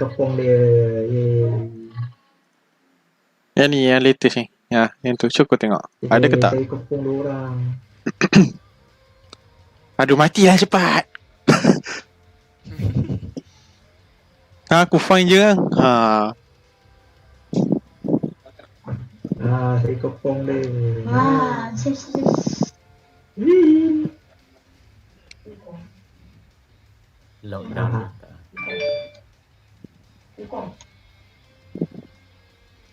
kepung dia. Yang ni, yang latest ni. Ya, yang tu. Cuba kau tengok. Ada ke tak? Saya kepung dia orang. Aduh, matilah cepat. Aku fine je kan. Saya kepung dia. Sis. Lockdown.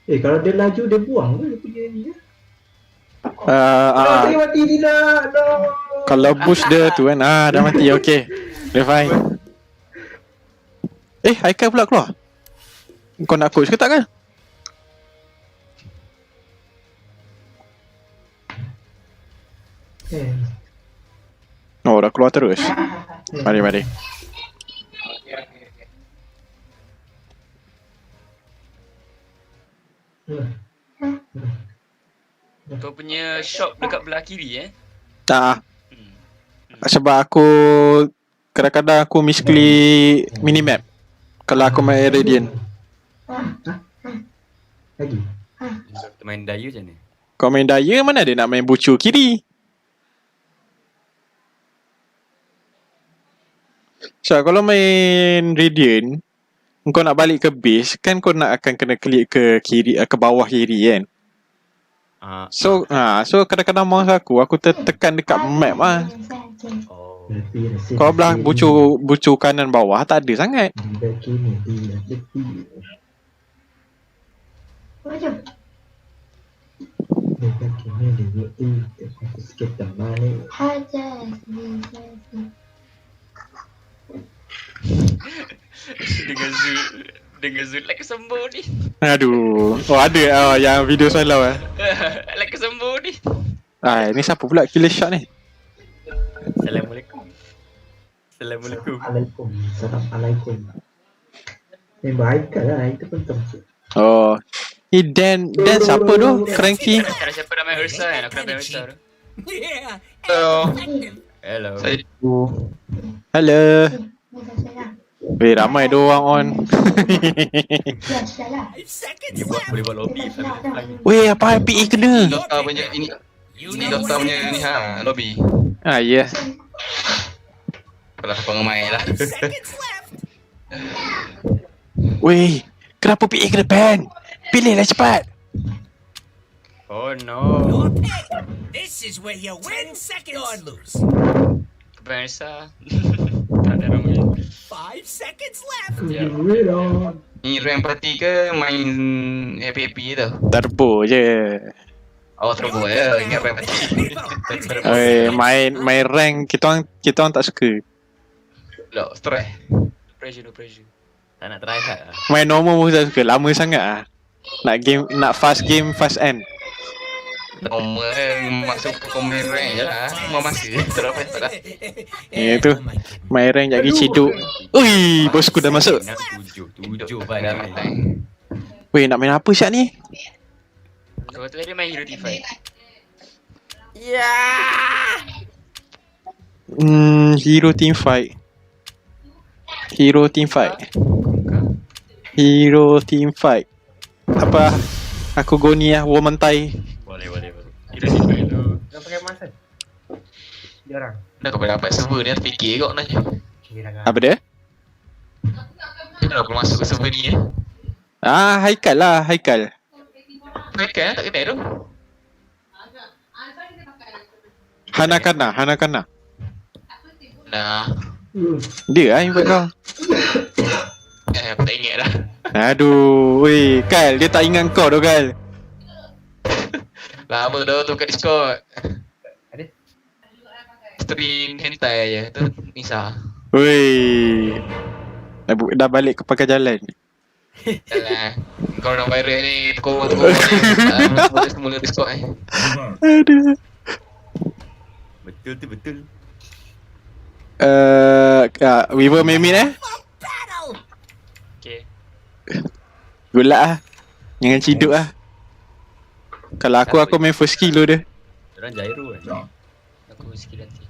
Kalau dia laju dia buang ke dia punya ni ya? Dia mati tidak. No. Kalau push dia tu kan. Dah mati. Okay. Dia fine. Haikal pula keluar. Kau nak coach ke tak kan? Oh, dah keluar terus. Mari. Kau punya shop dekat belah kiri Tak. Sebab aku kadang-kadang aku misklik minimap kalau aku main Radiant. Lagi. Kau main Daya macam ni? Kau main Daya mana ada nak main bucu kiri. So kalau main Radiant, kau nak balik ke base kan kau nak akan kena klik ke kiri, ke bawah kiri kan. So kadang-kadang mouse aku tekan dekat map lah. Kau belah bucu kanan bawah tak ada sangat. Dengan Zul like kesembuh ni. Aduh. Oh ada yang video salau Like kesembuh ni. Ni siapa pula killer shot ni? Assalamualaikum. Assalamualaikum. Member Haikal lah, itu pun termasuk. Oh. Dan siapa tu? Cranky. Kalau siapa dah main Ursa kan, aku dah main Ursa tu. Hello. Hello. Ramai dia orang on. Dia boleh buat lobby. Apa PA kena? DoTA punya ini DoTA punya ni lobby. Ya. Kalau kau main lah. Kenapa PA kena ban? Pilihlah cepat. Oh no. This is where you win seconds or lose. Main Ursa. Tak ada namanya. 5 seconds left. Ni rank party ke main happy tu? Turbo je. Oh turbo ya, ingat rank party. Main rank kita orang tak suka. Loh, stress. No pressure. Tak nak try hard lah. Main normal pun tak suka. Lama sangat lah. Nak fast game fast end. Normal masuk ke komen rank je lah. Mau masuk terus tak dah. Tu main rank jadi ciduk. Ui, bosku dah masuk. 7 pada main. Nak main apa siap ni? Kau tu dia main Hero T5. Hero team fight. Apa? Aku go ni lah, woman tie. Boleh. Hero T5 tu. Jangan pakai masa. Dia orang. Dah kau dapat server ni terfikir kau nak. Apa dia? Dah kau masuk ke server ni Haikal lah, Haikal. Haikal tak kena tu. Hanakana. Nah. Dia lah invite kau. Aku tak ingat dah. Aduh, Kal, dia tak ingat kau tu Kal. Lama dah tu kat Discord. Ada? Stream hentai je tu Nisa. Dah balik ke pakai jalan. Yalah. Kau orang viral ni tukar semula Discord Aduh. Betul. Weaver main mid Okay. Good luck lah. Jangan ciduk lah. Kalau aku main first kill dia. Diorang gyro kan. Aku skill nanti.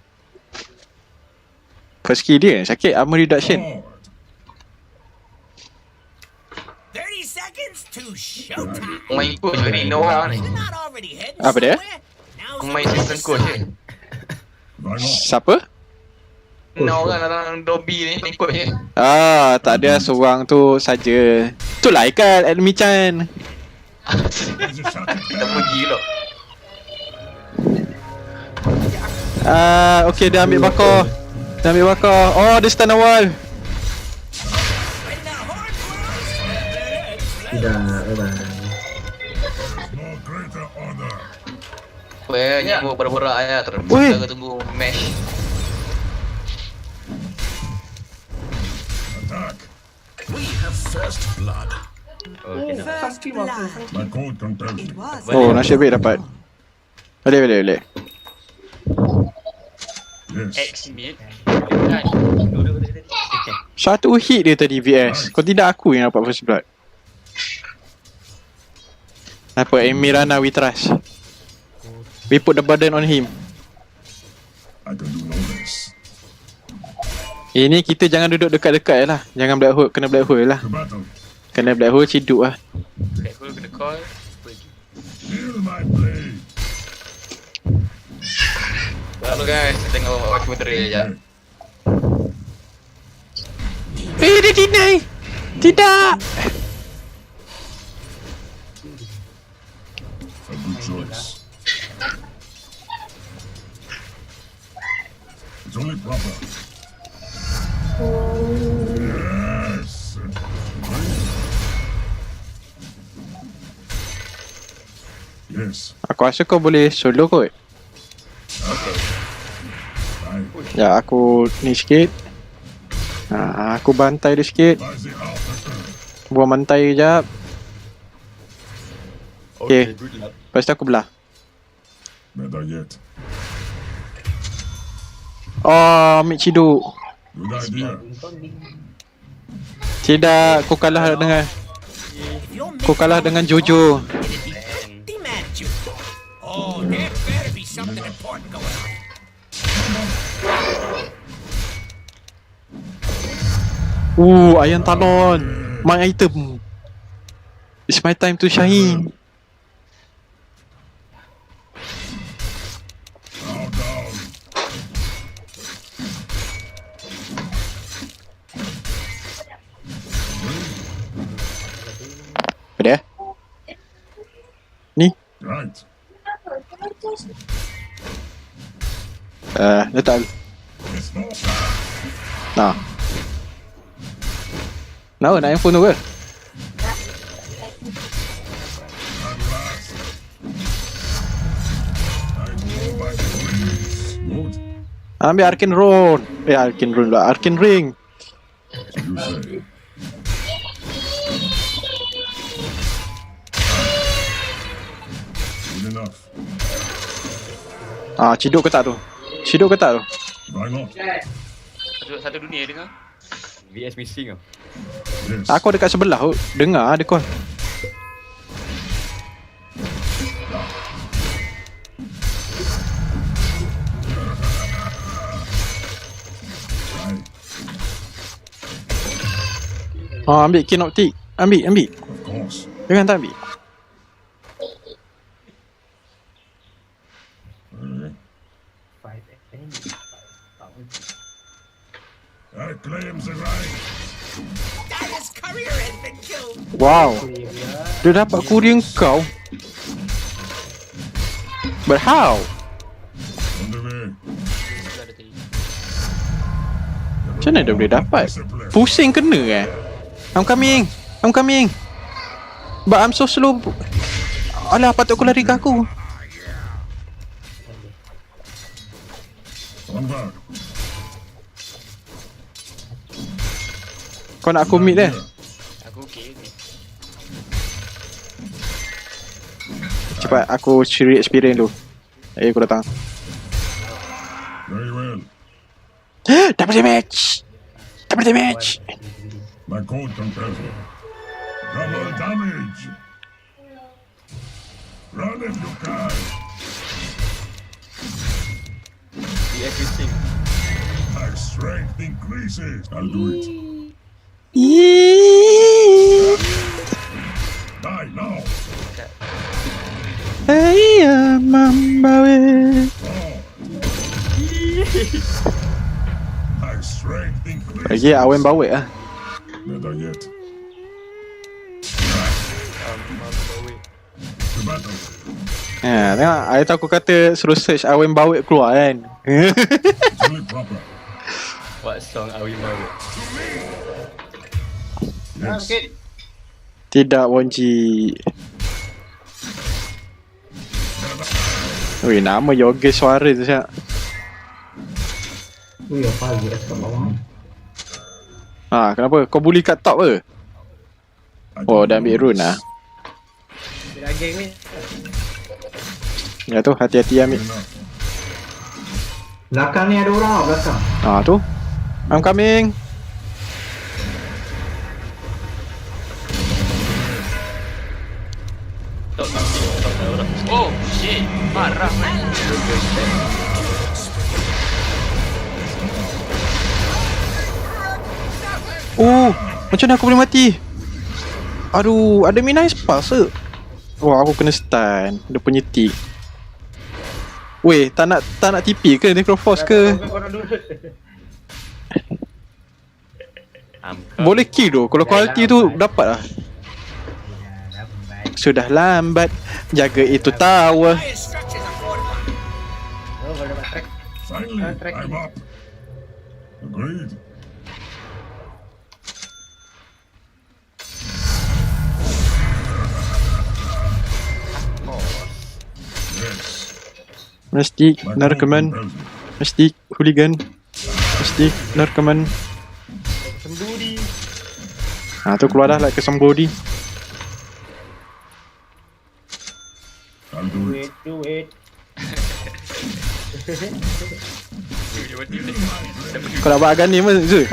First kill dia sakit armor reduction. seconds to showtime. Main coach ni Noah ni. You're not already heading Apa dia? somewhere. Now's Aku the main time to assistant coach ni. shine. Siapa? Noah kan dalam lobby ni main coach ni. Ah, tak ada seorang tu saja. Itulah Aikal, Admi Chan. Kita puji pula. Okay, dia ambil bakar. Dia ambil bakar. Oh, dia stun awal. When the horn blows, Tidak, bye-bye. Banyak buat borak-borak ayat terus. Weh. Kita tunggu match. we have first blood. Okay, nak. Some team after some Oh, nasib baik dapat. Boleh. X mid. Satu hit dia tadi VS. Kalau tidak aku yang dapat first blood. Apa? Emirana we trust. We put the burden on him. Ini kita jangan duduk dekat-dekat lah. Jangan black hole, kena black hole lah. Kena black hole ciduk lah. Black hole kena call. Pergi. Lalu guys, kita tengok wakil menteri je. Dia deny. Tidak. Aku rasa kau boleh solo kot. Ya, aku ni sikit. Aku bantai dia sikit. Buang bantai kejap. Okay. good luck. Lepas tu aku belah. Oh, ambil ciduk. Tidak, aku kalah dengan If you're Aku kalah dengan Jojo. demand you. Oh, there better be something important going on. Ayam talon. My item. It's my time to shine. Apa dia? Ni? Letak. Nah. Nak handphone tu ke? Ambil Arcane Rune. Arcane Rune lah. Arcane Ring. Ciduk ke tak tu? Ciduk ke tak tu? Satu dunia dengar. VS missing tau. Aku dekat sebelah tu. Dengar dia call. Ambil kinoptik. Ambil. Jangan tak ambil. five enemies. Dia's courier has been killed. Wow. Dia dapat kurier kau. But how? Macam mana dia boleh dapat? Pusing kena I'm coming. But I'm so slow. Alah, patut aku lari ke aku. Kau nak aku meet dia? Aku okey ni. Cepat, aku curi experience dulu. Aku datang. Dapat damage. My code compressor. Double damage. Run if you can. VS missing. My strength increases. I'll do it. Lagi awen bawek lah. Better yet. To battle. Tengok, I tahu aku kata suruh search awen bawek keluar kan. It's only proper. What song are we mahu? Yes. Tidak, Wonji. Weh, nama yoga suara tu siap. Ui, apa lagi kat bawah? Kenapa? Kau bully kat top ke? Oh, dah ambil rune lah. Bila geng ni. Ya tu, hati-hati ambil. Belakang ni ada orang, belakang. Tu. I'm coming. Oh shit, marah man. Macam mana aku boleh mati? Aduh, ada midnight spark ke? Wah, aku kena stun. Dia punya tick. Weh, tak nak TP ke? Necroforce ke? Boleh kill tu. Kalau quality tu dapat lah. Sudah lambat. Jaga itu tower. Higher structures are fortified. Oh, boleh dapat track. Finally, track. I'm up. Agreed. Mystic, My narcoman. code compels me. Mystic, hooligan. Mystic, narcoman. Sembudi. Tu keluar dah like ke somebody. I'll do it. Do it. Kau nak buat agan ni mana Zul?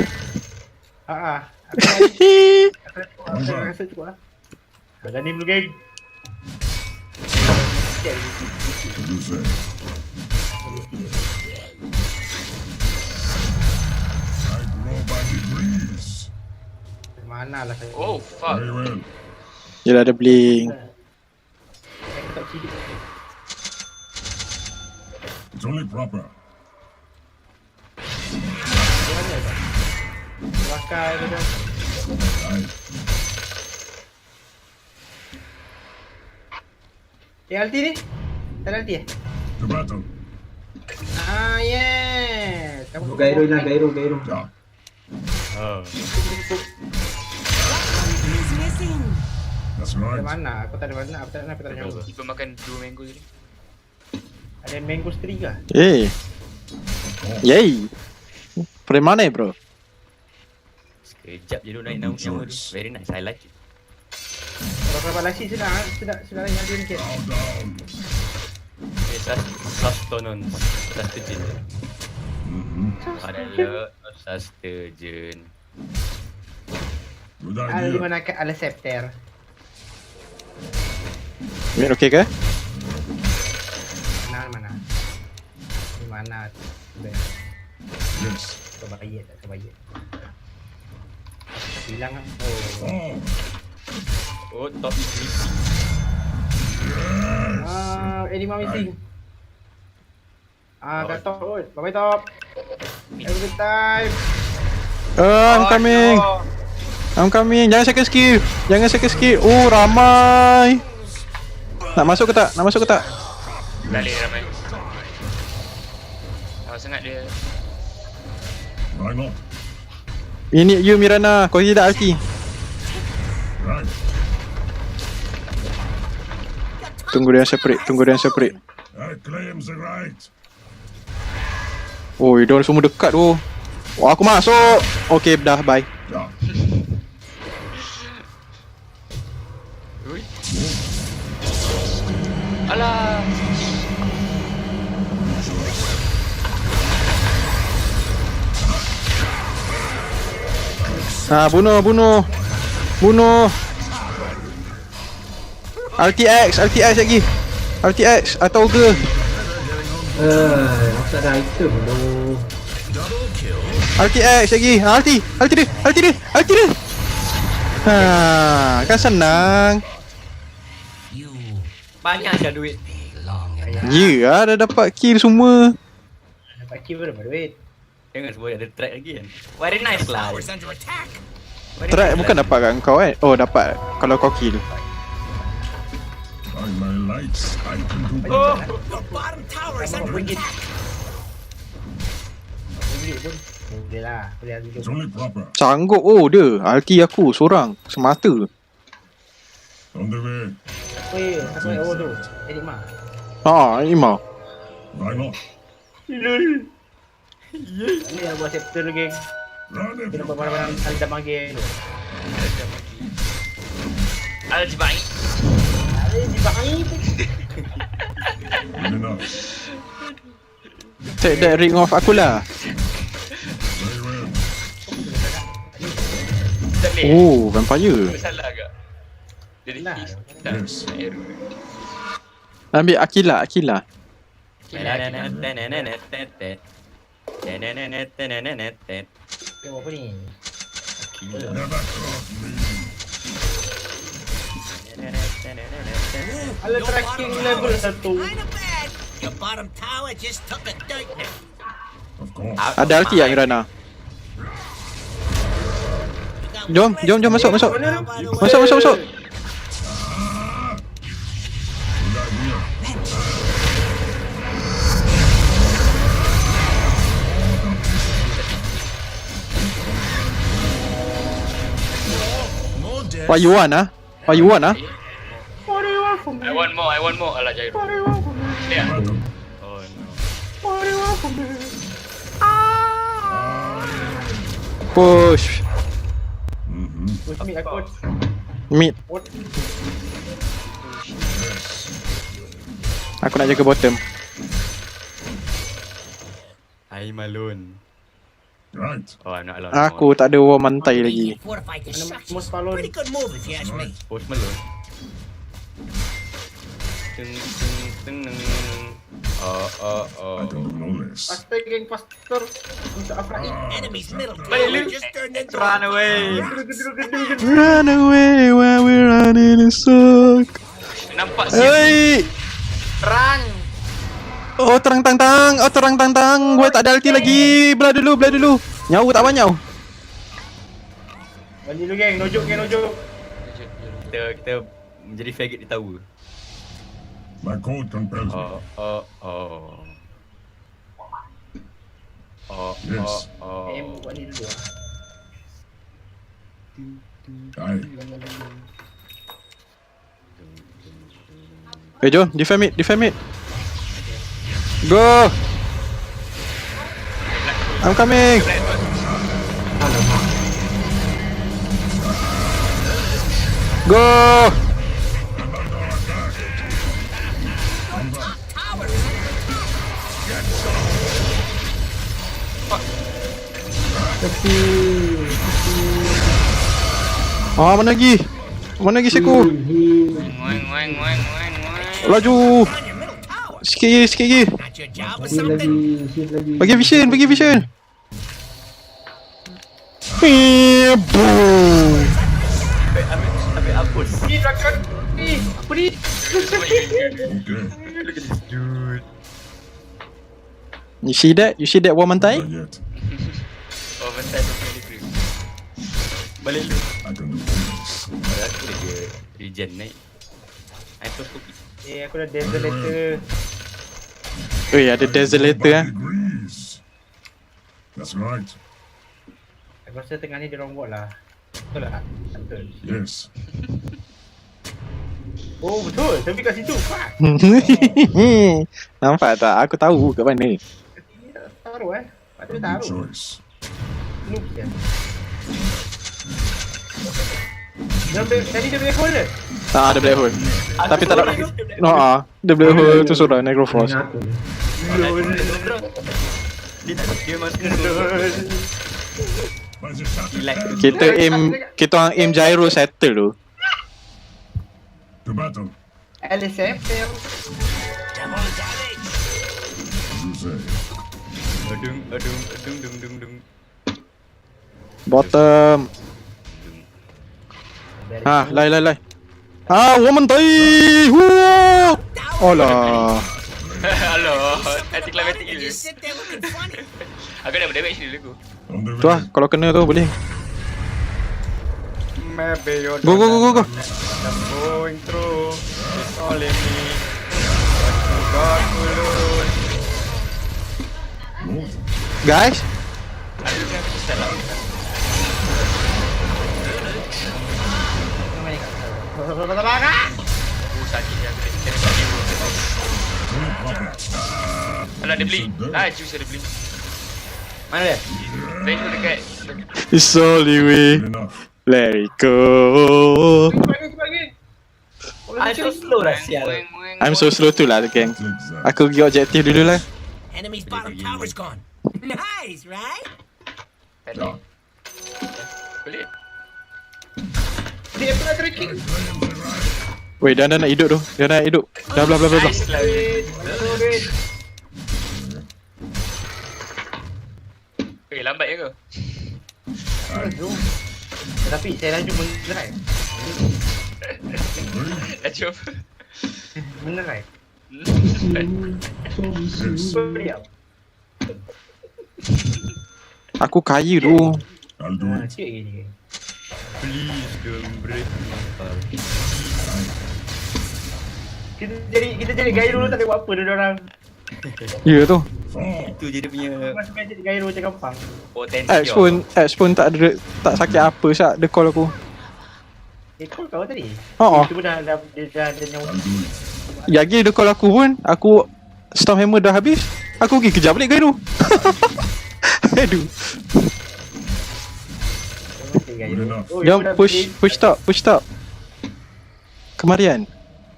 Aku rasa cukup lah. Ada ni dulu geng. What do you say? I grow by degrees. Mana lah saya. Oh fuck. Very well. Yelah ada blink. Saya tak sidik. It's only proper. Mana tak? Pakai tu dah. Right. LT ni? Tak ada LT eh? To battle. Yes. Gairo hilang, Gairo. Yeah. That's Ada right. mana? Aku tak ada mana. Aku tak ada nyawa. Tiba makan 2 mango tadi. Ada mango string ke? Yay. Dari mana bro? Sekejap je tu naik nyawa tu. Very nice, I like it. Kalau dapat lasi sudah yang dia sikit. Bow down. Sustenance. Sustagen. Ada lot of sustagen. Good Ada di idea. mana ke ala septer. Min okey ke? Mana? Di mana? Yes. Kebayat. Hilang ah. Oh. Oh, top is missing. Anima missing. Kat top. Bye top. Every time. I'm coming. Jangan second skill. Oh, ramai. Nak masuk ke tak? Balik ramai. Sangat dia. I'm up. Ini you Mirana. Kau tidak ulti. Right. Tunggu dia separate. I claim the right. Oh, dia semua dekat tu. Oh, aku masuk. Okay, dah bye. Yeah. Ui. Alah. Bunuh. RTX lagi. RTX atau ke? Tak ada item tu. RTX lagi. Ulti dia. Kan senang. Banyak dah duit. Ya, dah dapat kill semua. Dapat kill berapa duit? Jangan sebut ada track lagi kan. Very nice lah. Tower's under attack. Very Track nice bukan lah. dapat kat kau kan? Oh dapat kalau kau kill. By my lights, I can do Oh, better. Your bottom tower is under attack. Boleh pun. Boleh lah. Boleh lagi It's only proper. Sanggup dia. Ulti aku seorang semata. On the way. Weh, satu yang awal tu. Enigma. Ini mah. Why not? Lul. Ini yang buat chapter tu, geng. Run if Kita you buat barang-barang Alda panggil tu. Aljibai. Ada di bahangi tu. can. Enough. Take that ring off aku lah. Very well. Tak boleh. Oh, vampire. Salah agak. Dia Nah. Yes. Ambil Akila. Tengok apa ni? Never cross me. Ala tracking level 1. Kinda bad. Your bottom tower just took a dirt nap. Of course. Ada ulti tak Mirana? Jom masuk. Masuk. Good idea. More dirt. What you want ah? What you want ah? I want more. Alah, Jairo. Yeah. Battle. Oh no. Push. Push me, aku. Mid. What? Aku nak jaga bottom. I'm alone. Right. Oh, I'm not alone. Aku tak ada war mantai lagi. Fortified the Ano structures. most follow Pretty ni? good move if you ask me. Post Malone. Teng. Oh. I can do no less. Pastor, geng, pastor. Untuk Afraid. Enemy's middle Balik, tower Luke. just turned into Run away. Run away while we're running in circle. Nampak siap. Hey! Run! Oh terang tang. Gue tak ada ulti lagi. Belah dulu. Nyawa tak banyak. Balik dulu, geng. No joke. Kita menjadi faggot di tower. My code compels me. Yes. Buat ni dulu lah. Aye. Jom, defend mid. Go! I'm coming! Go! Mana lagi siku? Ngoeng. Laju! Sikit lagi. not your job or Heal something. lagi. Bagi vision. Boom! Ambil hapus. Ni, dragon! Ni, apa ni? Okay. Look at this dude. You see that war mantai? Not yet. Oh, bentar tu boleh break. Balik lu. I can do this. Padahal aku dia regen naik. I terus kopi. Aku dah desolator. Ada desolator ah. Nobody agrees. That's right. Aku rasa tengah ni dia orang buat lah. Betul tak? Betul. Yes. Oh, betul. Tapi kat situ. Fuck. Nampak tak? Aku tahu kat mana. Taruh Patut Good taruh. choice. Noob je. Tadi dia black hole ke? Ada black hole. Tapi tak ada. Dia black hole tu sudah Necrofrost. Aku. Dia masuk Where's your shot? Relax. Kita orang aim gyro settle tu. To battle. LSF fail. Double damage. You say. Adung. Bottom. Lai. Woman tai. Alah. Hello. Anti-climatic You gila. just sit there looking funny. Aku dah berdamage dulu aku. On the Tu lah, way. kalau kena tu boleh. Maybe you Go, go, go, go, go. I'm going through. It's only me. What you got to lose? Move. Guys, Aku dah start lah. Sakit je aku dah kena kat hero. Don't pop it. Alah dia blink. Laju saya dia blink. Mana dia? Blink tu dekat. it's only way. Good enough. Let it go. I so slow dah sial. I'm so slow too lah, geng. Zigzag. Aku pergi objektif dulu lah. Enemy's bottom tower's gone. Nice, right? Tadi. Boleh. Dia pula tracking. Weh, dah nak hidup tu. Dah nak hidup. Dah belah. Nice lah. Eh, lambat je kau? Tapi saya laju menerai. Laju apa? Menerai. Yes. Diam. Aku kaya tu. I'll do it. Cik ni. Please don't break mental. Kita jadi gaya dulu tak ada buat apa dia orang. Ya tu. Fall. Itu je dia punya Masa main jadi gaya dulu macam gampang. Potensi. X pun tak sakit apa syak dia call aku. Call kau tadi. Oh, Itu pun dah nyawa. I'll do it. Lagi dia call aku pun, aku Stormhammer dah habis, aku pergi kejar balik gaya tu. Aduh. Good enough. Jom push top. Kemarian.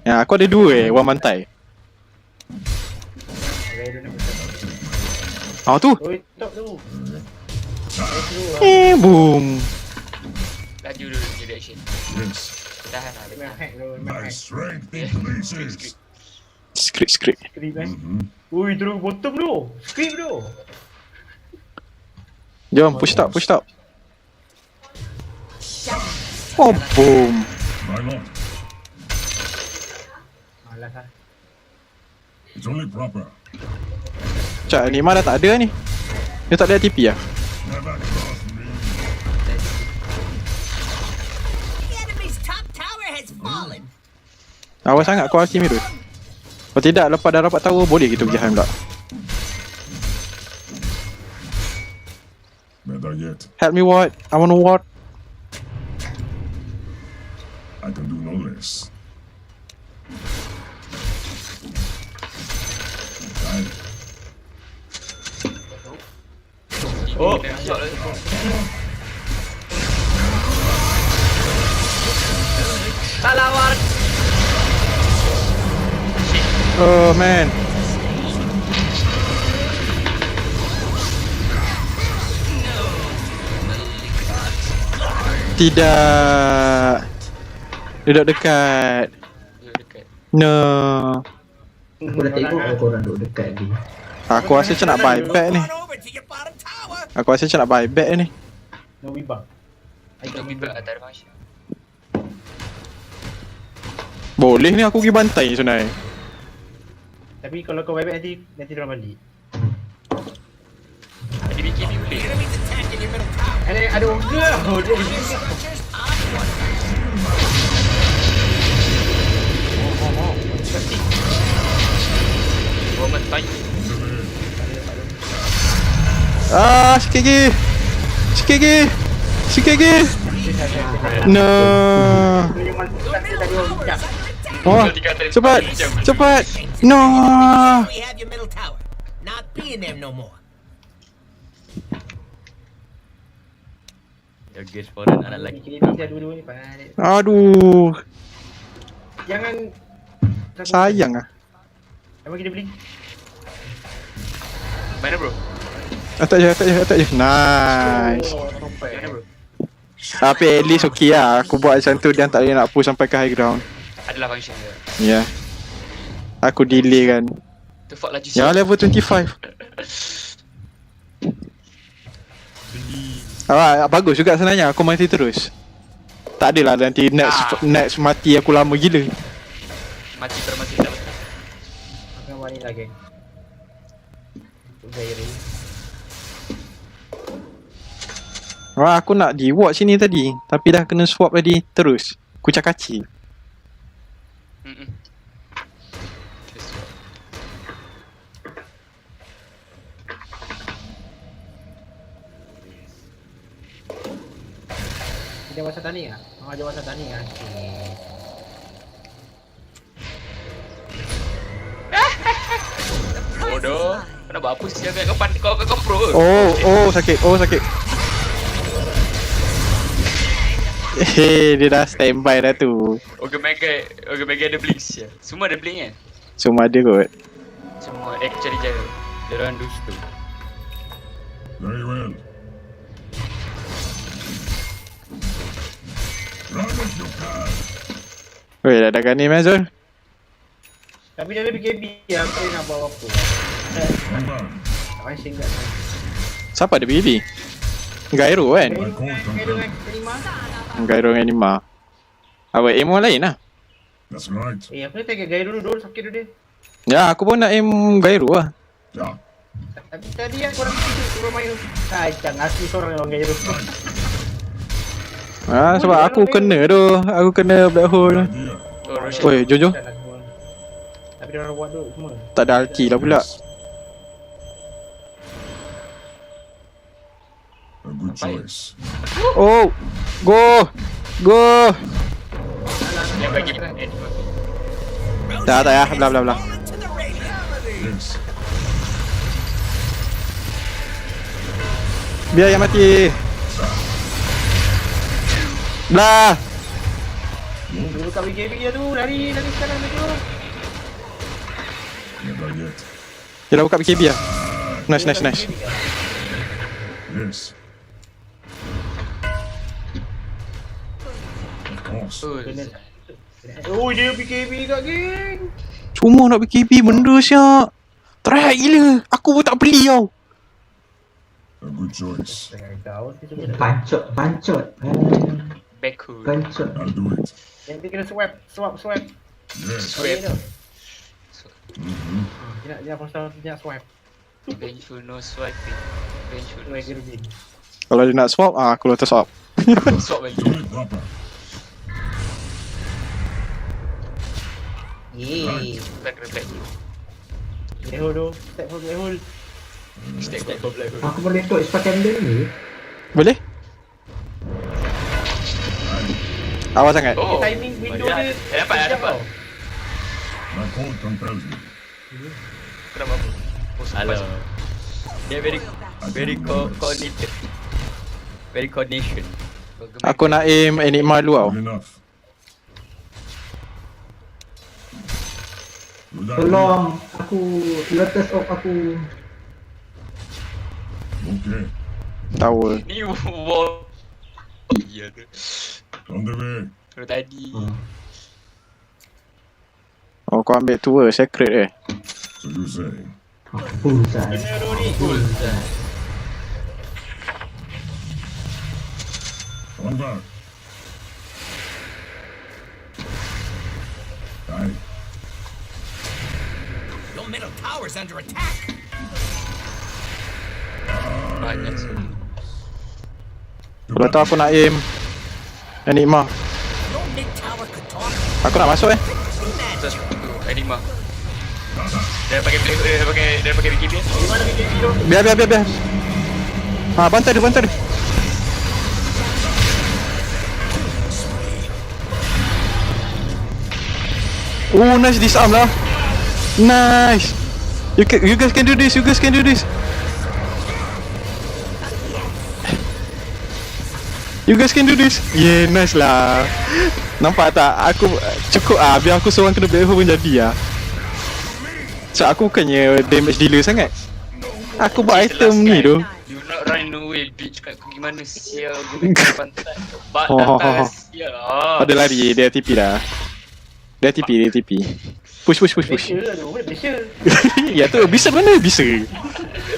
Ya, aku ada dua one mantai. Tu. Oi, stop tu. Boom. Laju dulu punya reaction. Yes. Tahan lah. Main hack tu, main My hack. strength increases. Script. Script Ui, terus bottom tu. Script tu. Jom push top. Oh, boom. Why not? Malas lah. It's only proper. Cak, ni mana tak ada ni. Dia tak ada TP lah. Never cross me. The enemy's top tower has fallen. Awas sangat kau Hakim tu. Kalau tidak, lepas dah dapat tower, boleh kita pergi Heim tak? Better yet, Help me ward. I want to ward. I can do no less. Time. Oh, Salah war. Oh man. Tidak. Duduk dekat. dekat. No. Aku dah tengok korang duduk dekat ni. Aku rasa macam nak buyback ni. Run over to your bottom tower. Aku rasa macam nak buyback ni. No wibang. Itu bimbang tak ada function. Boleh ni aku pergi bantai sebenarnya. Tapi kalau kau bebek nanti dia orang balik. Ada BKB boleh. Enemy's attacking your middle tower. Ada orang ke? Oh, dia Soldiers on one. Woman time. Sikit lagi. No. yang mana tadi orang bincang. Oh, cepat. No. We have your middle tower. Not being there no more. Your guess for an anak lelaki. Kira ni dah dua-dua ni pandai. Aduh, Jangan sayang ah. Apa kita beli? Mana bro? Atak je. Nice. Oh, sampai. Mana bro? Tapi at least okay lah. Aku buat macam tu, dia tak boleh nak push sampai ke high ground. Adalah function dia. Ya. Yeah. Aku delay kan. Tu fuck laju Ya, level 25. Bagus juga sebenarnya. Aku mati terus. Tak adalah nanti next mati aku lama gila. Mati termati tak betul. Makan wanita geng. Untuk gaya ni. Wah, aku nak di watch sini tadi, tapi dah kena swap tadi terus. Kucak kacir. Dia masa tani ah. Dia masa tani ah. Bodoh. Kena buat apa sih kau pro ke? Oh, sakit. Dia dah standby dah tu. Oke Mega ada blink ya. Semua ada blink kan? Semua ada kot. Semua actually jaga. Dia orang dusta. Very well. Run if you can. Weh, dah gani Mazul. Tapi dia ada BKB ya, aku nak bawa apa. Remember, Tak main singgah. Siapa ada BB? Gyro kan? my code compelled. Gyro dengan Nima. Apa aim orang lain lah. That's right. Aku ni tengok gaya dulu sakit dulu dia. Ya, aku pun nak aim Gyro lah. Yeah. Tapi tadi aku orang suruh main. Jangan asli seorang yang gaya dulu. Sebab aku kena tu. Aku kena black hole. Idea. Oi, Jojo. Tapi dia orang buat tu semua. Tak ada ulti lah pula. A good choice. Oh, go. Yang bagi Tak ya, belah. Yes. Biar yang mati. Belah. Dia buka BKB dia tu, lari sekarang tu. Never yet. Dia dah buka BKB lah. Nice. Yes. Of course. Oh, dia BKB kat geng. Cuma nak BKB benda siap. Try gila. Aku pun tak beli tau. A good choice. Bancot. backhoe. Bancot. I'll do it. Yang dia kena swap. Yes. Swipe. Mm-hmm. Dia nak swap. Vengeful no swiping. Vengeful no swiping. Kalau dia nak swap, aku letak swap. Swap lagi. Do it proper. Yeay. Black. Black hole tu. Step for black hole. Stack for black hole. Aku boleh touch pakai benda ni. Boleh? Awas sangat. Oh, Timing window ya. dia. Dapat. My code compels me. Kenapa apa? Alah. Dia very coordinated. Very coordination. Aku nak aim Enigma dulu tau. Good enough. Tolong aku lotus off aku. Okay. Tower. Ni wall. Iya tu. On the way. Kalau tadi. Oh, kau ambil tua secret So you say. Bullseye. On back. Aye. Your middle tower's under attack. Banyak semua. Kalau tu aku nak aim Enigma. Your mid tower could talk. Aku nak masuk Terus Enigma. Dia pakai BKB. Biar. Bantai dia. Oh, nice disarm lah. Nice. You guys can do this. Yeah, nice lah. Nampak tak? Aku cukup biar aku seorang kena black hole pun jadi So aku bukannya damage dealer sangat. Aku buat item ni tu. You not run away bitch. Aku gimana sial guna pantai. Datang sial. Ada lari, dia TP dah. Dia TP. Push. Malaysia. Ya tu, bisa mana? Bisa.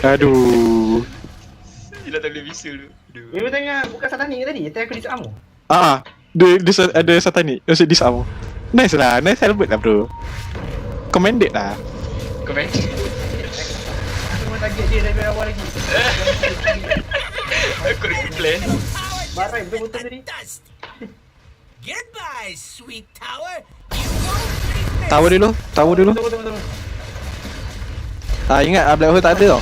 Aduh. Gila tak boleh bisa tu. Dia tengah buka satani tadi. Tengah aku disarm. Dia ada satanik. Maksud disarm. Nice lah, nice helmet lah bro. Commended lah. Comment. Aku memang target dia dari awal lagi. Aku replay. Barai betul-betul tadi. Dust. Goodbye, sweet tower. You won't be missed. Tower dulu. Betul. Ingat black hole tak ada tau.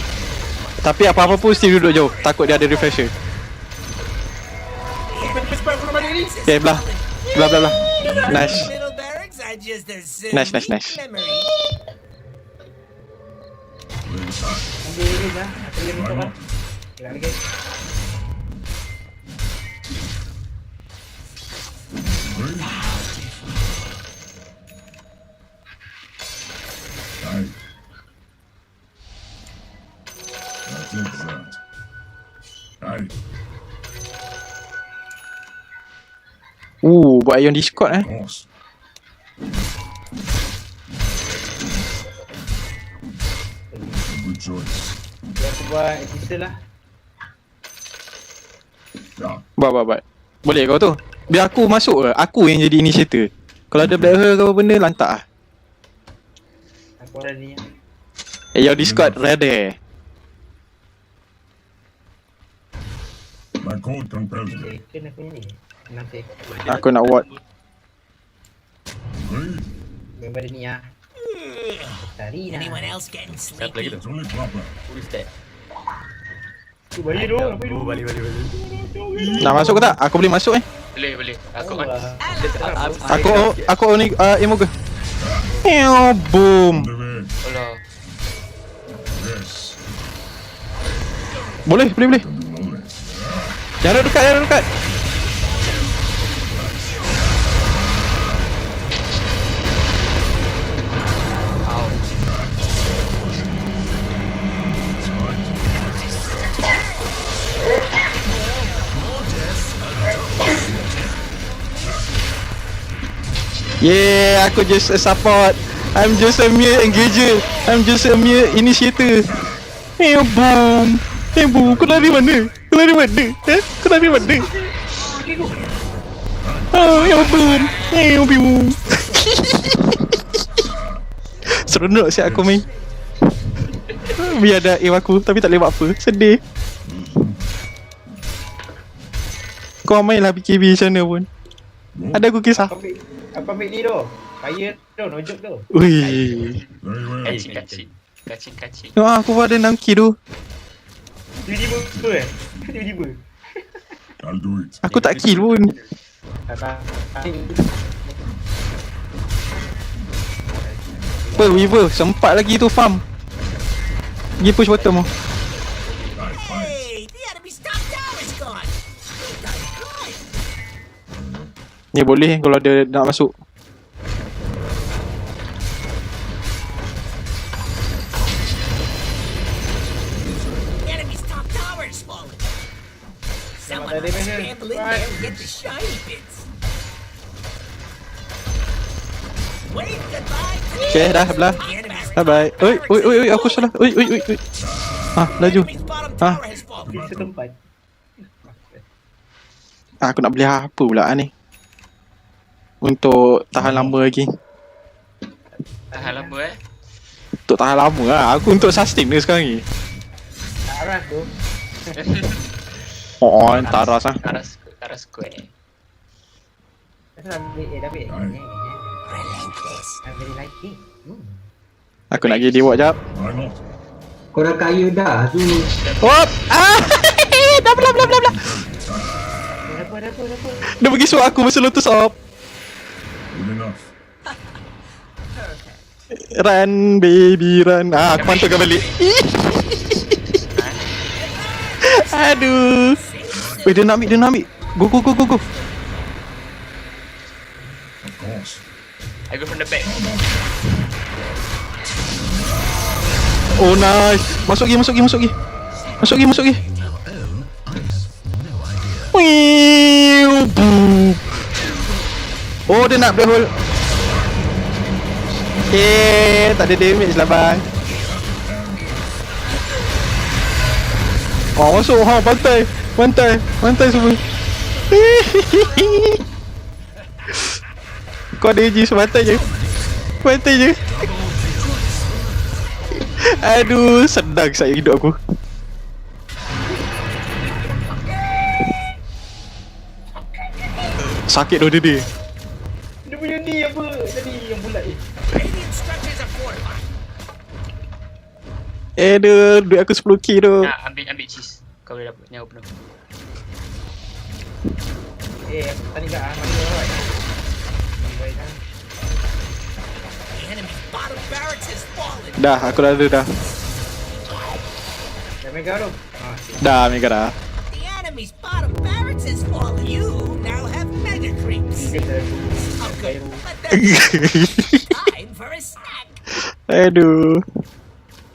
Tapi apa-apa pun still duduk jauh. Takut dia ada refresher. Cepat belum ada ni. Okay, belah. Nice. Little barracks are just a Nice. memory. Ambil ini dah. Aku lagi tu kan. Gerak lagi. Aye. That's it, that. Aye. Buat Ion Discord Of course. Good choice. Dia aku buat assistant lah. Yeah. Buat. Boleh kau tu? Biar aku masuk ke? Aku yang jadi initiator. Kalau ada black hole ke apa benda, lantak lah. Aku ada ni. Your Discord ready. My code compels me. Second aku ni. 6 second. Aku nak ward. Agreed. Member ni ah. Tari dah. Anyone else getting Siapa lagi sleepy? tu? It's only proper. Who is that? Tu balik dulu. Apa itu? Balik. Nak masuk ke tak? Aku boleh masuk Boleh. Aku on. Aku ni emo ke? Boom. On the way. Alah. Yes. Boleh. Can do no less. Jangan dekat. Yeah, aku just a support. I'm just a mere engager. I'm just a mere initiator. Boom. Kau lari mana? Kau lari mana? Boom. Seronok siap aku main. Biar ada aim aku, tapi tak boleh buat apa. Sedih. Kau main lah PKB macam mana pun. Ada aku kisah. Apa ambil ni tu? Fire tu, nojok tu. Ui. Very well. Kacing. Aku ada 6 kill tu. Tiba-tiba tu Tiba-tiba. I'll do it. Aku tak kill pun. Apa Weaver? Sempat lagi tu farm. Pergi push bottom tu. Hey, the enemy's top tower's gone. Ni boleh kalau dia nak masuk. The enemy's top tower's fallen. Someone ada must mana? scramble in there and get the shiny bits. Wave goodbye to the Okay, dah belah. enemy's Bye bye. Oi, aku salah. Oi. Laju. enemy's bottom Ah. tower has fallen. Di setempat. Aku nak beli apa pula ni? Untuk tahan lama lagi. Tahan lama Untuk tahan lama lah. Aku untuk sustain dia sekarang ni. Arah tu. Taras lah. Taras square. Asal ambil Aye. Relentless. I really like it. Aku nak pergi dewa jap. Why not? Kau dah kaya dah tu. Hop! Dah belah. Ada apa? Dia pergi suruh aku masa lotus op. Good enough. Run baby run. Aku pantulkan balik. Aduh. Weh, dia nak ambil. Go. Of course. I go from the back. Oh nice. Masuk lagi. Boom. Oh dia nak black hole. Tak ada damage lah bang. Masuk Pantai semua. Kau ada AG Pantai je. Aduh, sedang saya hidup aku. sakit dua dia. Dia punya ni apa? Tadi yang bulat ni. Radiant structures are fortified. Duit aku 10k tu. Ambil cheese. Kau boleh dapat nyawa penuh. Tadi kat mana right? Baik dah. The enemy's bottom barracks has fallen. Dah, aku dah ada dah. Dah mega tu. Dah, Mega dah. The enemy's bottom barracks has fallen. You now have mega creeps. Okay, let that time for a snack. Aduh.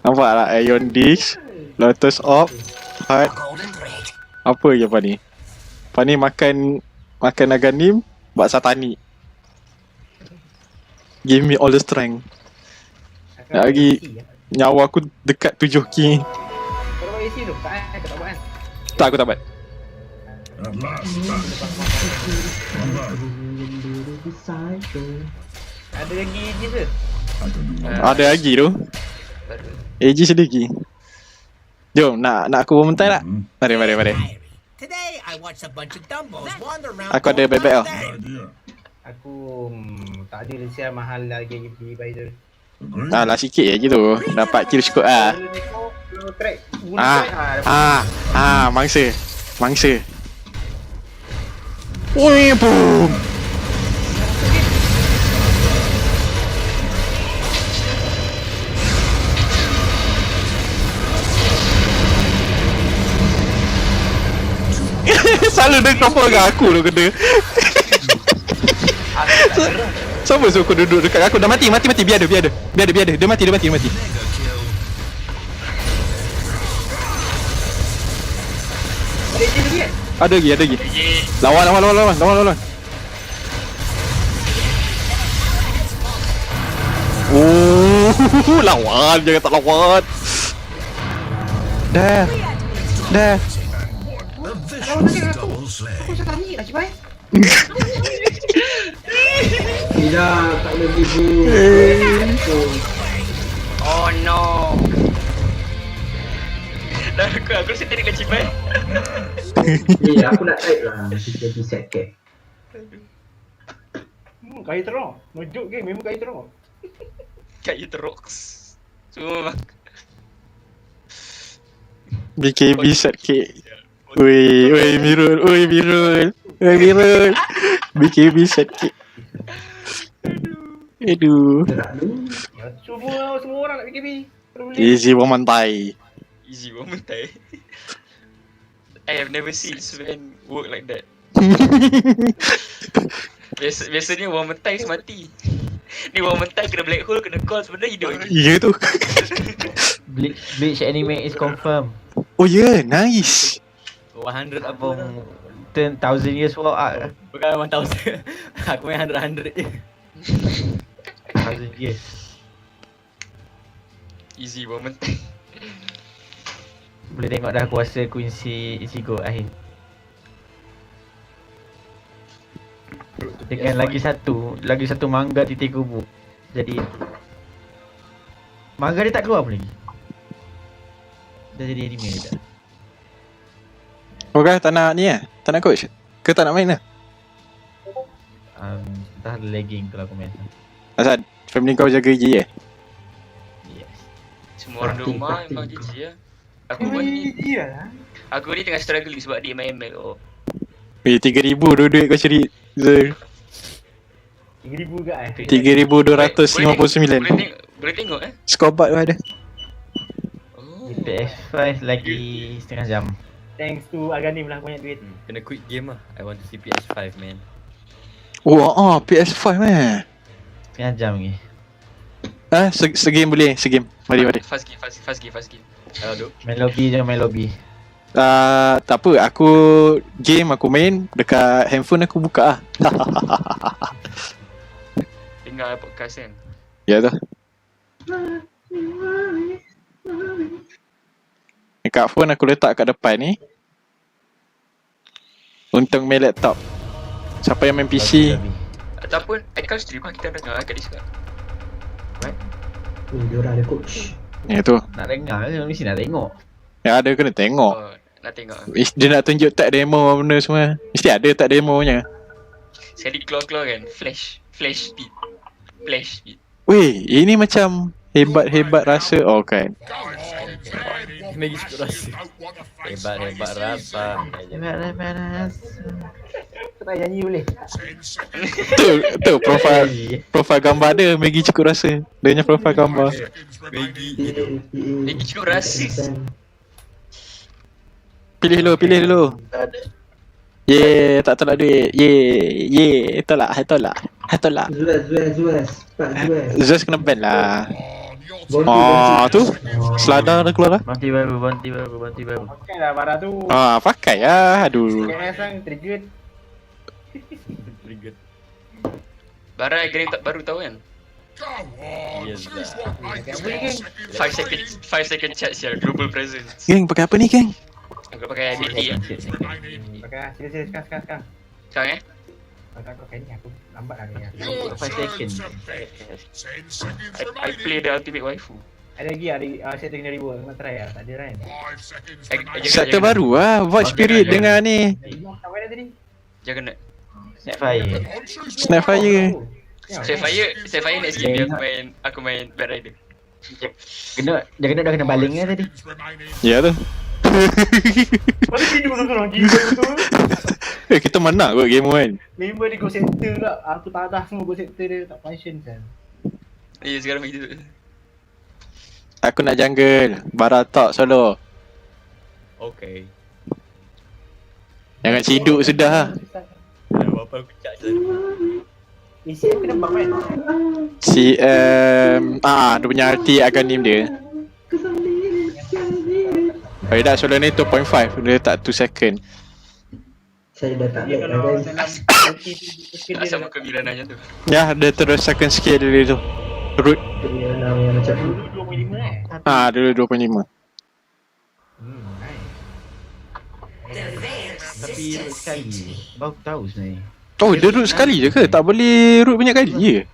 Nampak tak Ion Dish, Lotus Orb, Heart. Golden thread. Apa je apa ni? Apa ni makan Naganim, buat satani. Give me all the strength. Nak lagi nyawa aku dekat 7k. Kau dapat AC tu? Tak kau tak buat kan? Tak, aku tak buat. At last. Come back. Ada lagi je ke? I can do one. Ada lagi tu. AG sedikit. Jom, nak aku bermentai tak? Mari. Diary. Today I watched a bunch of dumbos wander around. Aku ada bebek tau. Good idea. Aku tak ada resia mahal lagi beli buy tu. Agreed. Alah sikit je tu. Dapat kill cukup lah. Crack. Mangsa. Ui, boom. Selalu dia confirm dengan aku tu kena. Siapa suruh aku duduk dekat aku? Dah mati. Biar dia. Dia mati. Ada lagi. Lawan. Oh, lawan. Jangan tak lawan. Dah. Tidak, tak boleh ibu. Oh no. Dah aku rasa tadi dengan Cipai. Aku nak type lah. Jadi set cap. Kayu teruk. No joke ke? Memang kayu teruk. Kayu teruk. Semua BKB set cake. Ui, Mirul. BKB set cake. Aduh. Gerak dulu. Semua orang nak BKB. Easy memantai. easy woman tai. I have never seen Sven work like that. Biasanya woman tai mati. Ni woman tai kena black hole, kena call sebenarnya hidup lagi. Ya tu. Bleach anime is confirmed. Oh yeah, nice. 100 upon 10,000 years war arc. Bukan 1000. Aku main 100 je. 1,000 years. Easy woman tai. Boleh tengok dah kuasa Quincy Ichigo akhir. Dengan lagi satu manga titik kubu. Jadi manga dia tak keluar pun lagi. Dah jadi anime dah. Okay, tak nak ni tak nak coach? Ke tak nak main lah? Dah lagging kalau aku main. Asal family kau jaga je Yes. Semua orang di rumah memang GG lah. Aku ni tengah struggle sebab dia main ML. Oh. 3,000 duit kau cari Zul. 3,000 ke 3,259. Boleh tengok Scoreboard tu ada. Oh. PS5 lagi setengah jam. Thanks to Aganim lah banyak duit. Kena quit game lah. I want to see PS5 man. Oh, PS5 Setengah jam lagi. Segame boleh, segame. Mari. Fast game. Hello, Main lobby je, main lobby. Tak apa, aku game aku main dekat handphone aku buka lah. Dengar podcast kan. Ya tu. Dekat phone aku letak kat depan ni. Untung main laptop. Siapa yang main PC? Ataupun account stream lah kita dengar kat Discord. Dia orang ada coach. Ya tu. Nak dengar ke? Mesti nak tengok. Ya ada kena tengok. Oh, nak tengok. Dia nak tunjuk tak demo benda semua. Mesti ada tak demonya. Sekali keluar-keluar kan, flash speed. Flash speed. Weh, ini macam hebat-hebat rasa. Oh kan. Maggi cukup rasa. Hebat-hebat rasa. Hebat rasa. Tak nyanyi boleh. Tu profil gambar dia Maggi cukup rasa. Dia punya profil gambar. Lagi cukup rasa. Pilih dulu. Tak tolak duit. Tolak. Zuaz. Pak Zuaz. Zaz kena ban lah. Bonti. Tu Selada dah keluar lah. Banti baru. Pakai lah barang tu. Pakai lah. Aduh. KS kan trigger. Barang geng tak baru tahu kan. Yes lah. 5 second charge ya, global presence. Geng, pakai apa ni geng? Aku pakai DoTA. Pakai serius sekarang. Sekarang Pakai aku kain ni aku lambat lah ni. 5 second. I play the ultimate waifu. Ada lagi setting dari buat nak try lah. Tak ada kan. Sektor baru lah. Void Spirit dengan ni Tak ada tadi. Jangan nak. Snapfire. Sapphire next game dia aku main Bad Rider. Dia dah kena baling kan tadi. Ya tu. Mana tidur seorang gila betul. Kita menang kot game kan. Member dia go center tak. Aku tak ada semua go center dia tak function kan. Ya sekarang begitu. Aku nak jungle. Baratok solo. Okay. Jangan ciduk sudah. Apa aku cak je. Isi aku kena bang kan. Dia punya ulti akan nim dia. Dah solo ni 2.5. Dia tak 2 second. Saya dah tak lag lah guys. Tak sama kebiranannya tu. Ya, dia terus second skill dia tu. Root. Dia yang macam tu. 2.5 Dulu 2.5. Tapi root sekali. Baru tahu sebenarnya. Oh, dia root sekali je ke? Tak boleh root banyak kali je?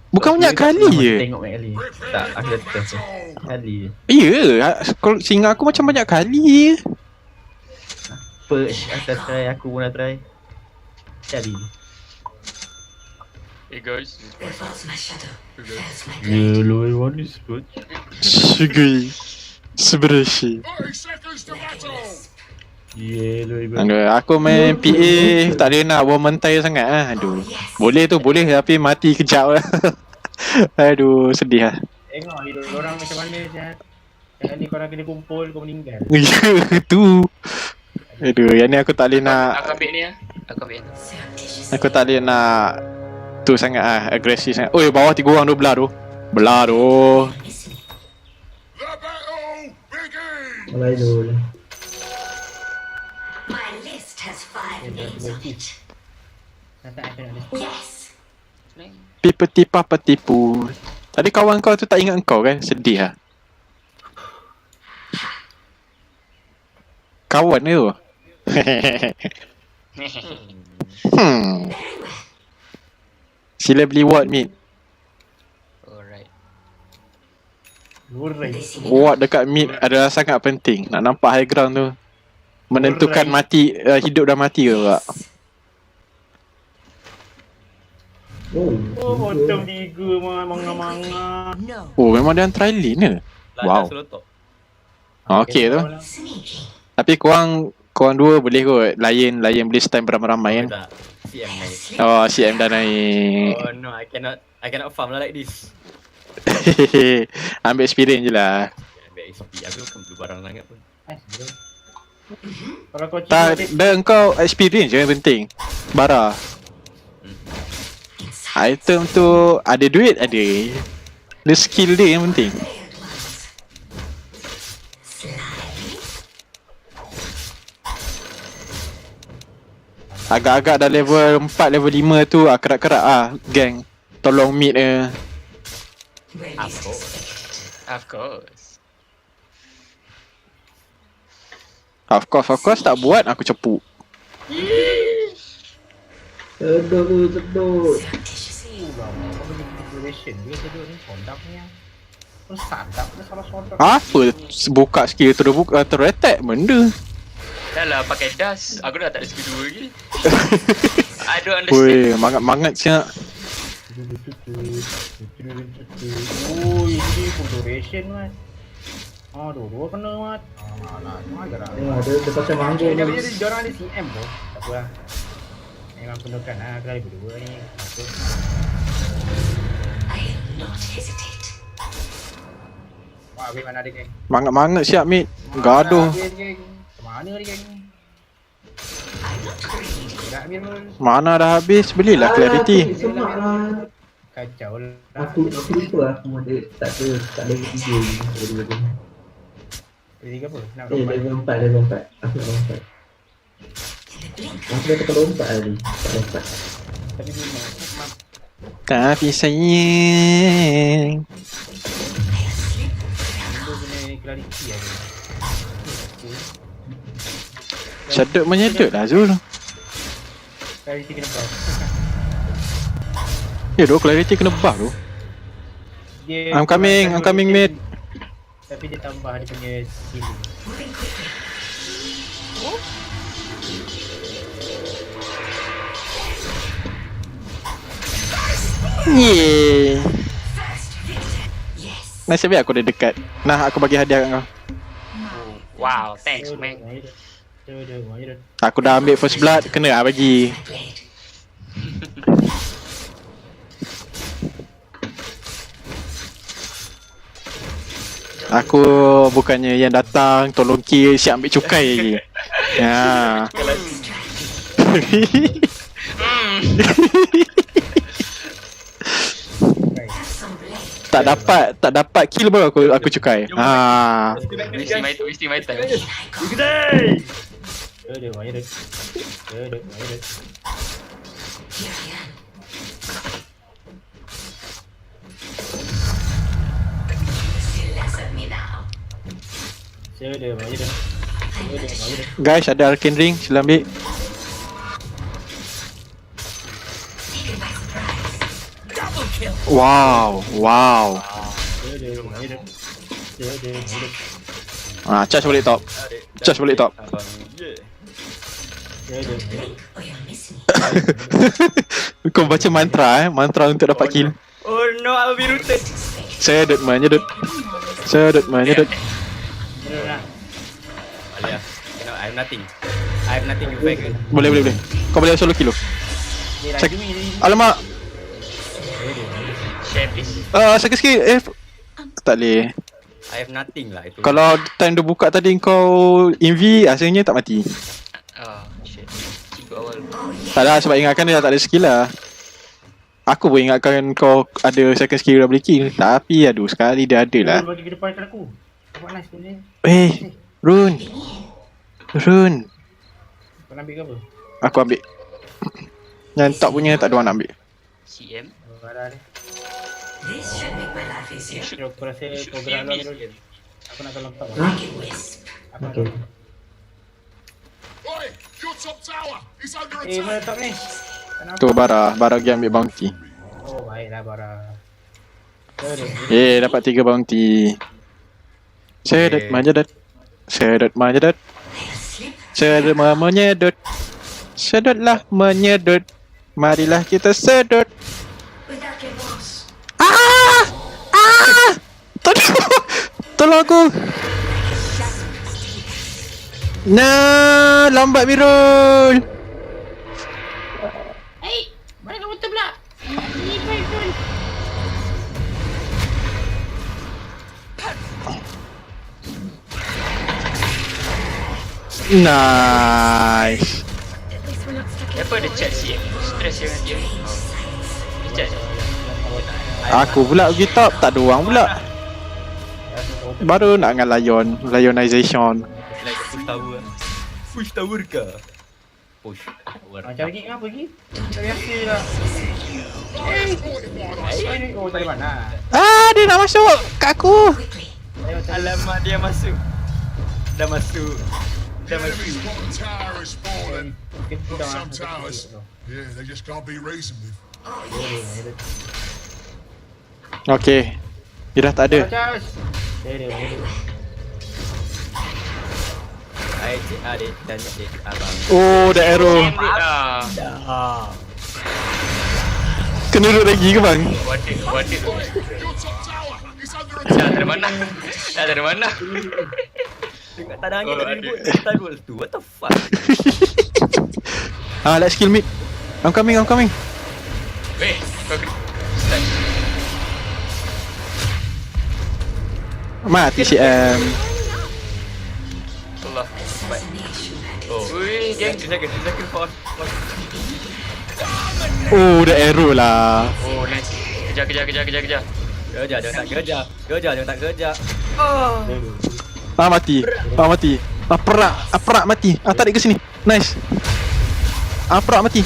Bukan banyak kali je? Tengok banyak kali. Tak, aku dah test sekali je. Ya, kalau singa aku macam banyak kali je. Perch atas try, aku pun dah try. Sekali je. Hey guys. Yellow one is good. Sugui. Sebereshi. Yellow one. Aduh, aku main PA tak ada nak buat mentai sangat lah. Aduh. Boleh tapi mati kejap lah. Aduh, sedih lah. Tengok hidup orang macam mana je. Yang ni korang kena kumpul kau meninggal. Ya, tu. Aduh, yang ni aku tak boleh nak. Aku ambil ni lah. Aku ambil ni. Aku tak boleh nak tu sangat ah, agresif sangat. Oi, bawah 3 orang tu belah tu. Mulai dulu. Papa tipu. Tadi kawan kau tu tak ingat kau kan? Sedih lah. Kawan dia tu. Sila beli ward mid. Alright. Ward dekat mid adalah sangat penting. Nak nampak high ground tu. Menentukan mati, hidup dan mati ke tak. Oh, bottom 3 manga-manga. Oh, memang dia try lane ke? Wow. Okay tu. Tapi korang dua boleh kot. Lion boleh stand beramai-ramai kan. CM naik. Oh, CM dah naik. Oh no, I cannot farm lah like this. Ambil experience je lah. Ambil XP, aku bukan perlu barang sangat pun. Kalau kau Tak, engkau experience je yang penting. Bara. Item tu ada duit ada. The skill dia yang penting. Agak-agak dah level 4, level 5 tu kerak-kerak gang. Tolong mid Of course tak buat aku cepuk. Sedut. Apa buka skill terus attack benda. Dah lah pakai dust. Aku dah tak ada skill 2 lagi. I I don't understand. Weh, mangat-mangat siap. Oh, ini full duration mas. Dua kena mat. Semua aja lah. Dia pakai mangga Dia ni. diorang ada CM tu. Tak apa lah. Memang penuhkan lah kali berdua ni. Wah, habis mana dia geng? Mangat-mangat siap mate. Gaduh. Habis geng. Mana dia geng? Tak habis pun. Mana dah habis, belilah clarity. Semak lah. Kacau lah. Aku lupa aku ada tak ada video ni. Jadi apa? Nak Level 4. Aku nak lompat. Aku dah tekan lompat tadi. Tak lompat. Tapi belum nak. Tapi sayang. Itu punya clarity ada. Sedut menyedut lah Zul. Clarity kena buff. Clarity kena buff tu. I'm coming mate. Tapi dia tambah dia punya skill. Yeay. Nasib baik aku dah dekat. Nah, aku bagi hadiah kat kau. Wow, thanks man. Aku dah ambil first blood, kena lah bagi. Aku bukannya yang datang tolong kill, siap ambil cukai lagi. Ya. Tak dapat kill baru aku cukai. Ha. Wasting my time. Guys, ada arcane ring, sila ambil. Wow. Charge balik top. Kau baca mantra mantra untuk dapat kill. Oh no, I'll be rooted. Sedut menyedut. Alia. No, I have nothing to back. Boleh. Kau boleh solo kill. Alamak. Share please. Sikit. Tak boleh. I have nothing lah itu. Kalau time dia buka tadi kau inv, asalnya tak mati. Shit. Cikgu awal. Tak lah, sebab ingatkan dia dah tak ada skill lah. Aku pun ingatkan kau ada second skill dah boleh kill. Tapi aduh, sekali dia ada lah. Bagi ke depan aku. Nampak nice pun ni. Run. Kau nak ambil ke apa? Aku ambil. Yang top punya tak ada orang nak ambil. CM. Barang ni. Aku rasa kau gerak luar dulu. Aku nak tolong top. Okay. Mana top ni? Tu Bara pergi ambil bounty. Oh baiklah Bara. Dapat 3 bounty. Sedut menyedut. Sedutlah menyedut. Marilah kita sedut. Tolong aku. Nah, lambat Birul. Mana kamu betul pula? Nice. Apa ada chat CM? Stress dengan dia. Dia chat. Aku pula pergi top, tak ada orang pula. Baru nak dengan Lionization. Push tower ke? Push tower. Macam lagi kenapa lagi? Tak biasa lah. Oh tak ada mana. Dia nak masuk kat aku. Alamak, dia masuk. Dah masuk. Some towers, yeah, they just can't be reasoned with. Okay. Dia dah tak ada. Adik tanya abang. Oh, the arrow. Kena duduk lagi ke bang? Water tu. Your top tower is under Dah attack. dari mana? Dah dari mana? Dekat tak ada angin Oh, tak ada. ribut Star Wars tu. What the fuck? Let's kill mid. I'm coming. Weh, kau kena start. Mati CM. Allah. Baik. Oh. Ui, geng. Second force. Oh, dah arrow lah. Oh, nice. Kejar. Kejar, jangan tak kejar. Jangan tak kejar. Mati. Perak mati. Tarik ke sini. Nice. Perak mati.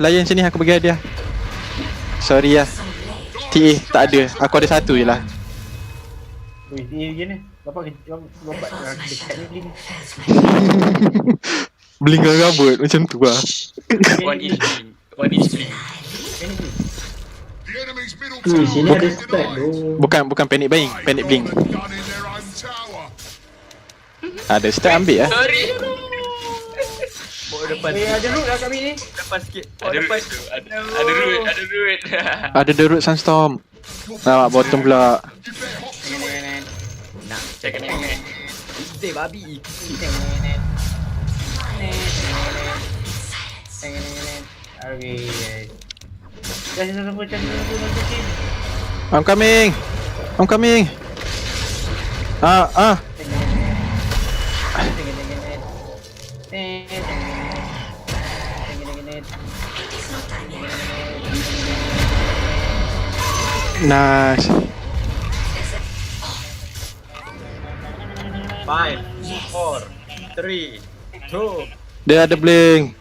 Layan sini aku bagi hadiah. Sorry lah. TA tak ada. Aku ada satu je lah. Ui, dia gini. Bapak dekat ni beli. Beli gabut macam tu lah. One inch bling. The enemy's middle Sini tower ada is stack denied. tu. Bukan panic buying. Panic bling. Gun in their own tower. Ada stack ambil lah. Sorry. Bawa depan. Ada root lah kami ni. Depan sikit. Ada root. Ada root. Ada The Root Sunstorm. Nampak bottom pula. Nak. Cakap ni. Ide babi. Okay. Dah semua macam tu. I'm coming. Nice. 5, 4, 3, 2. Dia ada blink.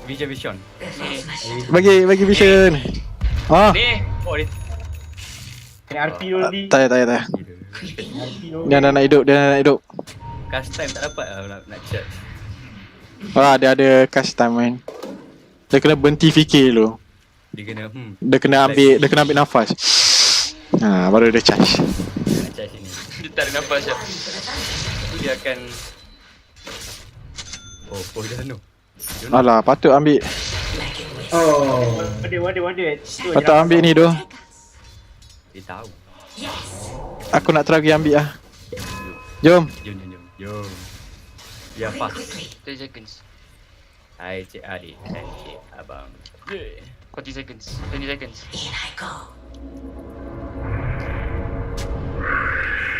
Vision. Bagi vision. Ni. Oh, dia Kena RP dulu ni. Tak. RP dulu. Dia nak hidup. cast time tak dapat lah nak charge. Dia ada custom kan. Dia kena berhenti fikir dulu. Dia kena Dia kena ambil nafas. Baru dia charge. nak charge ni. Dia tak ada nafas je. Dia akan dah no. Alah, patut ambil. Oh. Wadah. Patut ambil ni tu. Dia tahu. Aku nak try pergi ambil lah. Jom. Jom. Biar pas. 30 seconds. Hai cik adik. Hai cik abang. 40 seconds. 20 seconds.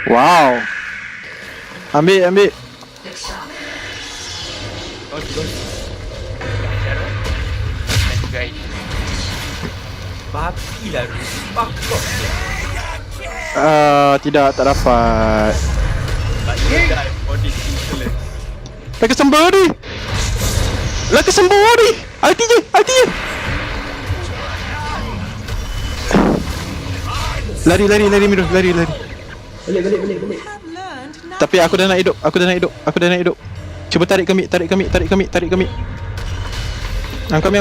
Wow. Ambil. Dan juga ID. Babi lah. Pakok. Tidak, tak dapat. But you die for this insolence. Like somebody. Ulti je. Lari Miro, lari. Balik. Tapi aku dah nak hidup. Cuba tarik kami. I'm coming.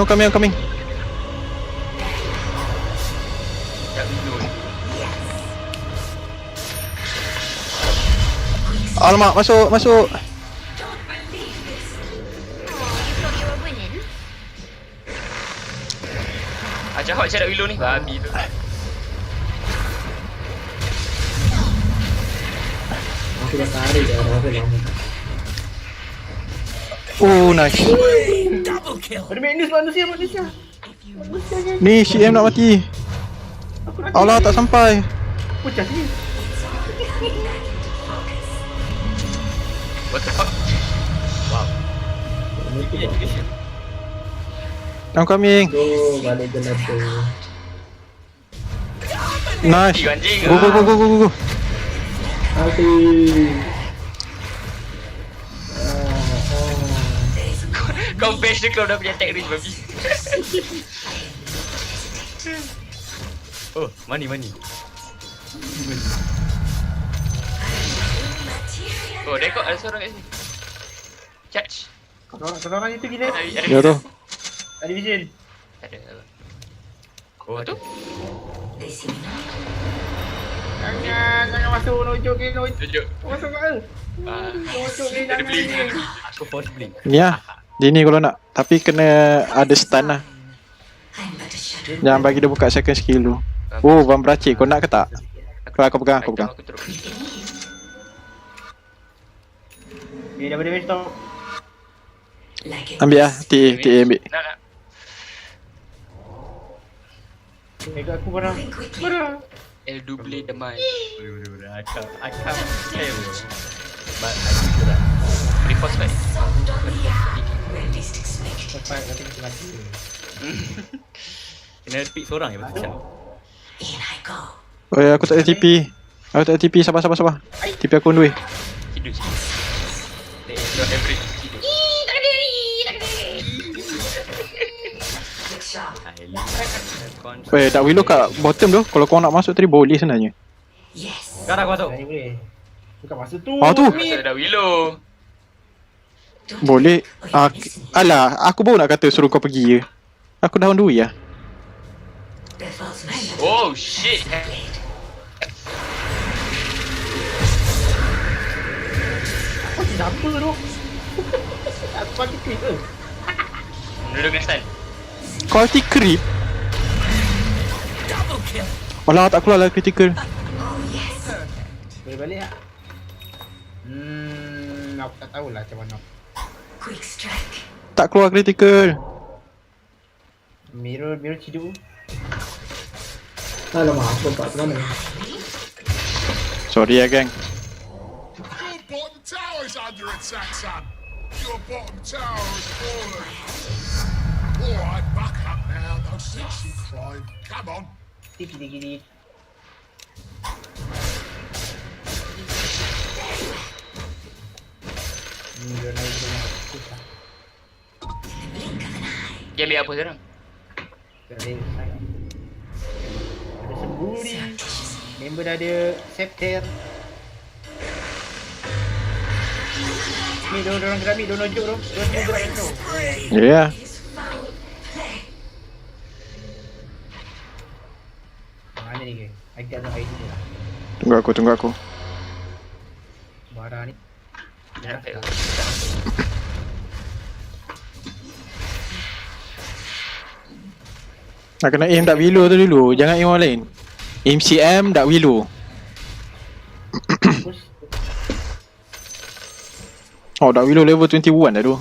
Alamak, masuk. Hot cakap willow ni. Babi tu. Aku dah tarik dah. Aku lama. Oh, nice. Ada manusia. Ni CM nak mati. Allah, tak sampai. Pecah sini. What the fuck? I'm coming. Go, balik ke tu. Nice. Anjing. Go. Ulti. Kau bash dia kalau dah punya attack range babi. Oh, money. Oh, rekod ada seorang kat sini. Charge. Seorang itu gila. Ya tu. Ada vision. Tak ada. Oh, tu. Jangan masuk nojok ni. Tunjuk. Masuk ke? Nojok ni Ada blink. aku force blink. Ni lah. Dia ni kalau nak. Tapi kena ada stun lah. Jangan bagi dia buka second skill tu. Oh, Van Bracik. Kau nak ke tak? Aku pegang, aku pegang. Aku teruk. Dah boleh stop. Ambil lah. TA ambil. Nak. Kat aku barang. El double damai. I can't play bro. But I do that. Report baik. Sampai nanti kita mati. Kena pick seorang je macam. Oh ya, aku tak ada TP. Aku tak ada TP. Sabar. TP aku on the way. Hidup. Dia average hidup. Tak willow kat bottom tu. Kalau kau nak masuk tadi boleh sebenarnya. Sekarang aku masuk. Ni boleh. Bukan masa tu. Tu. Masa dah willow. Boleh. Alah, aku baru nak kata suruh kau pergi je. Aku dah on the way lah. Oh shit. Apa siapa tu? Aku pakai creep tu. Duduk dengan stun. Quality creep. Alah, tak keluar lah critical. Boleh balik tak? Aku tak tahulah macam mana. Tak keluar critical. Mirror cidu. Alamak, aku lompat ke mana? Sorry ya, gang. Your bottom tower is under attack, son. Your bottom tower is fallen. Alright, back up now. No sexy crying. Come on. Dikit. Dia naik dengan susah. Dia ambil apa sekarang? Tak ada sangat. Ada semburi. Member dah ada scepter. Ni dorang gerak ni, dorang nojok tu. Dorang semua gerak tu. Ya. Mana ni ke? Agak ada idea lah. Tunggu aku. Barang ni. Dia nak pegang. Nak kena aim tak willow tu dulu. Jangan aim orang lain. Aim CM tak willow. Oh, tak willow level 21 dah tu.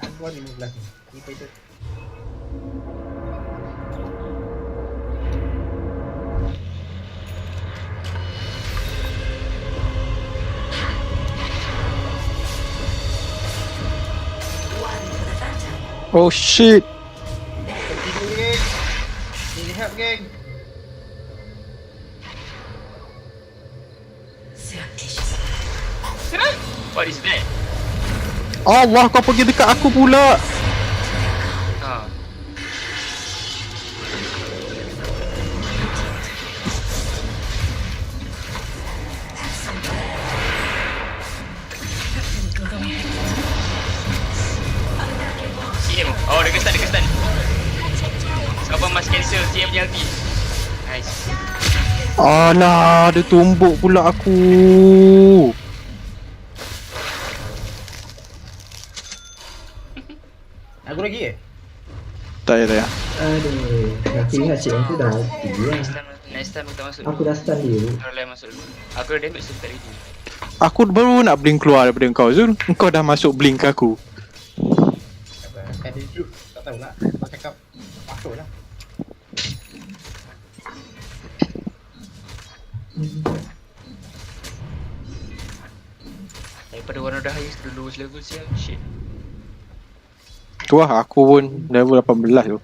Aku 15 ni. Kita itu. Oh shit. Need help, geng. What is that? Allah, kau pergi dekat aku pula. Ha. CM. Oh, dia stun. Siapa mas cancel CM punya ulti. Nice. Alah, dia tumbuk pula aku. Aku lagi Tak ya. Aduh, aku ingat cik aku dah mati lah. Next time kita masuk Aku dah stun dia. Orang lain masuk dulu. Aku dah damage tu tadi. Aku baru nak blink keluar daripada kau Zul. Kau dah masuk blink aku. Adajuk. Tak tahulah. Kau cakap masuk lah. Daripada warna dah highest to lowest level sial. Shit. Tu lah, aku pun level 18 tu.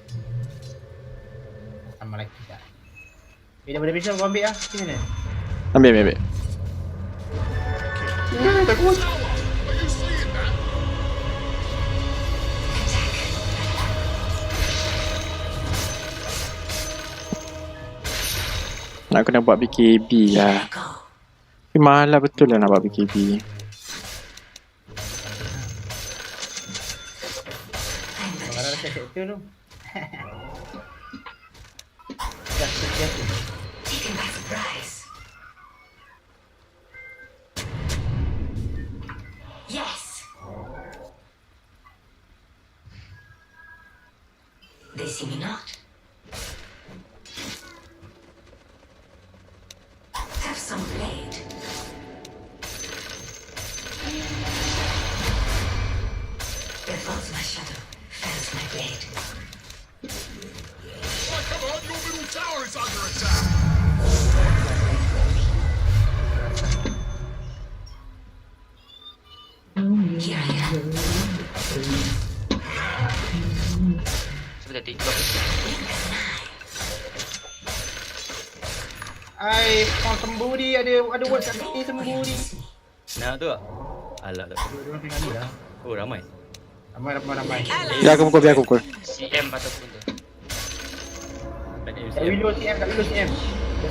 Sama lagi tak. Daripada besok kau ambil lah. Macam mana? Ambil. Nak kena buat BKB lah. Tapi mahal lah betul lah nak buat BKB. Kalau ada set tu tu. They see me not. Have some blade. There falls my shadow, fells my blade. Oh, come on, your middle tower is under attack. Here I am. Sebentar TikTok. Ai, kau sembunyi ada buat kat sini sembunyi. Nah tu tak? Alah tak. Dua-dua tengah ni dah. Oh ramai. Ramai. Biar aku pukul. CM ataupun tu. Tadi Kat window CM, That's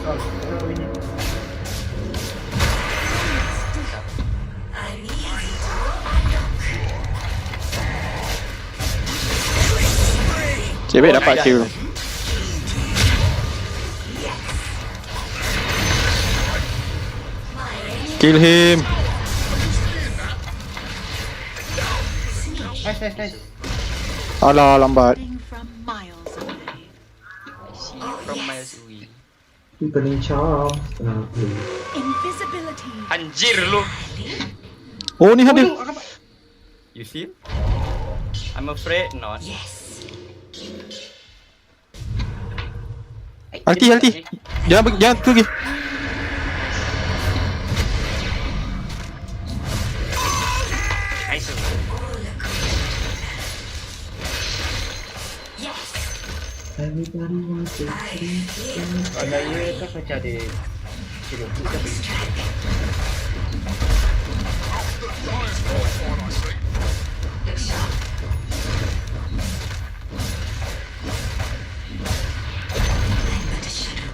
all. That's all we need. Cebek dapat kill. Kill him. Nice. Alah, lambat. From miles away. I see you from miles away. Burning charm. Invisibility. Anjir lu. Oh, ni ada. You see? I'm afraid not. Yes. Alti. Jangan pergi. Nice. Everybody wants to Kalau dia tu macam ada hidup tu tapi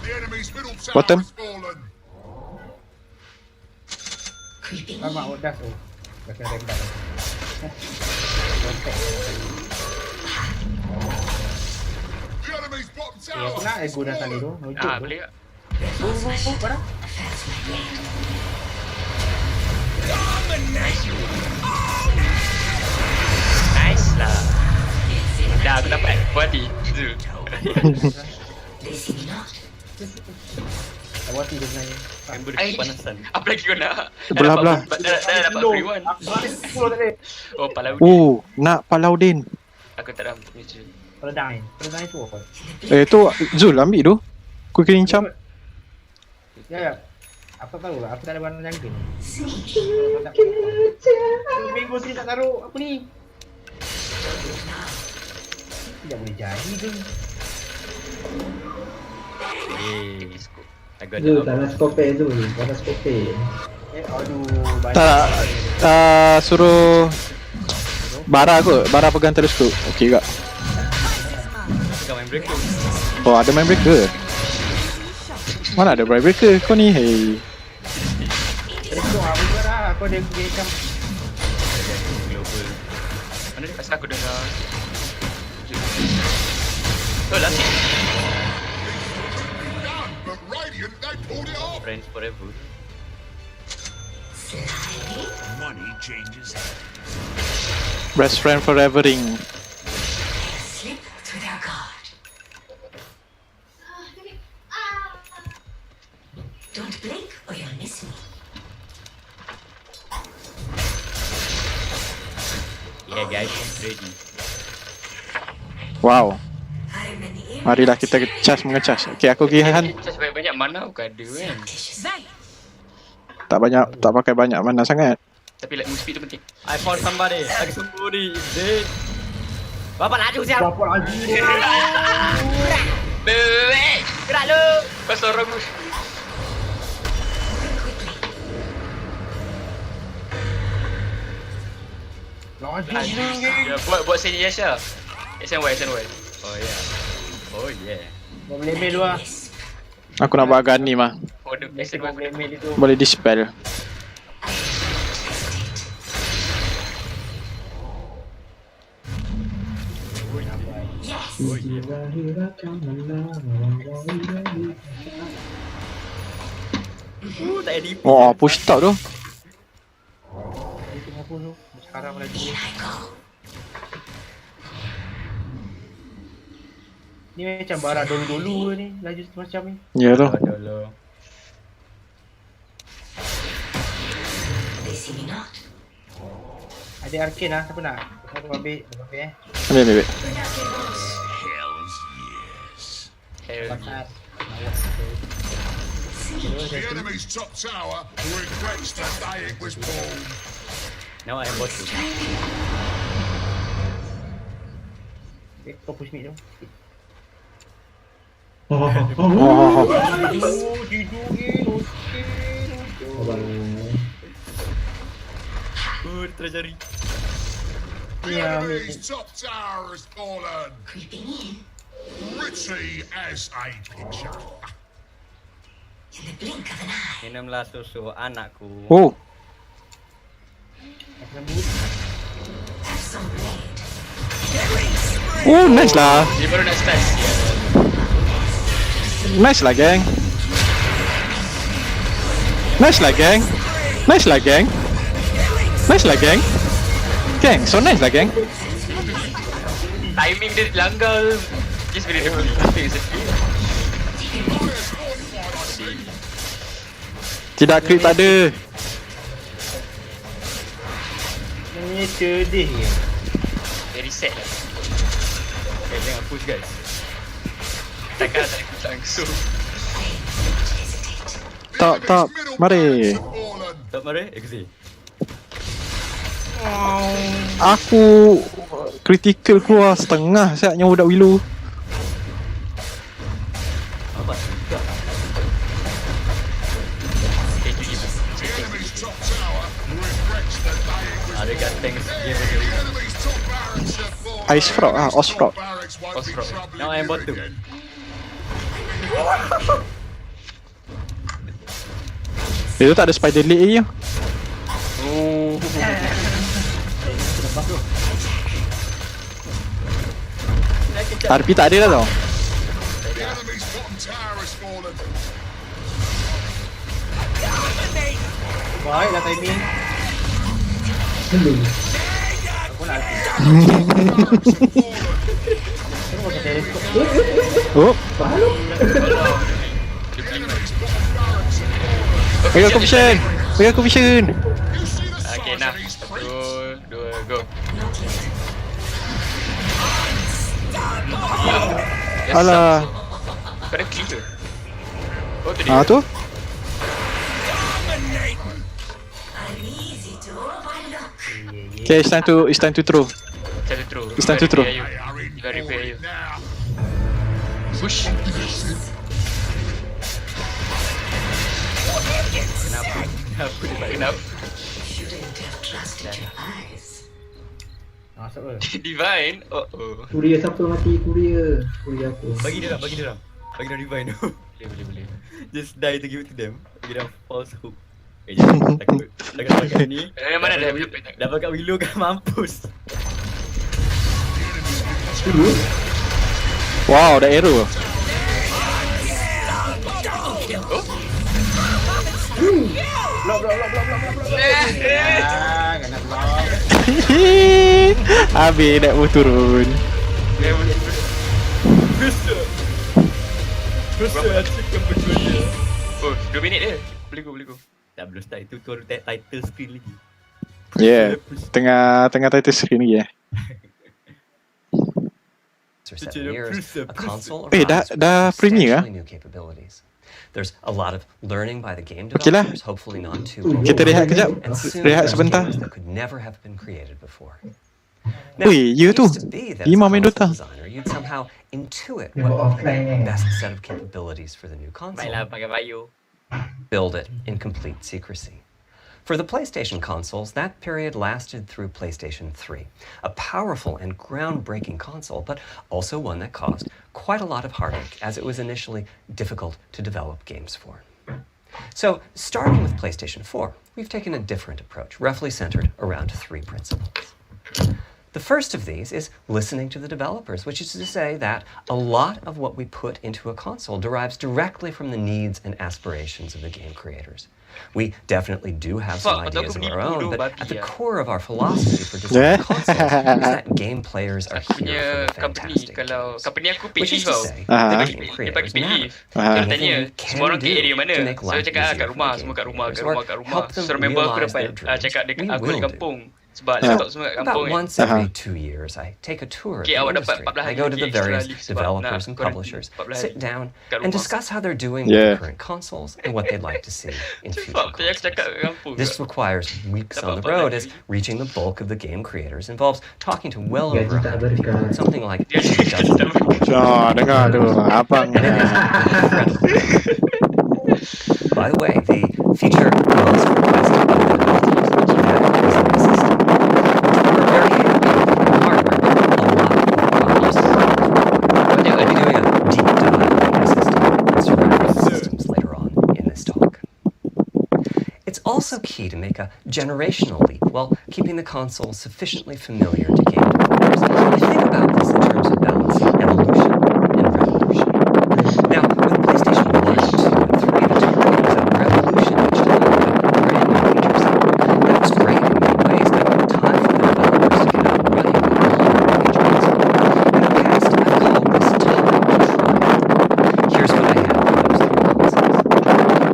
The enemy's middle tower Bottom. has fallen. lama udah tu. Macam rendah. The enemy's bottom Ya, tower. kena ego dah tadi tu. Ah, boleh tak? Mana? Nice lah. Dah aku dapat. Puas hati. Awak tu sebenarnya. Member Ai. kepanasan. Apa lagi kau nak? Belah-belah. Dah dapat free one. Aku tadi. Oh, Palau. Oh, nak Palaudin. Aku tak dah muncul. Peredang tu apa? Tu Zul ambil tu. Aku kena incam. Ya. Aku tahu lah. Aku tak ada barang jangkit. Minggu sini tak taruh apa ni? Tidak boleh jadi tu. I got Zul, it. tak nak skope Zul. Tak nak skope. Aduh. Tak, suruh Bara pegang teleskop. Okey tak? Kau main break tu. Oh, ada main breaker. Mana ada main breaker kau ni? Hey. Terus aku dah. Aku ada game. Global. Mana dia pasal aku dengar. Oh, last hit. But Radiant, they pulled it off. Friends forever. Money changes. Best friend forever ring. Slip through their guard. Don't blink or you'll miss me. Yeah guys, ready. Wow. I'm an ear. Marilah kita mengecas. Okey, aku pergi Han. Cas banyak mana aku ada kan. Tak pakai banyak mana sangat. Tapi like move speed tu penting. I found somebody. Lagi sembunyi. Dead. Bapak laju siap. Apa lagi? Bebek. Gerak lu. Kau sorong lu. Lagi. Ya, buat sini Yasha. SNY. Oh yeah. Oh yeah. Kau boleh mail dua. Aku nak buat Gani mah. Oh, the Biasa kau boleh mail itu. Boleh dispel. Tak ada DP. Oh, push top tu. Itu apa tu? Sekarang lagi. Ni macam barang dulu-dulu ni, laju macam ni. Ya lah. Dulu. Ada arcane lah, siapa nak? Aku ambil Ambil. Pasal. The enemy's top tower regrets the day it was born. Now I am bottom. Okay, kau push mid tu. Tidur ni. Terjadi. The enemy's top tower has fallen. Pretty as a picture. Minumlah susu anakku. Oh. Oh, nice lah. Dia baru nak start. Nice lah, gang. Nice lah, gang. Nice lah, gang. Nice lah, gang. Gang, so nice lah, gang. Timing dia langgar. Just bila dia beli. Tidak crit tak ada. Ni sedih je. Dia reset lah. Okay, jangan push guys. Takkan tak ikut langsung. Tak. Mari. Tak mari, exit. Aku critical keluar setengah saatnya budak Willow. Apa? Tak. Ada kat tanks game ni. Ice Frog Oz Frog. Now I am bottom. Dia tu tak ada spider leg lagi. Oh. RP tak ada dah tau. Baiklah timing. Aku nak Oh. Bagi aku vision. Okay, nah. 1, 2, go. Alah. Kau ada clear ke? Oh, tu dia. Tu. Okay, it's time to throw. It's time to throw. Tinggal repair you. Push. Kenapa dia tak kenapa? Masuk ke? Divine? Oh. Kuria siapa mati? Kuria aku. Bagi dia ram. Bagi dia revive tu. Boleh. Just die to give it to them. Bagi dia false hook. Jangan takut. Takut pakai ni. Mana dah Dah pakai Willow kan mampus. Wow, dah arrow. Block. Kena block. Habis dah mau turun. Bisa achievkan berdua. Oh, 2 minit dia. Boleh go. Tak belum start itu tu title screen lagi. Yeah, tengah title screen lagi dah premier There's a lot of learning by the game Okey lah. developers, hopefully not too Kita rehat kejap. Rehat sebentar. that could never have been created before. Weh, ya tu. Imam main Dota. You'd somehow intuit what would be the best set of capabilities for the new console. Baiklah, pakai bio. Build it in complete secrecy. For the PlayStation consoles, that period lasted through PlayStation 3, a powerful and groundbreaking console, but also one that caused quite a lot of heartache, as it was initially difficult to develop games for. So, starting with PlayStation 4, we've taken a different approach, roughly centered around 3 principles. The first of these is listening to the developers, which is to say that a lot of what we put into a console derives directly from the needs and aspirations of the game creators. We definitely do have some ideas of our own, but at the core of our philosophy for designing consoles is that game players are here for the fantastic games. Which is to say, the game creators matter. Anything we can do to make life easier for the game creators or help them realize their dreams, we will do. About once every 2 years, I take a tour of the industry. I go to the various developers and publishers, sit down, and discuss how they're doing with the current consoles and what they'd like to see in future consoles. This requires weeks on the road, as reaching the bulk of the game creators involves talking to well over 100 people, something like a dozen dengar tu, abang. By the way, the feature most requested by the developers is an assistant. We're very happy with the hardware, but a lot of problems. I'll be doing a deep dive on SSD and surrounding systems later on in this talk. It's also key to make a generational leap while keeping the console sufficiently familiar to game developers. We think about this in terms of balancing evolution and revolution. Now, with PlayStation 1, 2, and 3, the target was a revolution each time with a brand new feature set. That was great in many ways, but time for the developers to get up and running with all their package consoles. In the past, I've called this time to trial. Here's what I have for those three consoles.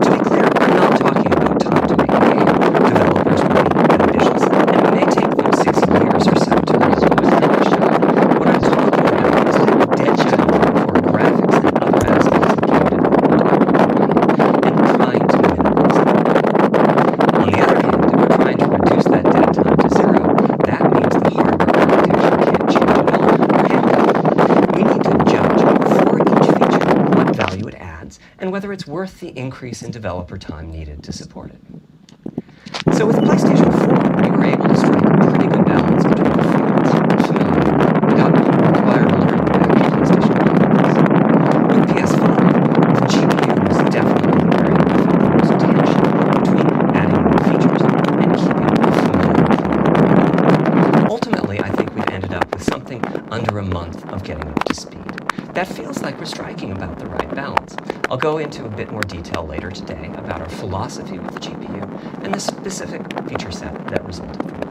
To be clear, I'm not talking about time to make a game. Developers will be ambitious, and it may take them 6 years or so to realize finish. What I'm talking about is dead time for graphics and other aspects of game development, and trying to minimize it. On the other hand, if we're trying to reduce that dead time to zero, that means the hardware architecture can't change at all, or handle. We need to judge for each feature what value it adds, and whether it's worth the increase in developer time needed to support it. So with PlayStation 4, we were able to strike a pretty good balance between performance and familiarity without requiring learning back to PlayStation 1. With PS5, the GPU was definitely the area we felt the most tension between adding new features and keeping a familiar player. Ultimately, I think we've ended up with something under a month of getting up to speed. That feels like we're striking about the right balance. I'll go into a bit more detail later today about our philosophy with the GPU and the specific feature set that resulted from it.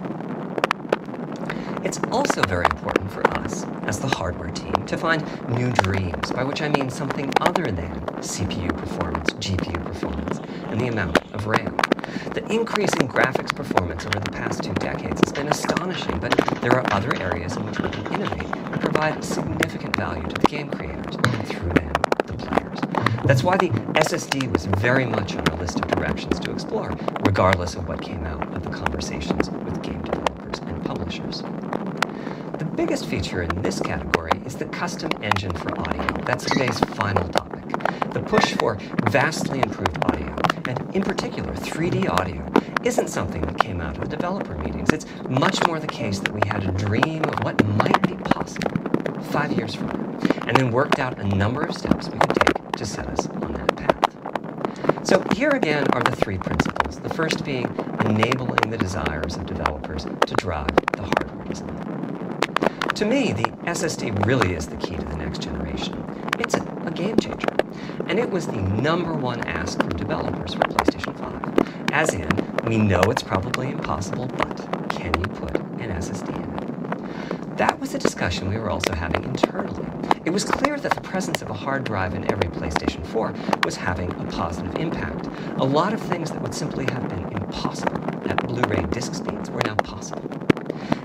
It's also very important for us, as the hardware team, to find new dreams, by which I mean something other than CPU performance, GPU performance, and the amount of RAM. The increase in graphics performance over the past 2 decades has been astonishing, but there are other areas in which we can innovate and provide significant value to the game creators, and through them, the players. That's why the SSD was very much on our list of directions to explore, regardless of what came out of the conversations with game developers and publishers. The biggest feature in this category is the custom engine for audio. That's today's final topic. The push for vastly improved audio, and in particular 3D audio, isn't something that came out of the developer meetings. It's much more the case that we had a dream of what might be possible 5 years from now, and then worked out a number of steps we could take to set us on that path. So here again are the 3 principles, the first being enabling the desires of developers to drive the hardware design. To me, the SSD really is the key to the next generation. It's a game changer. And it was the #1 ask from developers for PlayStation 5. As in, we know it's probably impossible, but can you put an SSD in it? That was a discussion we were also having internally. It was clear that the presence of a hard drive in every PlayStation 4 was having a positive impact. A lot of things that would simply have been impossible at Blu-ray disc speeds were now possible.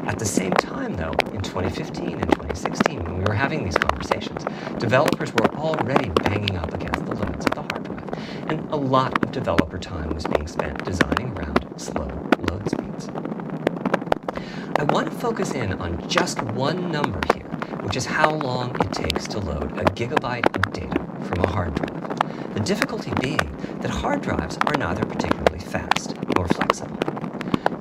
At the same time, though, in 2015 and 2016, when we were having these conversations, developers were already banging up against the limits of the hard drive, and a lot of developer time was being spent designing around slow load speeds. I want to focus in on just one number here, which is how long it takes to load a gigabyte of data from a hard drive. The difficulty being that hard drives are neither particularly fast nor flexible.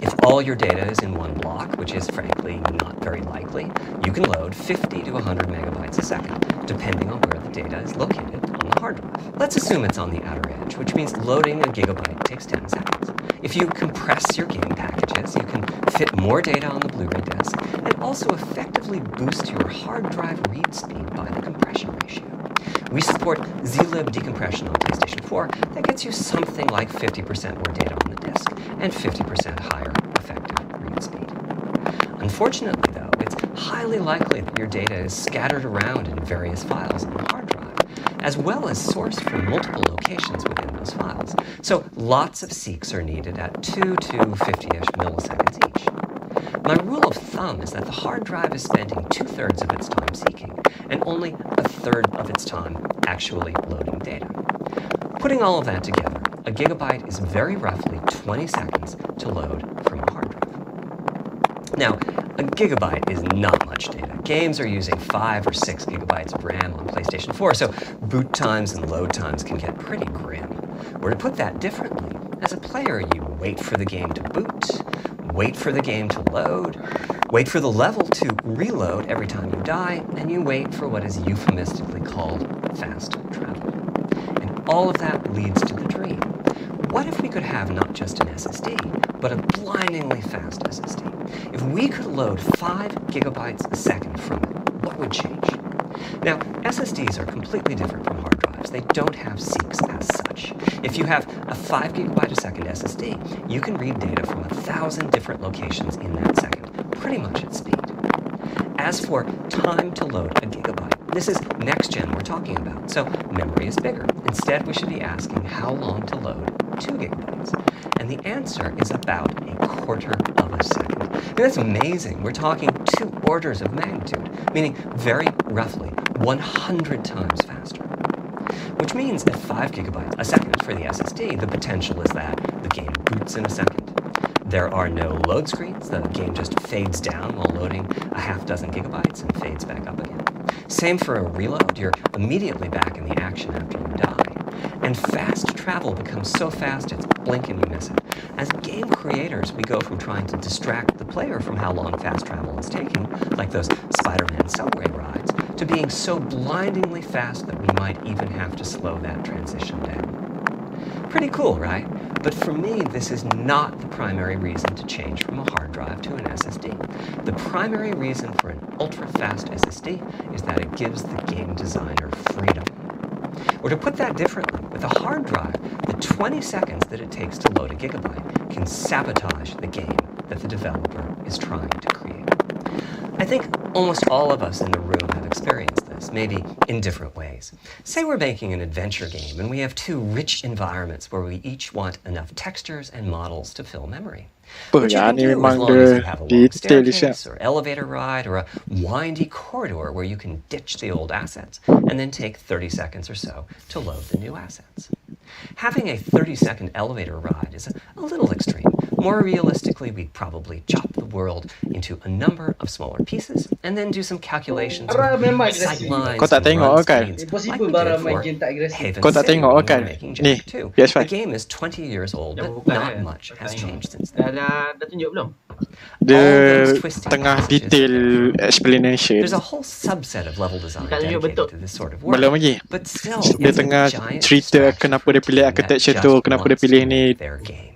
If all your data is in one block, which is frankly not very likely, you can load 50 to 100 megabytes a second, depending on where the data is located on the hard drive. Let's assume it's on the outer edge, which means loading a gigabyte takes 10 seconds. If you compress your game packages, you can fit more data on the Blu-ray disc and also effectively boost your hard drive read speed by the compression ratio. We support zlib decompression on PlayStation 4 that gets you something like 50% more data on the disc and 50% higher effective read speed. Unfortunately, though, it's highly likely that your data is scattered around in various files on the hard drive, as well as sourced from multiple locations within those files. So lots of seeks are needed at 2 to 50-ish milliseconds each. My rule of thumb is that the hard drive is spending 2/3 of its time seeking and only 1/3 of its time actually loading data. Putting all of that together, a gigabyte is very roughly 20 seconds to load from a hard drive. Now, a gigabyte is not much data. Games are using 5 or 6 gigabytes of RAM on PlayStation 4, so boot times and load times can get pretty grim. Or to put that differently, as a player, you wait for the game to boot, wait for the game to load, wait for the level to reload every time you die, and you wait for what is euphemistically called fast travel. And all of that leads to the dream. What if we could have not just an SSD, but a blindingly fast SSD? If we could load 5 gigabytes a second from it, what would change? Now, SSDs are completely different from hard drives. They don't have seeks as such. If you have a 5 gigabyte a second SSD, you can read data from 1,000 different locations in that second, pretty much at speed. As for time to load a gigabyte, this is next gen we're talking about, so memory is bigger. Instead, we should be asking how long to load 2 gigabytes. And the answer is about 1/4 of a second. And that's amazing. We're talking 2 orders of magnitude, meaning very roughly 100 times faster. Which means at 5 gigabytes a second for the SSD, the potential is that the game boots in a second. There are no load screens. The game just fades down while loading a half dozen gigabytes and fades back up again. Same for a reload. You're immediately back in the action after you die. And fast travel becomes so fast it's blink and you miss it. As game creators, we go from trying to distract the player from how long fast travel is taking, like those Spider-Man subway rides, to being so blindingly fast that we might even have to slow that transition down. Pretty cool, right? But for me, this is not the primary reason to change from a hard drive to an SSD. The primary reason for an ultra-fast SSD is that it gives the game designer freedom. Or to put that differently, with a hard drive, the 20 seconds that it takes to load a gigabyte can sabotage the game that the developer is trying to create. I think almost all of us in the room have experienced this, maybe in different ways. Say we're making an adventure game and we have 2 rich environments where we each want enough textures and models to fill memory. What you can do as long as you have a long staircase or elevator ride or a windy corridor where you can ditch the old assets and then take 30 seconds or so to load the new assets. Having a 30-second elevator ride is a little extreme. More realistically, we'd probably chop the world into a number of smaller pieces and then do some calculations with sightlines Kau tak and tengok run kan? screens Impossible like we bara did main for game tak agresif. Haven Kau tak City tengok when we kan? were making Ni, Jack 2. PS5. The game is 20 years old, Dah but buka not dah. much has Tengok. changed since then. Dah tunjuk belum? Dia All those twisting tengah passages detail there. explanation. There's a whole subset of level design Tak tunjuk dedicated betul. to this sort of work. Belum lagi. But still, Dia it's a tengah giant cerita distraction kenapa for dia a pilih team that architecture just tu, kenapa dia wants to pilih ni. make their game.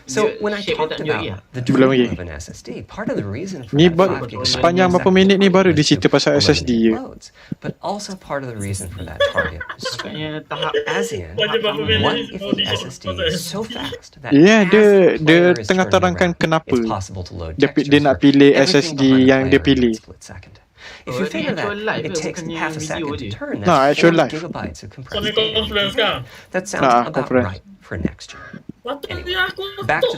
So when I Shape dia talked tak tunjuk lagi about ah? the Belum dream lagi. of an SSD, part of the reason for Ni that baru 5 gigabyte sepanjang berapa second minit ni baru dia was cerita to pasal SSD je. eliminate loads, but also part of the reason for that target stream. Maknanya tahap As in, what if the SSD is so fast that Ya, as dia the player is tengah turning terangkan around, kenapa it's possible to load dia textures nak for pilih everything SSD behind the yang dia player in pilih. that split second. Oh, If you ni figure that actual live it ke? takes Bukannya half a video second to je? turn, Nah, that's actual 4 live. gigabytes of compressed data. That sounds Nah, about compressed. right for next year. Anyway, back to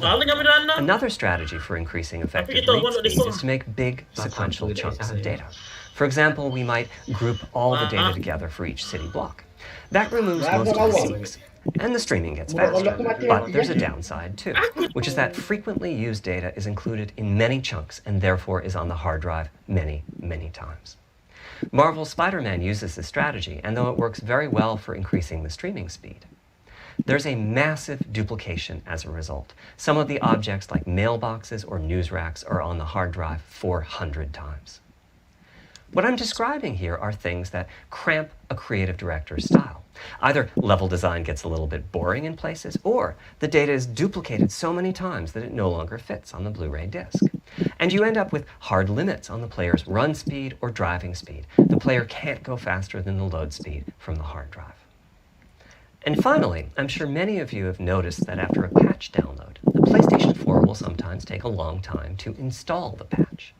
another strategy for increasing effective read speed is to make big sequential chunks of data. For example, we might group all the data together for each city block. That removes most of the seeks, and the streaming gets faster. But there's a downside too, which is that frequently used data is included in many chunks and therefore is on the hard drive many, many times. Marvel's Spider-Man uses this strategy, and though it works very well for increasing the streaming speed, there's a massive duplication as a result. Some of the objects like mailboxes or news racks are on the hard drive 400 times. What I'm describing here are things that cramp a creative director's style. Either level design gets a little bit boring in places, or the data is duplicated so many times that it no longer fits on the Blu-ray disc. And you end up with hard limits on the player's run speed or driving speed. The player can't go faster than the load speed from the hard drive. And finally, I'm sure many of you have noticed that after a patch download, the PlayStation 4 will sometimes take a long time to install the patch.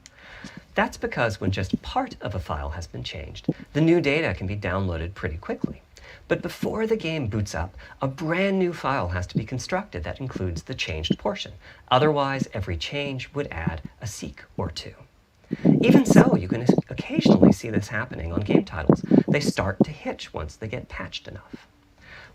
That's because when just part of a file has been changed, the new data can be downloaded pretty quickly. But before the game boots up, a brand new file has to be constructed that includes the changed portion. Otherwise, every change would add a seek or two. Even so, you can occasionally see this happening on game titles. They start to hitch once they get patched enough.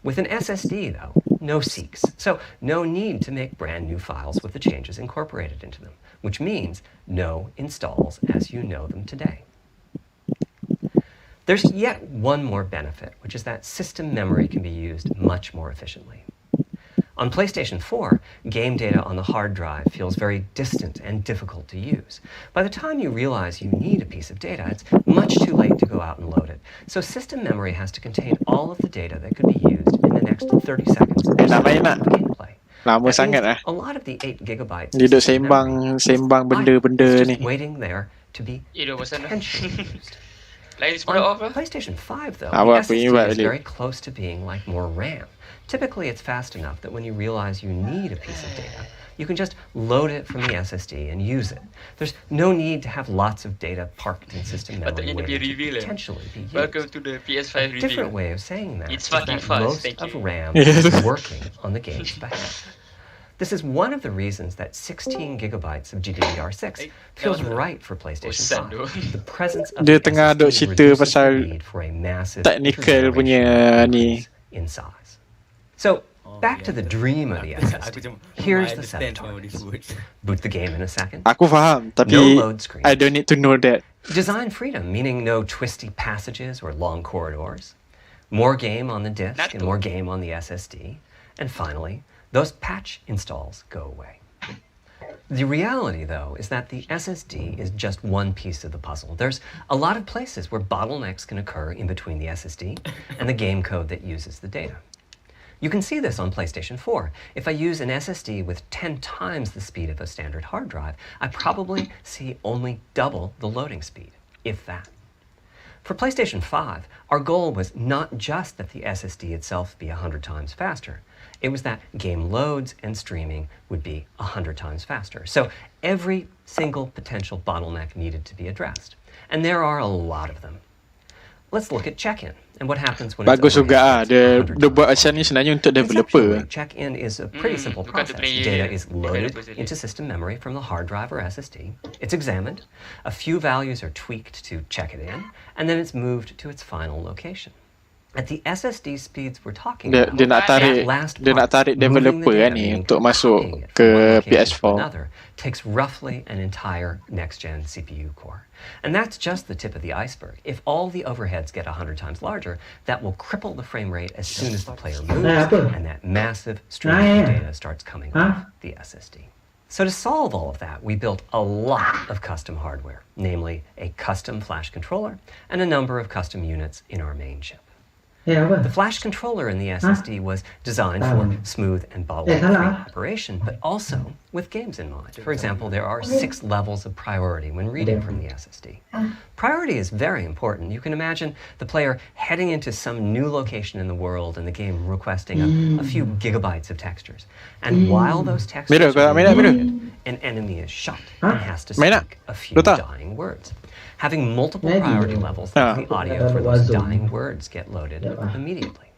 With an SSD, though, no seeks, so no need to make brand new files with the changes incorporated into them, which means no installs as you know them today. There's yet one more benefit, which is that system memory can be used much more efficiently. On PlayStation 4, game data on the hard drive feels very distant and difficult to use. By the time you realize you need a piece of data, it's much too late to go out and load it. So system memory has to contain all of the data that could be used in the next 30 seconds of gameplay. Lama sangat lah. A lot of the 8 gigabytes Dia duk sembang benda-benda ni. waiting there to be potentially used. On PlayStation 5, though, Awak the punya SSD buat is dia. very close to being like more RAM. Typically, it's fast enough that when you realize you need a piece of data, you can just load it from the SSD and use it. There's no need to have lots of data parked in system memory waiting to potentially be used. Welcome to the PS5 A review. different way of saying that It's is fucking that fast, most thank of you. RAM is working on the game's behalf. This is one of the reasons that 16 gigabytes of GDDR6 feels right for PlayStation 5. The presence of Dia the tengah duk SSD cerita reduces pasal the need for a massive technical punya intergenerational ni. increase in size. So, back to the dream of the SSD. Here's the setup targets. Boot the game in a second. Aku faham, tapi No load screens. I don't need to know that. Design freedom, meaning no twisty passages or long corridors. More game on the disk and more game on the SSD. And finally, those patch installs go away. The reality, though, is that the SSD is just one piece of the puzzle. There's a lot of places where bottlenecks can occur in between the SSD and the game code that uses the data. You can see this on PlayStation 4. If I use an SSD with 10 times the speed of a standard hard drive, I probably see only double the loading speed, if that. For PlayStation 5, our goal was not just that the SSD itself be 100 times faster. It was that game loads and streaming would be 100 times faster. So every single potential bottleneck needed to be addressed. And there are a lot of them. Let's look at check-in and what happens when Bagus it's juga ah. Dia 100 buat times asal ni sebenarnya untuk Conceptually, developer. check-in is a pretty simple bukan untuk process. player, Data is loaded developers saja. into system memory from the hard drive or SSD. It's examined. A few values are tweaked to check it in, and then it's moved to its final location. At the SSD speeds we're talking Dia, about, dia nak tarik that last dia nak part, tarik moving the developer data, ni meaning untuk masuk copying it ke from one location to PS4. another, takes roughly an entire next-gen CPU core. And that's just the tip of the iceberg. If all the overheads get 100 times larger, that will cripple the frame rate as soon as the player moves, and that massive stream of data starts coming off the SSD. So to solve all of that, we built a lot of custom hardware, namely a custom flash controller and a number of custom units in our main chip. The flash controller in the SSD was designed for smooth and bottleneck-free operation, but also with games in mind. For example, there are 6 levels of priority when reading from the SSD. Priority is very important. You can imagine the player heading into some new location in the world and the game requesting a few gigabytes of textures. And while those textures are loaded, an enemy is shot and has to speak a few dying words. Having multiple priority levels lets the audio for those dying words get loaded immediately.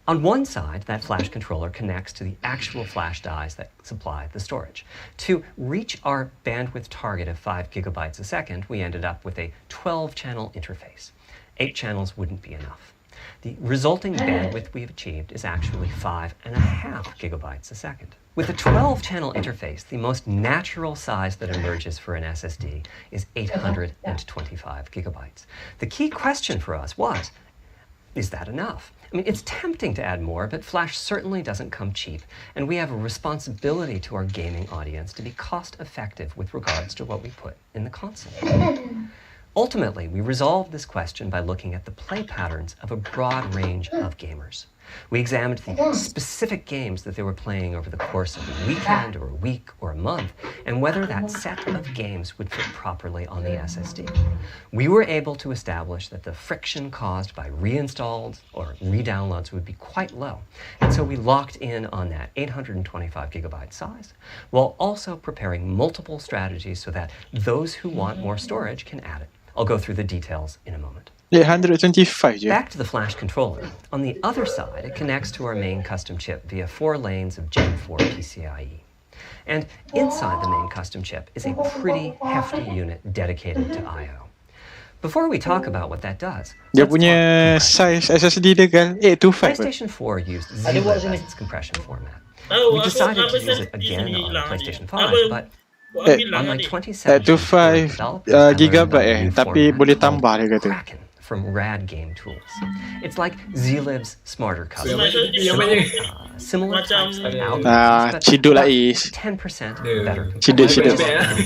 On one side, that flash controller connects to the actual flash dies that supply the storage. To reach our bandwidth target of 5 gigabytes a second, we ended up with a 12-channel interface. 8 channels wouldn't be enough. The resulting bandwidth we've achieved is actually 5.5 gigabytes a second. With a 12-channel interface, the most natural size that emerges for an SSD is 825 gigabytes. The key question for us was, is that enough? I mean, it's tempting to add more, but Flash certainly doesn't come cheap, and we have a responsibility to our gaming audience to be cost-effective with regards to what we put in the console. Ultimately, we resolved this question by looking at the play patterns of a broad range of gamers. We examined the specific games that they were playing over the course of a weekend or a week or a month, and whether that set of games would fit properly on the SSD. We were able to establish that the friction caused by reinstalls or redownloads would be quite low, and so we locked in on that 825 gigabyte size, while also preparing multiple strategies so that those who want more storage can add it. I'll go through the details in a moment. 825 je. Back to the flash controller. On the other side, it connects to our main custom chip via 4 lanes of Gen 4 PCIe. And inside the main custom chip is a pretty hefty unit dedicated to I/O. Before we talk about what that does, Dia let's punya talk size SSD dia kan 825. PlayStation 4 used zLib as its compression format. We decided to use it again on PlayStation 5, but on my 2017 gigabyte tapi boleh tambah dia kata. Kraken from Rad Game Tools. It's like zLib's smarter cousin. Similar types of algorithms, but Ciduk lah Is. 10% better. Ciduk.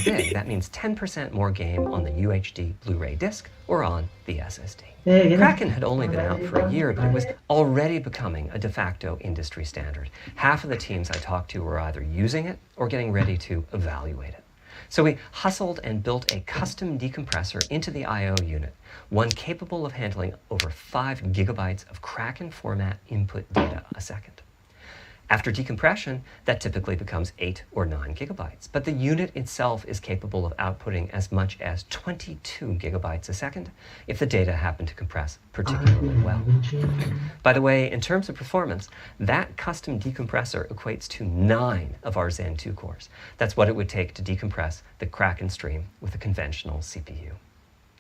Big. That means 10% more game on the UHD Blu-ray disc or on the SSD. Kraken had only been out for a year, but it was already becoming a de facto industry standard. Half of the teams I talked to were either using it or getting ready to evaluate it. So we hustled and built a custom decompressor into the I/O unit, one capable of handling over 5 gigabytes of Kraken format input data a second. After decompression, that typically becomes 8 or 9 gigabytes, but the unit itself is capable of outputting as much as 22 gigabytes a second if the data happen to compress particularly well. By the way, in terms of performance, that custom decompressor equates to 9 of our Zen 2 cores. That's what it would take to decompress the Kraken stream with a conventional CPU.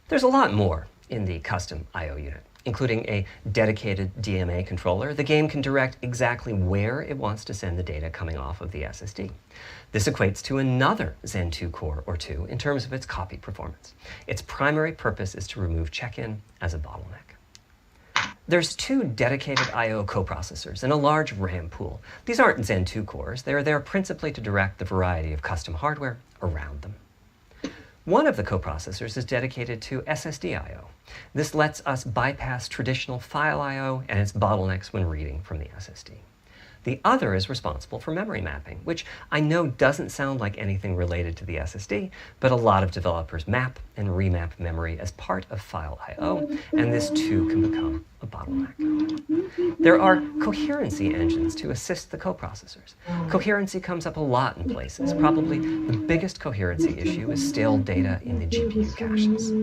There's a lot more in the custom I/O unit, including a dedicated DMA controller. The game can direct exactly where it wants to send the data coming off of the SSD. This equates to another Zen 2 core or two in terms of its copy performance. Its primary purpose is to remove check-in as a bottleneck. There's 2 dedicated I/O coprocessors and a large RAM pool. These aren't Zen 2 cores. They're there principally to direct the variety of custom hardware around them. One of the coprocessors is dedicated to SSD I/O. This lets us bypass traditional file I/O and its bottlenecks when reading from the SSD. The other is responsible for memory mapping, which I know doesn't sound like anything related to the SSD, but a lot of developers map and remap memory as part of file I/O, and this too can become a bottleneck. There are coherency engines to assist the coprocessors. Coherency comes up a lot in places. Probably the biggest coherency issue is stale data in the GPU caches.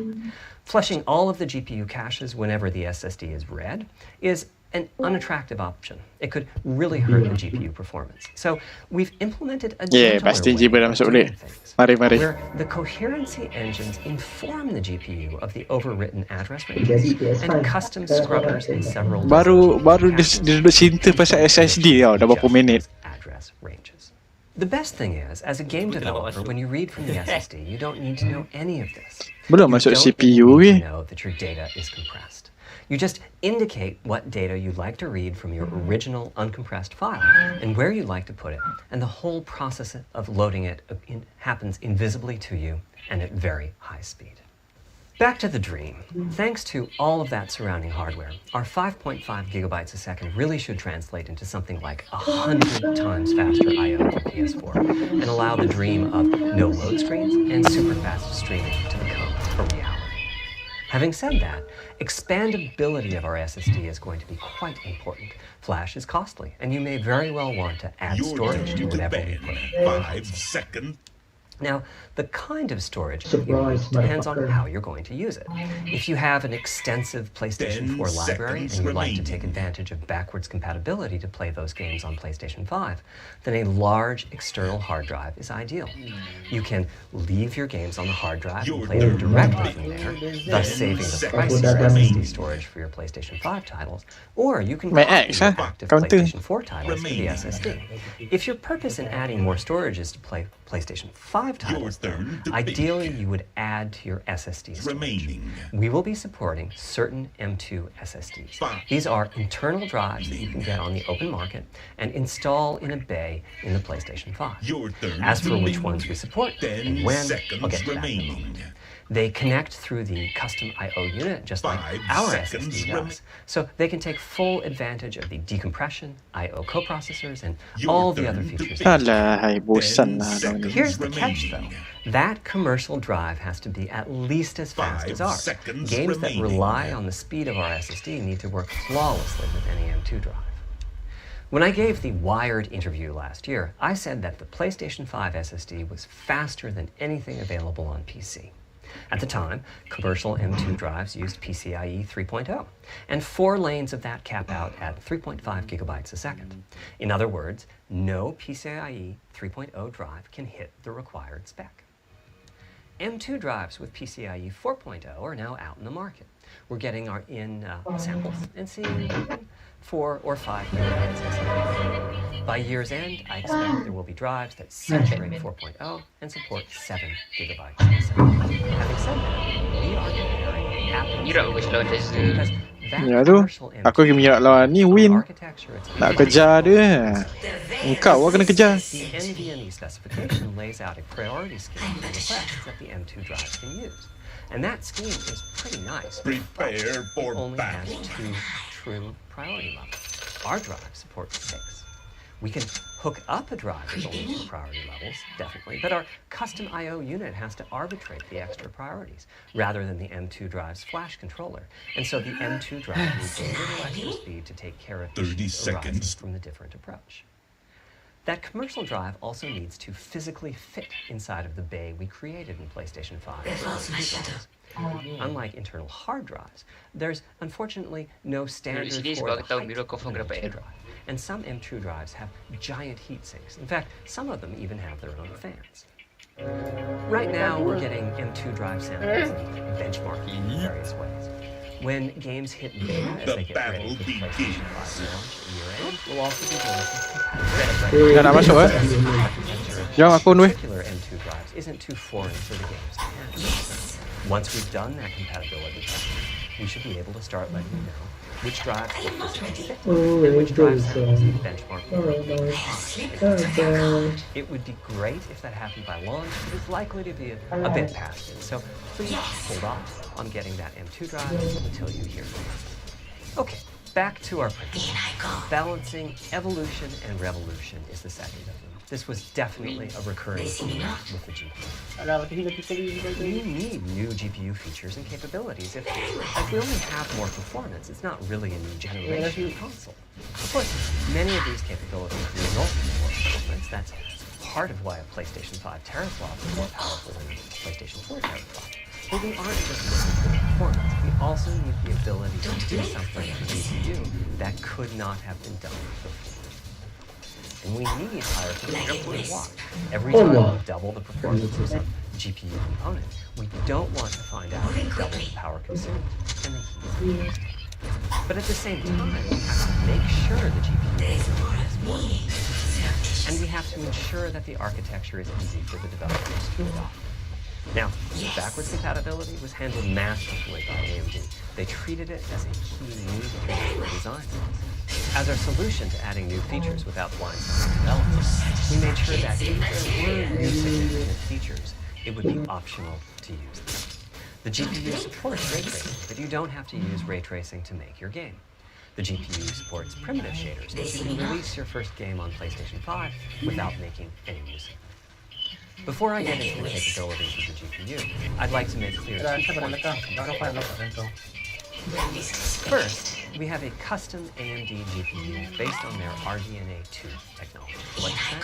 Flushing all of the GPU caches whenever the SSD is read is an unattractive option. It could really hurt the GPU performance. So we've implemented a pasti gentler way dah masuk of balik. doing things, Mari. where the coherency engines inform the GPU of the overwritten address ranges and custom scrubbers in several Baru dia duduk cinta pasal SSD tau, dah berapa minit. address ranges. The best thing is, as a game developer, when you read from the SSD, you don't need to know any of this. Belum You masuk don't CPU need weh. to know that your data is compressed. You just indicate what data you'd like to read from your original uncompressed file and where you'd like to put it, and the whole process of loading it happens invisibly to you and at very high speed. Back to the dream. Thanks to all of that surrounding hardware, our 5.5 gigabytes a second really should translate into something like 100 times faster I/O than PS4 and allow the dream of no load screens and super fast streaming to become a reality. Having said that, expandability of our SSD is going to be quite important. Flash is costly, and you may very well want to add storage to whatever you put in. 5 seconds. Now, the kind of storage you need depends on how you're going to use it. If you have an extensive PlayStation 4 library and you'd like to take advantage of backwards compatibility to play those games on PlayStation 5, then a large external hard drive is ideal. You can leave your games on the hard drive and play them directly from there, thus saving the price of SSD storage for your PlayStation 5 titles, or you can copy your active PlayStation 4 titles to the SSD. If your purpose in adding more storage is to play PlayStation 5 titles, ideally you would add to your SSD storage. We will be supporting certain M2 SSDs. These are internal drives that you can get on the open market and install in a bay in the PlayStation 5. As for which ones we support and when, I'll get to that in a moment. They connect through the custom I/O unit, just like 5 our seconds SSD does. So they can take full advantage of the decompression, I/O coprocessors, and all the other features. Alah, bosan lah. Here's the catch, though. That commercial drive has to be at least as fast as 5 ours. seconds Games that remaining. rely on the speed of our SSD need to work flawlessly with any M2 drive. When I gave the Wired interview last year, I said that the PlayStation 5 SSD was faster than anything available on PC. At the time, commercial M2 drives used PCIe 3.0, and 4 lanes of that cap out at 3.5 gigabytes a second. In other words, no PCIe 3.0 drive can hit the required spec. M2 drives with PCIe 4.0 are now out in the market. We're getting our samples and seeing 4 or 5 gigabytes a second. By year's end, I expect there will be drives that saturate 4.0 and support 7 gigabytes a second. Having said that, we are comparing apples You dah bagus lawan Tesla. because that Ya tu, commercial aku lagi minyak lawan ni Win. architecture, it's Nak kejar dia. Engkau kena kejar. The NVMe specification lays out a priority scheme for requests that the M2 drive can use. And that scheme is pretty nice. Prepare for only has battle. 2 true priority levels. Our drive supports 6. We can hook up a drive with only 2 priority levels, definitely, but our custom I/O unit has to arbitrate the extra priorities rather than the M2 drive's flash controller. And so the M2 drive needs a little extra speed to take care of 30 issues arising seconds. from the different approach. That commercial drive also needs to physically fit inside of the bay we created in PlayStation 5. Unlike internal hard drives, there's unfortunately no standard Di sini for sebab the aku tahu height bila kau of phone an kau dapat M2 drive. And some M2 drives have giant heat sinks. In fact, some of them even have their own fans. Right now, we're getting M2 drive samples and benchmarking in various ways. When games hit beta as they get ready for the PlayStation 5 launch at year-end, we'll also be doing some Dah nak masuk eh? Jom aku ni. particular M2 drives isn't too foreign for the games to handle. Once we've done that compatibility testing, we should be able to start letting you know which drives will physically fit and which drive samples need benchmark. It would be great if that happened by launch, but it's likely to be a bit past it. So please hold off on getting that M2 drive until you hear from us. Okay, back to our principle. Balancing evolution and revolution is the second of them. This was definitely a recurring theme with the GPU. We need new GPU features and capabilities. If we only have more performance, it's not really a new generation of console. Of course, many of these capabilities result in more performance. That's part of why a PlayStation 5 teraflop is more powerful than a PlayStation 4 teraflop. But we aren't just looking for performance. We also need the ability to do something with the GPU that could not have been done before. And we need higher performance per watt. Every time we double the performance of some GPU component, we don't want to find out double the power consumed and the heat used. But at the same time, we have to make sure the GPU is working. And we have to ensure that the architecture is easy for the developers to adopt. Now, backwards compatibility was handled masterfully by AMD. They treated it as a key need for design. As our solution to adding new features without blindsiding developers, we made sure that if there were new significant features, it would be optional to use them. The GPU supports ray tracing, but you don't have to use ray tracing to make your game. The GPU supports primitive shaders, but you can release your first game on PlayStation 5 without making any music. Before I get into the capabilities of the GPU, I'd like to make clear 2 points. First, we have a custom AMD GPU based on their RDNA 2 technology. What does that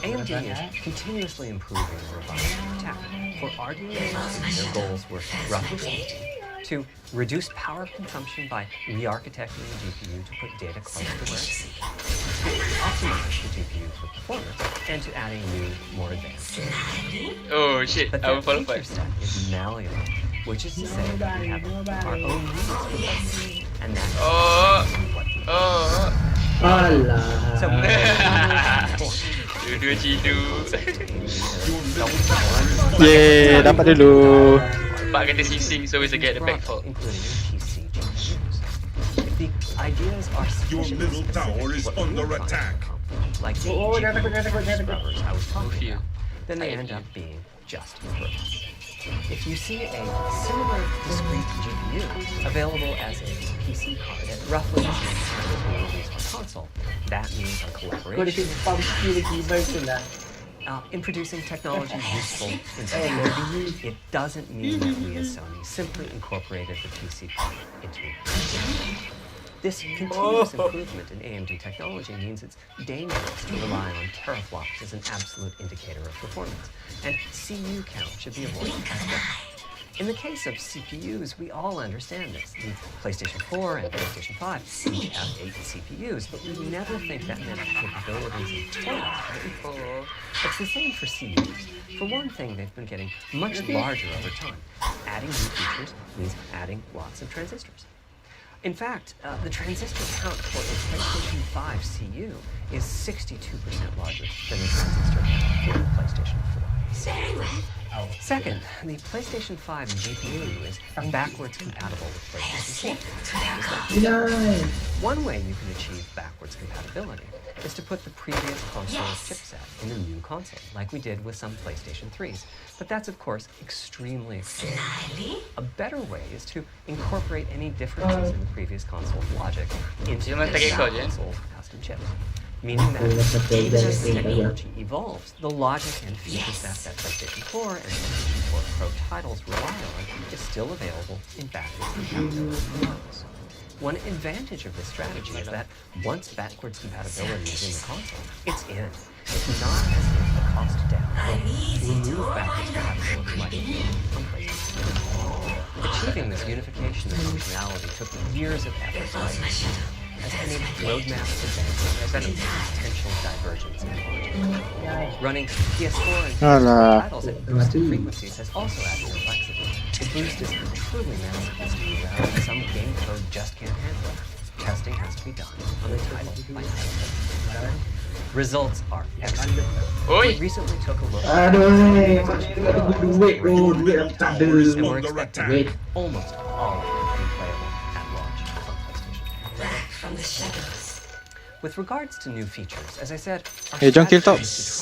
mean? AMD is continuously improving and refining their tech. For RDNA 2, their goals were roughly speaking, to reduce power consumption by re-architecting the GPU to put data close to where it's needed, to optimize the GPU for performance, and to adding new, more advanced features. Oh shit, But I will that follow feature first. set is malleable, which is to say that we have our own needs for performance, and that's what we Alah. So, Dua-dua cidu. Yeay, dapat dulu. Pak kata sing-sing, so we get the back fault. including PC GPUs. If the ideas are Your sufficiently middle tower specific is to what we under were trying to attack. accomplish, like the Oh, GPU jangan takut. scrubbers I was talking feel. about, then they I end feel. up being just for us. If you see a similar discrete GPU available as a PC card at roughly the same time as we release our console, that means a collaboration in producing technology useful in software. It doesn't mean that we as Sony simply incorporated the PC card into it. This continuous improvement in AMD technology means it's dangerous to rely on teraflops as an absolute indicator of performance, and CPU count should be avoided as well. In the case of CPUs, we all understand this. The PlayStation 4 and PlayStation 5 each have 8 CPUs, but we never think that meant capabilities in total, right? It's the same for CUs. For one thing, they've been getting much larger over time. Adding new features means adding lots of transistors. In fact, the transistor count for a PlayStation 5 CU is 62% larger than the transistor count for the PlayStation 4. Second, the PlayStation 5 GPU is backwards compatible with PlayStation 4. One way you can achieve backwards compatibility is to put the previous console's chipset in the new console, like we did with some PlayStation 3s. But that's, of course, extremely expensive. A better way is to incorporate any differences in the previous console's logic into that console's custom chips. Meaning that even as the technology evolves, the logic and feature set that PlayStation 4 and PlayStation 4 Pro titles rely on is still available in backwards compatibility models. One advantage of this strategy is that once backwards compatibility is in the console, it's in. It's not as if the cost down will remove backwards compatibility like it did on PlayStation 4. Achieving this unification of functionality took years of effort by Sony, as any roadmap advances and potential divergence in logic. Running PS4 and PS4 titles at boosted frequencies has also added complexity. The boost is truly massive and some game code just can't handle it. Testing has to be done on a title by title. Results are excellent. We recently took a look at and we're expecting almost all of it to be playable at launch on PlayStation. From the shadows. With regards to new features, as I said, our strategy is to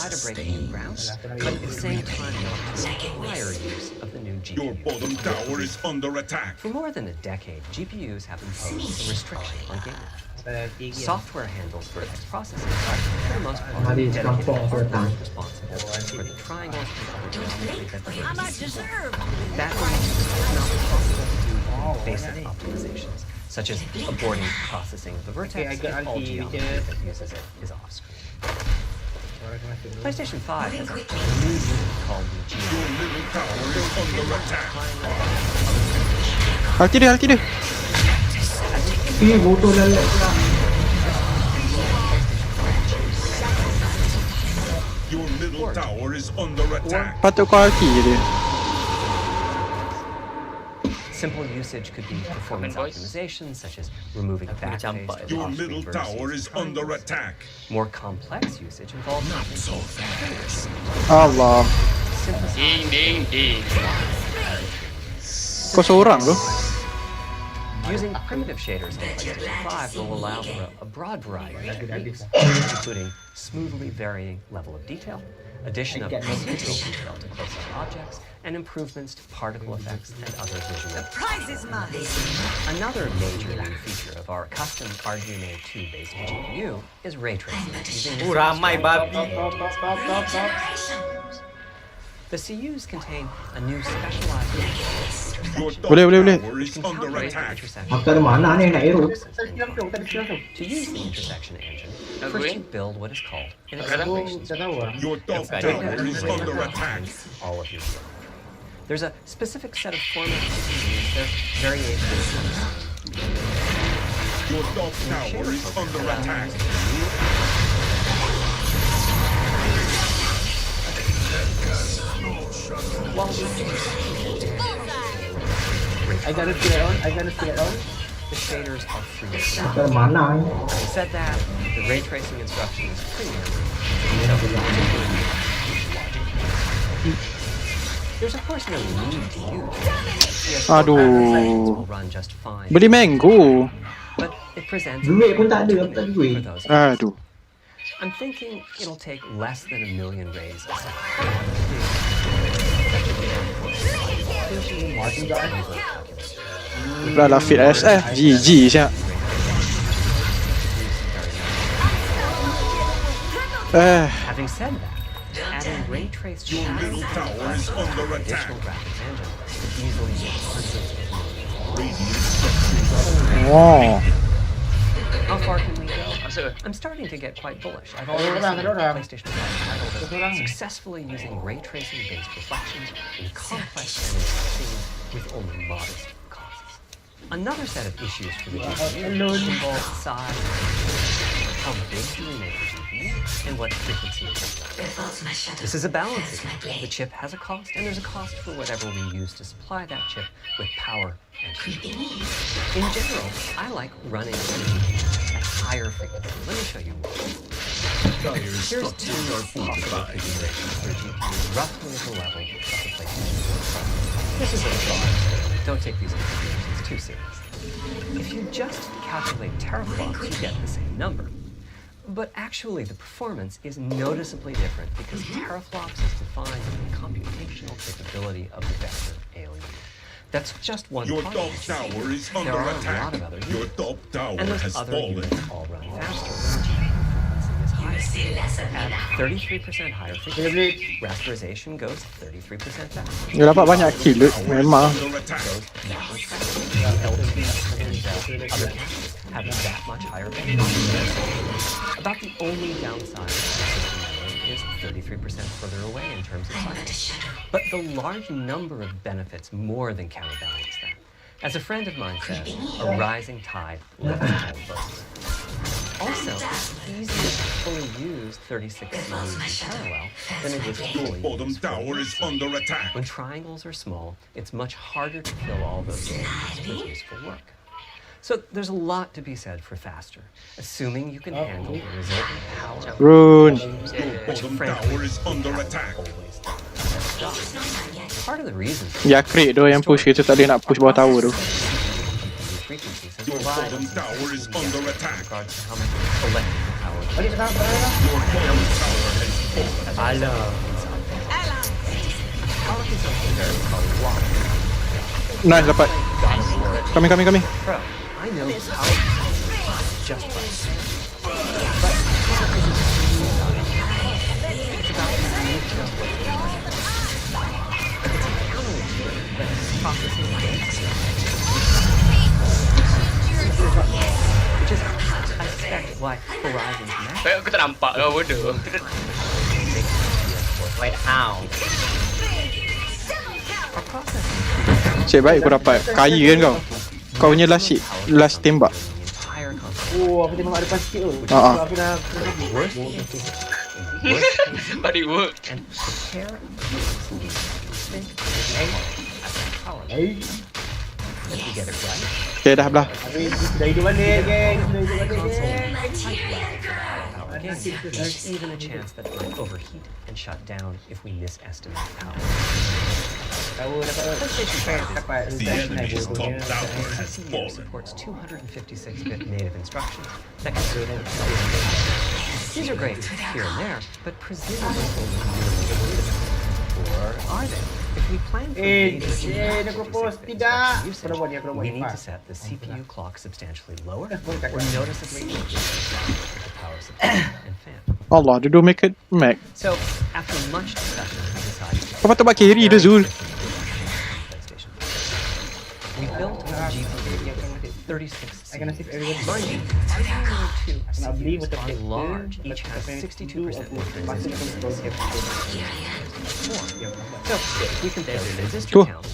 try to break new ground, but at the same time not to require use of the new GPU. Your bottom tower is under attack. For more than a decade, GPUs have imposed a restriction on gaming. Software handles vertex processing are, for the most part, dedicated hardware responsible for the triangles and other geometry that the vertex deserve. That means it's not possible to do basic optimizations, such as aborting processing of the vertex if all geometry that uses it is off-screen. PlayStation 5 has a new unit called the Hati dia. Your middle tower is under attack. Patut kau hati dia. Simple usage could be performance optimization, such as removing backface or Your middle tower is under attack. More complex usage involves not so fast. Allah. Ding. Kau seorang tu? Using primitive shaders in PlayStation 5 will allow for a broad variety of techniques, including smoothly varying level of detail, addition of procedural detail to close-up objects, and improvements to particle effects and other visual effects. The prize is mine. Another major new feature of our custom RDNA 2-based GPU is ray tracing. Ramai babi. The CUs contain a new specialized Boleh. which can calculate the intersection To use the intersection engine, first you build what is called an acceleration structure. Your top tower is under attack. All of your geometry. There's a specific set of formats you can use. There's variations. Your top tower is under attack. I got it on. The shaders are free. Having said that, the ray tracing instruction is pretty There's of course no need to use it. Aduh. Will run just fine. Beli mango. But it presents Duit pun tak ada, for those. Aduh. I'm thinking it'll take less than 1 million rays a second. Pula lah fit SF GG siap. Having said that, adding ray trace shadows to additional graphics engine could easily make hundreds of Wow. How far can we go? I'm starting to get quite bullish. I've already seen PlayStation 5 titles successfully using ray tracing-based reflections in complex animated scenes with only modest costs. Another set of issues for the GPU involves size, how big do we make the GPU, and what frequency it is. This is a balancing act. The chip has a cost, and there's a cost for whatever we use to supply that chip with power and heat. In general, I like running the GPU at higher frequency. Let me show you why. Here's two possible configurations for a GPU roughly at the level of the PlayStation 4. This is a thought. Don't take these configurations too seriously. If you just calculate teraflops, you get the same number. But actually, the performance is noticeably different because teraflops is defined in the computational capability of the vector alien. That's just one Your part top of the tower GPU. is under There are a attack. lot of other Your units. top tower And those has other fallen. units all run faster when the GPU frequency is higher. At 33% higher frequency, rasterization goes 33% faster. Dia dapat banyak kill memang. Under attack. Have that much higher bandwidth. About the only downside of system memory is 33% further away in terms of size. But the large number of benefits more than counterbalance that. As a friend of mine says, a rising tide lifts all boats. Also, it's easier to fully use 36 CPUs in parallel than it is to Your fully bottom use tower is 48 under attack. When triangles are small, it's much harder to fill all those spaces with useful work. So there's a lot to be said for faster, assuming you can handle the resulting power. Rune. Which Bottom frankly, tower is under attack. always does. Part of the reason Ya create tu yang push kita tak boleh nak push bawah tower tu. frequencies has Your provided bottom tower is under attack. regards to how much electrical power Balik sekarang, balik sekarang. Your bottom tower has fallen. Alah. Power consumption varies a lot. Nice dapat. Kami. Bro, I know power just by saying. But it's about the nature of what you do. It's a counterintuitive, but it's processing which is, I suspect, why Horizon's Mac Aku tak nampak kau bodoh. Wait, ow. are processing Cik baik kau dapat. Kaya kan kau. Kau punya last tembak. the entire console. Oh, aku tembak depan sikit tu. Ah. Aku dah But it worked. And prepare think power. If you get it right, Okay dah belah. habis dah hidup balik, geng. Dah hidup balik, console geng. will fight well for the high power game. There's even a chance that it might overheat and shut down if we misestimate power. Tahu dapat The enemy's top tower has CPU fallen. supports 256-bit native instructions that can go down. These are great here and there, but presumably only minimally. Or are they? If we plan for major dia propose 256-bit tidak. instruction Kau dah buat dia, kau dah buat we dia. need to Pak. set the CPU clock substantially lower Boleh tak? or noticeably increase the power supply and fan. Allah, dia do make it Mac. So, after much discussion, we decided to Kau patut buat carry dia Zul. PlayStation. We built a GPU with 36 I can assist everyone. Mind you, our two Nak beli CPUs macam are kereta, large, lepas each tu has pakai 62% more masa transistors tu than kau So, we compare the transistor Cool. count,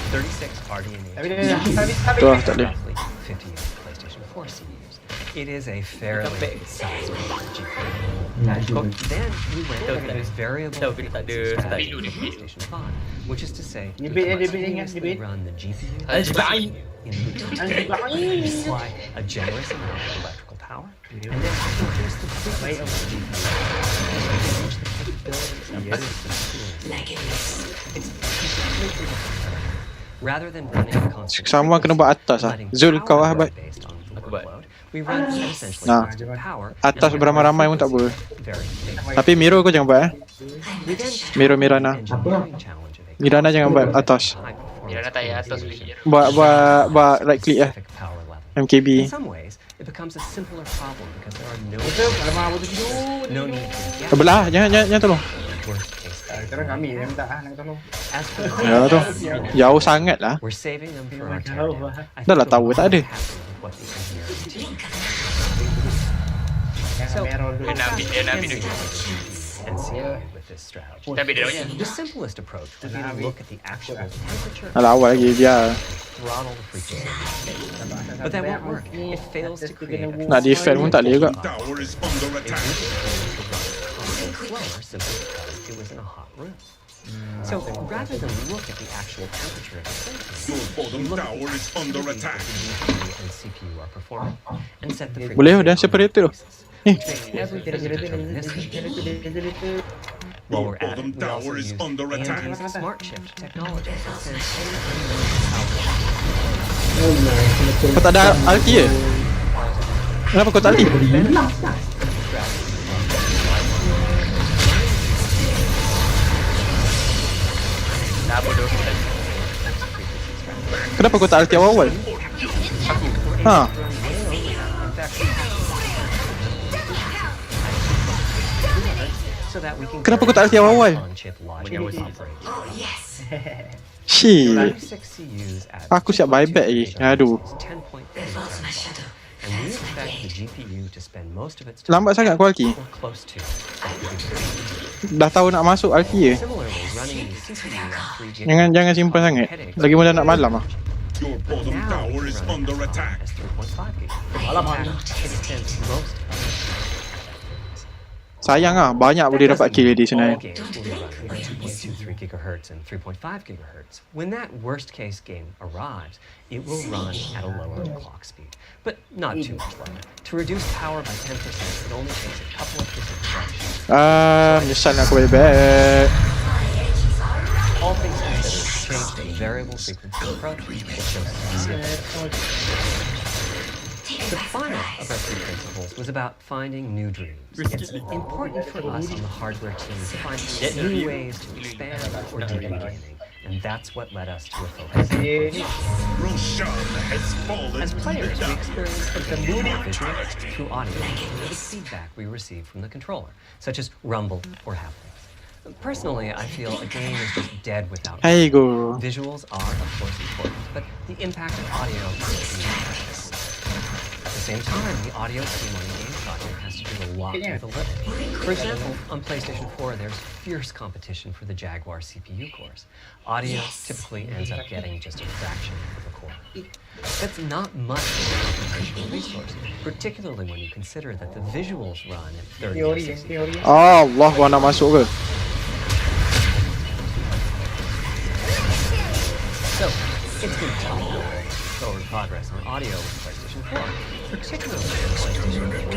36 RDNA Tapi dia habis Tu lah tak boleh. roughly 58 PlayStation 4 CPUs. It is a fairly sizable GPU. Then we went with a variable Tahu kita tak ada frequency start strategy dulu for ni. PlayStation 5, which is to say, Dia we bit, dia bit, continuously dia bit. run the GPU Al-Jiba'in. in between, supply a generous amount of electrical power, and then reduce the frequency of the GPU to reach the capabilities of the system. It's completely different. Rather than running a constant Sama kena buat atas lah. letting Zul kau power lah grow buat. based on the Aku buat. workload, we run at essentially Nah. constant power, Atas and beramai-ramai pun tak frequency very big. Tapi mirror kau jangan buat We then Mirror-mirror tackled nah. the engineering challenge of Mirana jangan buat atas. Mirana tak payah atas boleh. Buat right click lah. specific power level. MKB. In some ways, it becomes a simpler problem because there are no Alamak, betul tidur. no need to guess Belah, jangan tolong. worst case. Sekarang kami yang minta nak tolong. As for Ya tu. Jauh sangat lah. we're saving them for our Jauh, teardown. bah. I Dah lah think tahu, we're tak ada. happy with what the engineers achieved. Jangan merah dulu. Dia nak ambil duit. And see with this strategy. Kita ambil dia punya. The simplest approach would be to look at the actual temperature Alah awal lagi dia. throttle the frequency. But that won't work. It fails to create a Nak defend pun tak boleh juga. Tower is under attack. slower simply because it was in a hot room. So rather than look at the actual temperature of the sensor, Your bottom tower is under attack. GPU and CPU are performing and set the frequency. Boleh dah separator tu. While we're at Bottom it, we also tower is use under attack. AMD's smart shift technology. Kau tak ada ulti ke? Kenapa kau tak ulti? Dah bodoh. Kenapa kau tak ulti awal-awal? Ha. Kenapa kau tak ulti awal-awal? Shit. Aku siap buyback lagi. Aduh. Lambat sangat kau ulti. Dah tahu nak masuk ulti je. Jangan simpan sangat. Lagi mula nak malam lah. Your bottom tower is under attack. Sayang ah, banyak boleh dapat kill di sana. 3.23 gigahertz and 3.5 gigahertz. When that worst case game arrives, it will run at a lower clock speed, but not too much lower. To reduce power by 10%, it only takes a couple of percent. Menyesal nak aku buyback. All things considered, change to the variable frequency approach, which shows the final of our three principles was about finding new dreams. It's important for us on the hardware team to find new ways to expand or deepen gaming, and that's what led us to a focus. As players, we experienced the familiar visual through audio with the feedback we received from the controller, such as rumble or happenings. Personally, I feel a game is just dead without Hey go. visuals are, of course, important, but the impact of audio is enormous. At the same time, the audio team on the game project has to do a lot with the living. For example, on PlayStation 4, there's fierce competition for the Jaguar CPU cores. Audio typically ends up getting just a fraction of a core. That's not much of a computational resource, particularly when you consider that the visuals run at 30 or 60. Allah, gua nak masuk ke? So, it's been tough forward progress on audio with PlayStation 4, particularly with PlayStation 3.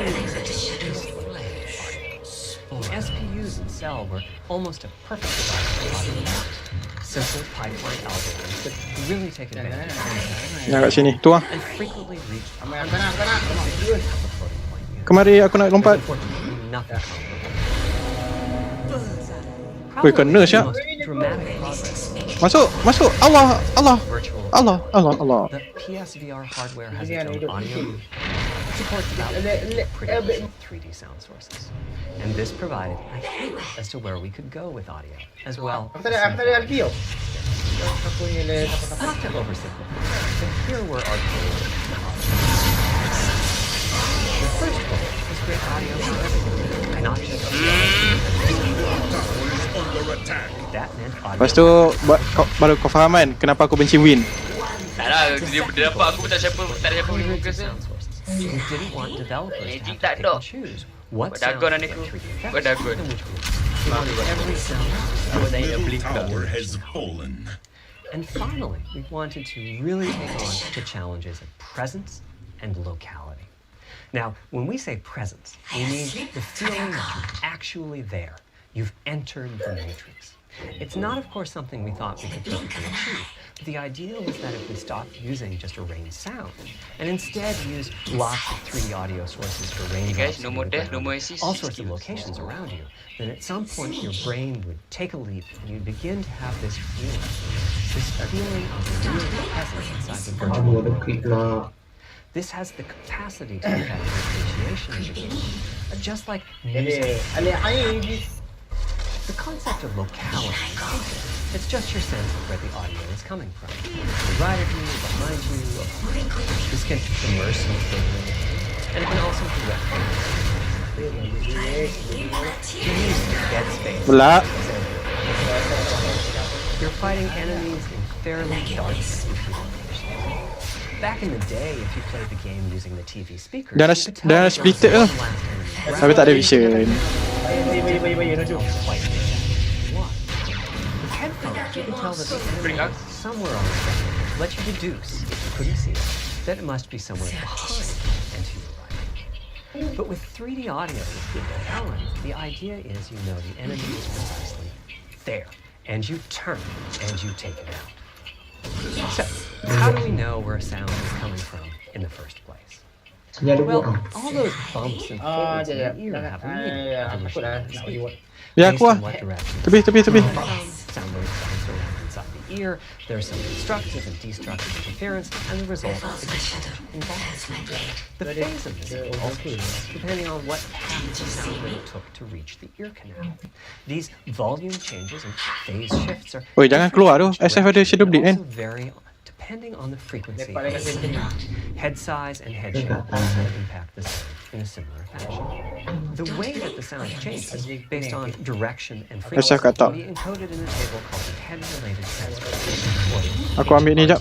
The SPUs in Cell were almost a perfect device for audio. Simple pipeline algorithms that really take advantage of Yang kat sini. Tu ah. and frequently reach Kemari aku nak lompat. nothing. Weh, kena siap. Dramatic progress. Masuk. Allah. The PSVR hardware has its own audio, supports about pretty 3D sound sources, and this provided a hint as to where we could go with audio, as well. Not to oversimplify, but here were our goals. The first goal was great audio for everyone, not just that meant audio. Lepas tu baru kau faham kan kenapa aku benci Win. Tak lah, dia dapat aku pun tak ada siapa boleh fokus kan. We didn't want developers to have to Tak pick ada. and choose what Kau dagon sounds adik get aku. 3D effects Kau dagon. and which ones. We wanted every sound. Middle tower has fallen. And finally, we wanted to really take on the challenges of presence and locality. Now, when we say presence, we mean the feeling that you're actually there. You've entered the matrix. It's not, of course, something we thought we could perfectly achieve, but the idea was that if we stopped using just a rain sound and instead used lots of 3D audio sources for raindrops, no more death, no more assist, all sorts of locations around you, then at some point your brain would take a leap and you'd begin to have this feeling of real presence inside the virtual world. This has the capacity to affect the appreciation of the game, just like music. The concept of locality is simple. It's just your sense of where the audio is coming from. Right of you, behind you, above. This can immerse you further, and it can also direct you. Belah. You're fighting enemies in fairly dark, spooky locations. Back in the day, if you played the game using the TV speakers, Dah you could tell dah that splitter there lah. was one last enemy. Tapi tak ada vision. With headphones, you can tell that the enemy is somewhere on the ground. Let you deduce, if you couldn't see it, that it must be somewhere behind and to your right. But with 3D audio with good locality, the idea is you know the enemy is precisely there, and you turn and you take it out. So, how do we know where a sound is coming from in the first place? Well, all those bumps and folds in the ear have meaning of the speed. Ya, Based aku on lah. what direction Tepi. sound waves bounce around inside the ear, there's some constructive and destructive interference, and the result is a change in volume. The phase of this also changes depending on what path the sound wave took to reach the ear canal. These volume changes and phase shifts are Oi, jangan keluar tu. different in each SF ada direction, shadow and bleed kan? also vary depending on the frequency of the sound. Head size and head shape also impact the sound in a similar fashion. The way that the sound changes based on direction and frequency SF kat top. can be encoded in a table called the head-related transfer. Aku ambil ni jap.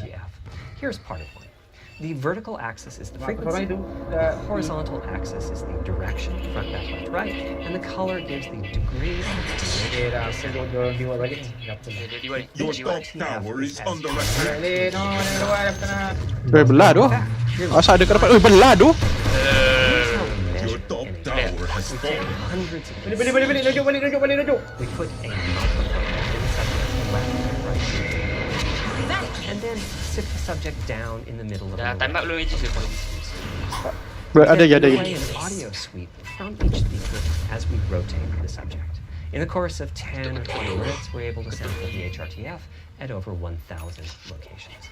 Here's part of one. The vertical axis is the frequency, the horizontal axis is the direction, front, back, left, right, and the color gives the degree of Your top tower is under attack. Oi, belah tu. Asal ada kat depan. Oi, belah tu. Your top tower has fallen. hundreds of we put a multiplier in the subject's left and right ear. And then sit the subject down in the middle of the Dah time up belum Regis? Ada ya, ada ya. play an audio sweep from each speaker as we rotate the subject. In the course of 10 or 20 minutes, we're able to sample the HRTF at over 1,000 locations.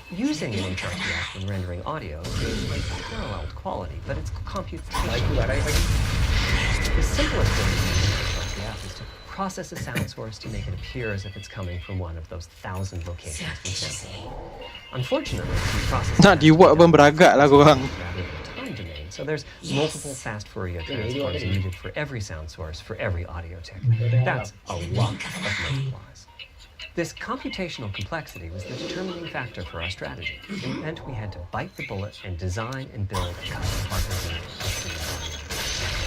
Using an HRTF when rendering audio is a paralleled quality, but it's computational. The simplest way to use an HRTF is to process a sound source to make it appear as if it's coming from one of those 1,000 locations we sampled. Unfortunately, we process Nak dibuat pun beragak lah korang. rather than time domain, so there's multiple fast Fourier transforms needed for every sound source for every audio tick. That's a lot of multiplies. This computational complexity was the determining factor for our strategy. It meant we had to bite the bullet and design and build a custom hardware unit of 3D audio.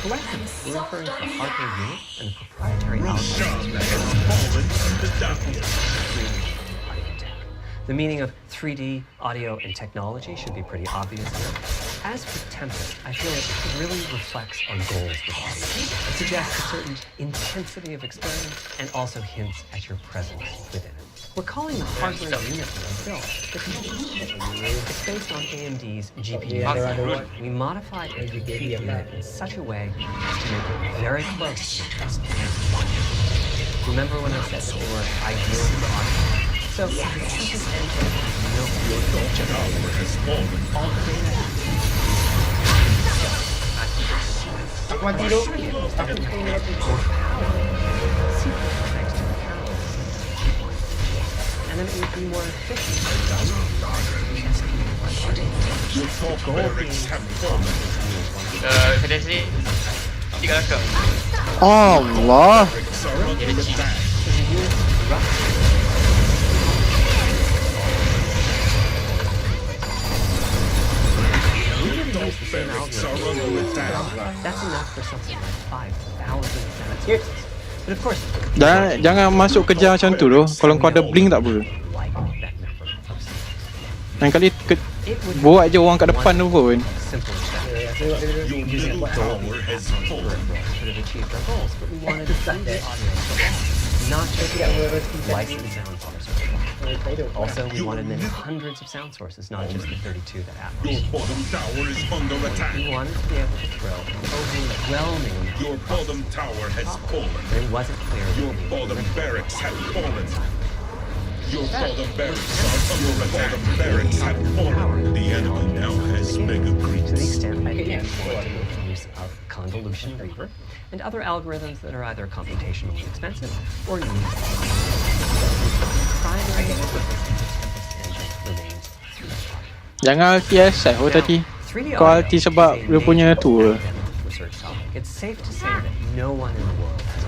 Collectively, we're referring to the hardware unit and the proprietary algorithm. The meaning of 3D audio and technology should be pretty obvious here. As for template, I feel it really reflects our goals with audio. It suggests a certain intensity of experience and also hints at your presence within it. We're calling the hardware unit that we built the compute. It's based on AMD's GPU. We modified the compute unit in such a way as to make it very close to the custom. Remember when I said that they were ideal for audio? So the simplest engine has no all the data. And then it would be more efficient. Your top barracks have fallen. Kedai sini 3 langkah. Allah. Barracks are under attack. Use the same algorithm. That's enough for something like 5,000 sound sources. But of course, Jangan masuk kerja macam tu tu. Kalau kau ada blink tak apa. like that method of sound. Lain kali buat je orang kat depan tu pun. Simple as that. Your middle tower has fallen. Could have achieved our goals, but we wanted to send the audio. not just licensed sound sources. Also, we wanted many hundreds of sound sources, not just the 32 that Apple. Your bottom tower is under attack. We wanted to be able to throw an overwhelming amount Your of bottom tower has fallen. but it wasn't clear. Your bottom barracks have fallen. Your bottom barracks are under attack. Barracks have fallen. The enemy now has mega To the creeps. extent I can afford to make use of convolution reaver and other algorithms that are either computationally expensive or used. Primary purpose of the Tempest engine remains 3D. Jangan alti asal oh tadi. 3D Kau audio alti is sebab a dia punya major tu. academic research topic. It's safe to say that no one in the world has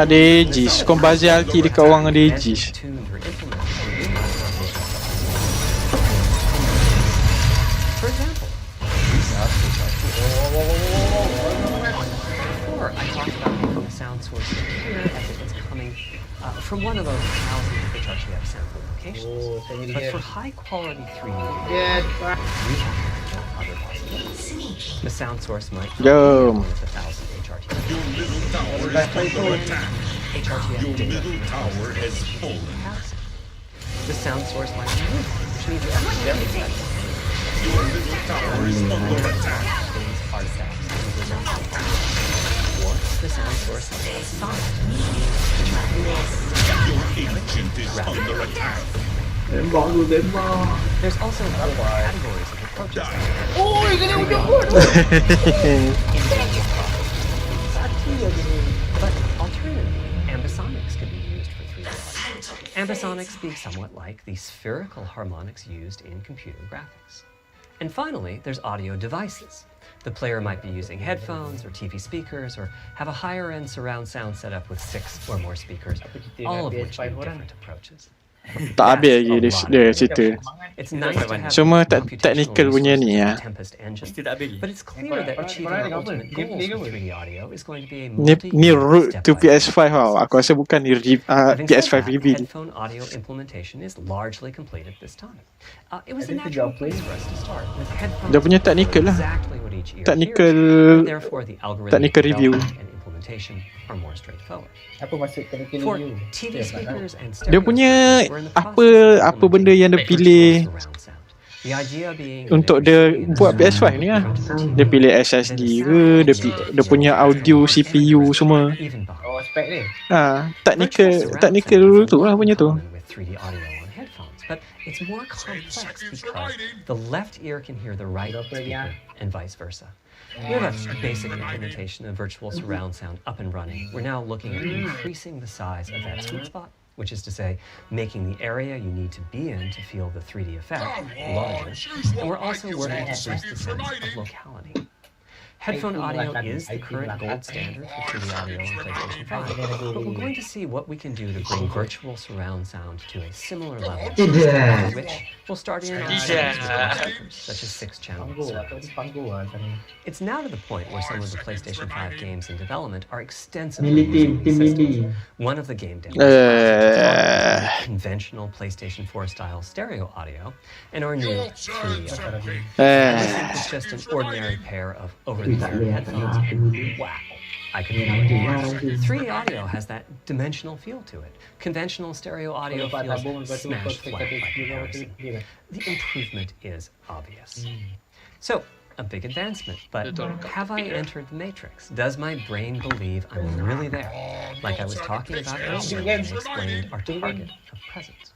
Ada Aegis. Kau bazir alti dekat orang ada Aegis. tuned or implemented a new implementation. For example, before I talked about making a sound source here as if it's coming from one of those thousands of HRTF sample locations. But for high quality 3D, we have other possibilities. The sound source might be Jom. one of the 1,000 HRTF. Your middle tower is under attack. HRTF Your data middle tower has fallen. the sound source might be moved, which means it's very good. Your middle tower is under attack. Things, artifacts, or the sound source is solid. Your agent is under attack. There's also other categories of approaches. But alternatively, ambisonics could be used for 3D audio. Ambisonics being somewhat like the spherical harmonics used in computer graphics. And finally, there's audio devices. The player might be using headphones or TV speakers or have a higher-end surround sound setup with 6 or more speakers, all of which need different approaches. Tak habis lagi dia cerita. It's nice to have Semua computational technical punya ni resources ya. like Tempest engine, Still tak habis. but it's clear that achieving our ultimate goals with 3D audio is going to be a Ni root to step-by-step PS5 tau. Aku rasa bukan ni Having said PS5 that, reveal. headphone audio implementation is largely completed this time. It was a natural place for us to start with headphones. Dia punya technical lah. Exactly what each ear Technical hears, and therefore the technical algorithmic review. development and implementation are more straightforward. Apa maksud technical For review? TV speakers and Dia stereo punya speakers, we're in the process of apa benda yang dia implementing pilih virtual surround sound. The idea being untuk dia buat PS5 ni lah. Dia pilih SSD ke, dia punya audio CPU semua. Oh, spek dia. Technical tu lah punya tu. with 3D audio on headphones, but it's more complex because the left ear can hear the right speaker and vice versa. We have a basic implementation of virtual surround sound up and running. We're now looking at increasing the size of that sweet spot, which is to say, making the area you need to be in to feel the 3D effect larger. And we're also working to boost the sense of locality. Headphone audio is the current gold standard for 3D audio on PlayStation 5, but we're going to see what we can do to bring virtual surround sound to a similar level, which will start in on speakers, such as 6-channel surrounds. It's now to the point where some of the PlayStation 5 games in development are extensively using these systems. One of the game demos conventional PlayStation 4 style stereo audio, and our new 3D audio. It's just an ordinary pair of over-the-ear headphones. Wow. I could not agree more. 3D audio has that dimensional feel to it. Conventional stereo audio feels smashed flat by comparison. The improvement is obvious. So, a big advancement, but have I entered the matrix? Does my brain believe I'm really there? Like I was talking about earlier when I explained our target of presence.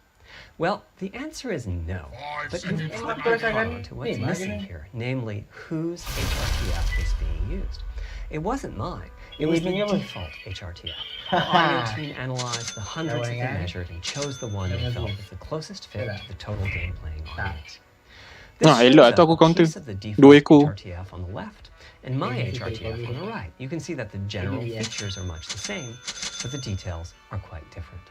Well, the answer is no, but you've probably caught on to what's missing here, namely whose HRTF is being used. It wasn't mine. It was the default HRTF. The audio team analyzed the hundreds that they measured and chose the one they felt was the closest fit to the total game playing audience. Elok tu aku counter. Case of the 2 default ekor. HRTF on the left and my HRTF on the right. You can see that the general features are much the same, but the details are quite different.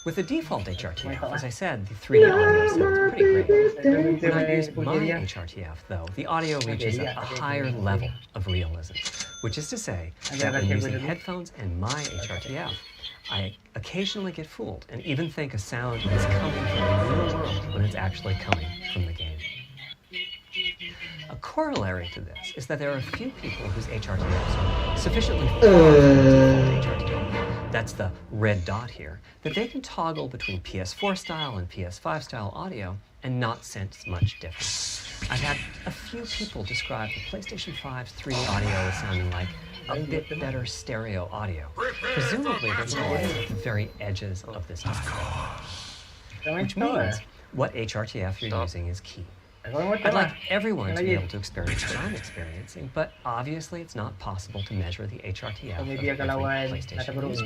With the default HRTF, as I said, the 3D audio sounds pretty great. When I use my HRTF, though, the audio reaches a higher level of realism, which is to say that when using headphones and my HRTF, I occasionally get fooled and even think a sound is coming from the real world when it's actually coming from the game. A corollary to this is that there are a few people whose HRTFs are sufficiently far from the default HRTF that's the red dot here, that they can toggle between PS4 style and PS5 style audio and not sense much difference. I've had a few people describe the PlayStation 5's 3D audio as sounding like a bit better stereo audio. Presumably, they're recording at the very edges of this dial, which means what HRTF you're using is key. I'd like everyone to be able to experience what I'm experiencing, but obviously it's not possible to measure the HRTF of every PlayStation user.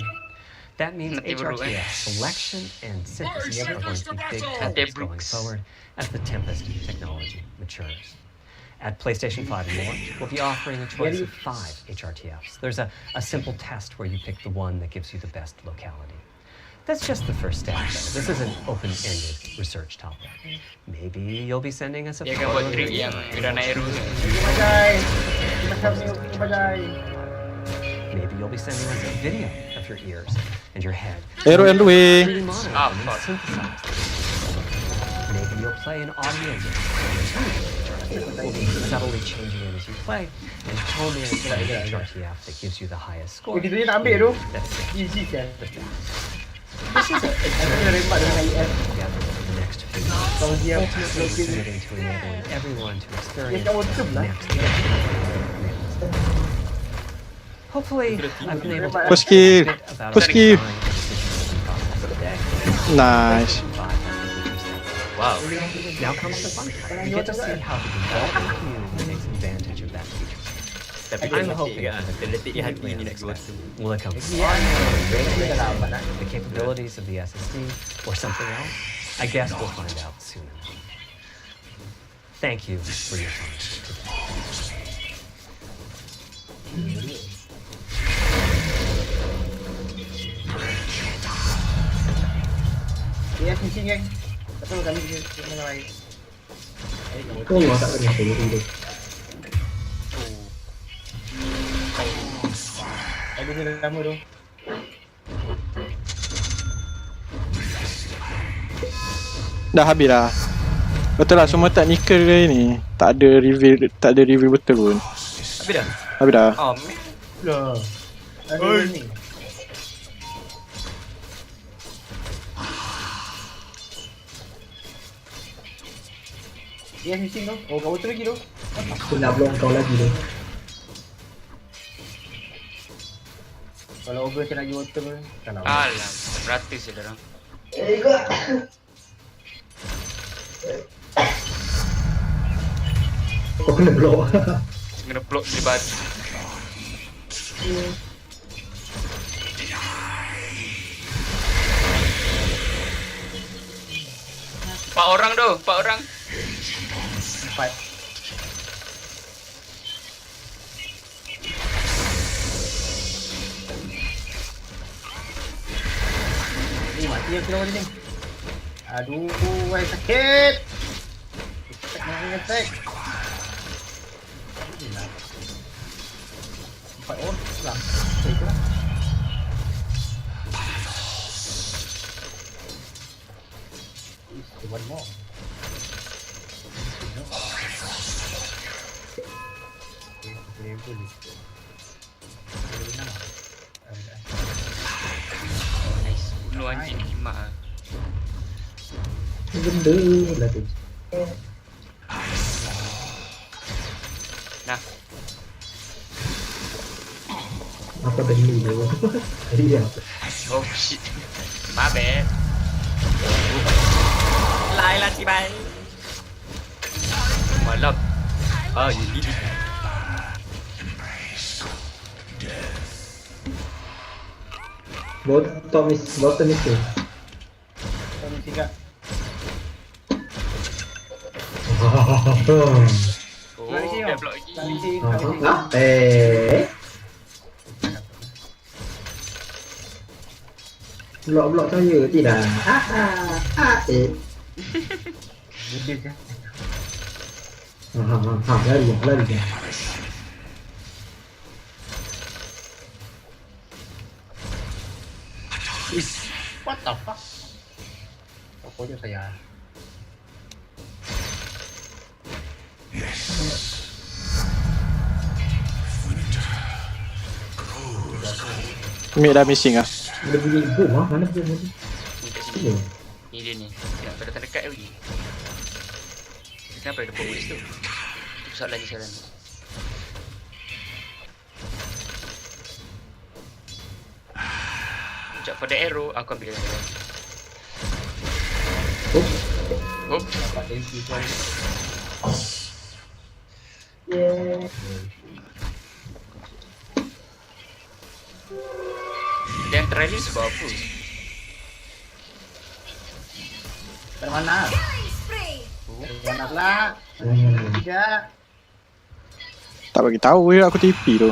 That means HRTF selection and synthesis are going to be big topics going forward as the Tempest technology matures. At PlayStation 5 and launch, we'll be offering a choice of 5 HRTFs. There's a simple test where you pick the one that gives you the best locality. That's just the first step, though. This is an open-ended research topic. Maybe you'll be sending us a Dia akan buat trip yang Granero. Maybe you'll be sending us a video of your ears and your head. Aero and way. Maybe you'll play an audio game. We'll be subtly changing it as you play and home in an HRTF that gives you the highest score. That's it. This is the next few months. Ultimately committing to enabling everyone to experience next. Hopefully, I've been able to Puski. about Puski. today. Nice. Wow. Now comes the fun part. You get to see how the development community takes advantage of that feature. I'm hoping will it come the capabilities of the SSD or something else? I guess we'll find out soon enough. Thank you for your time today. Dia fishing geng. Betul kali dia mana lain. Kau nggak tak pernah itu. Ada ni lama tu. Dah habis dah. Betul lah, semua technical dia ni tak ada review betul pun. Habis dah? Habis dah. Lah. Ada ni. Dia fishing tu. Oh, kau betul lagi tu. Aku nak block kau lagi tu. Kalau over kena lagi water pun. Alah, beratus je dah orang. Kau kena block. Kena block di batu. Empat orang tu, 4 orang. 4. Ni mati yang kena ni. Aduh, wai sakit. Nak attack. 4 orang lah. Baiklah. One more. Nice, bunuh anjing ni kimak lah. Benda lah tu. Nah, Apa benda tu? Dia. oh shit. My bad. Lai lah si bai. Malam. Ah, you did it. Bottom is tu. Kau mesti kat. Oh, dia block lagi. Blok saya tidak. Mudah je. Lari. What the fuck? Apa dia saya? Mid dah missing ah. Ada bunyi bom lah. Mana bom tadi? Ni kat sini. Bom. Ni dia ni. Tengok kau datang dekat lagi. Kenapa ada power tu? Itu soalannya sekarang. Sekejap for the arrow, aku ambil arrow. Oh. Oh. Dapat tensi pun. Yeah. Dan try ni sebab apa? Dari mana? Dari mana pula? Tidak. Tak bagi tahu je aku TP tu.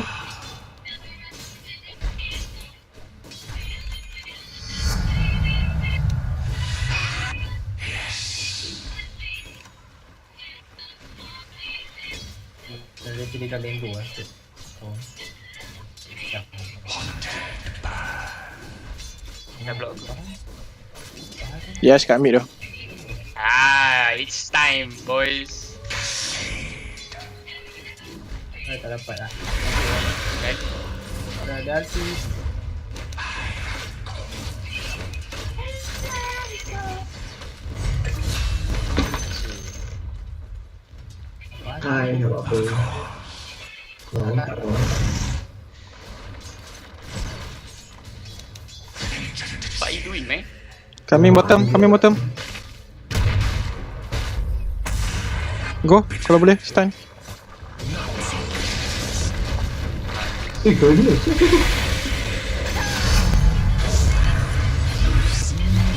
Dia pilih dah lenggo lah. Oh. Dah block aku. Yes, kat mid tu. It's time, boys. Tak dapat lah. Kan? Dah ulti. Hai, tak apa. Orang tak tahu. What are you doing, man? Kami bottom. Go, kalau boleh, stun. Kau ni.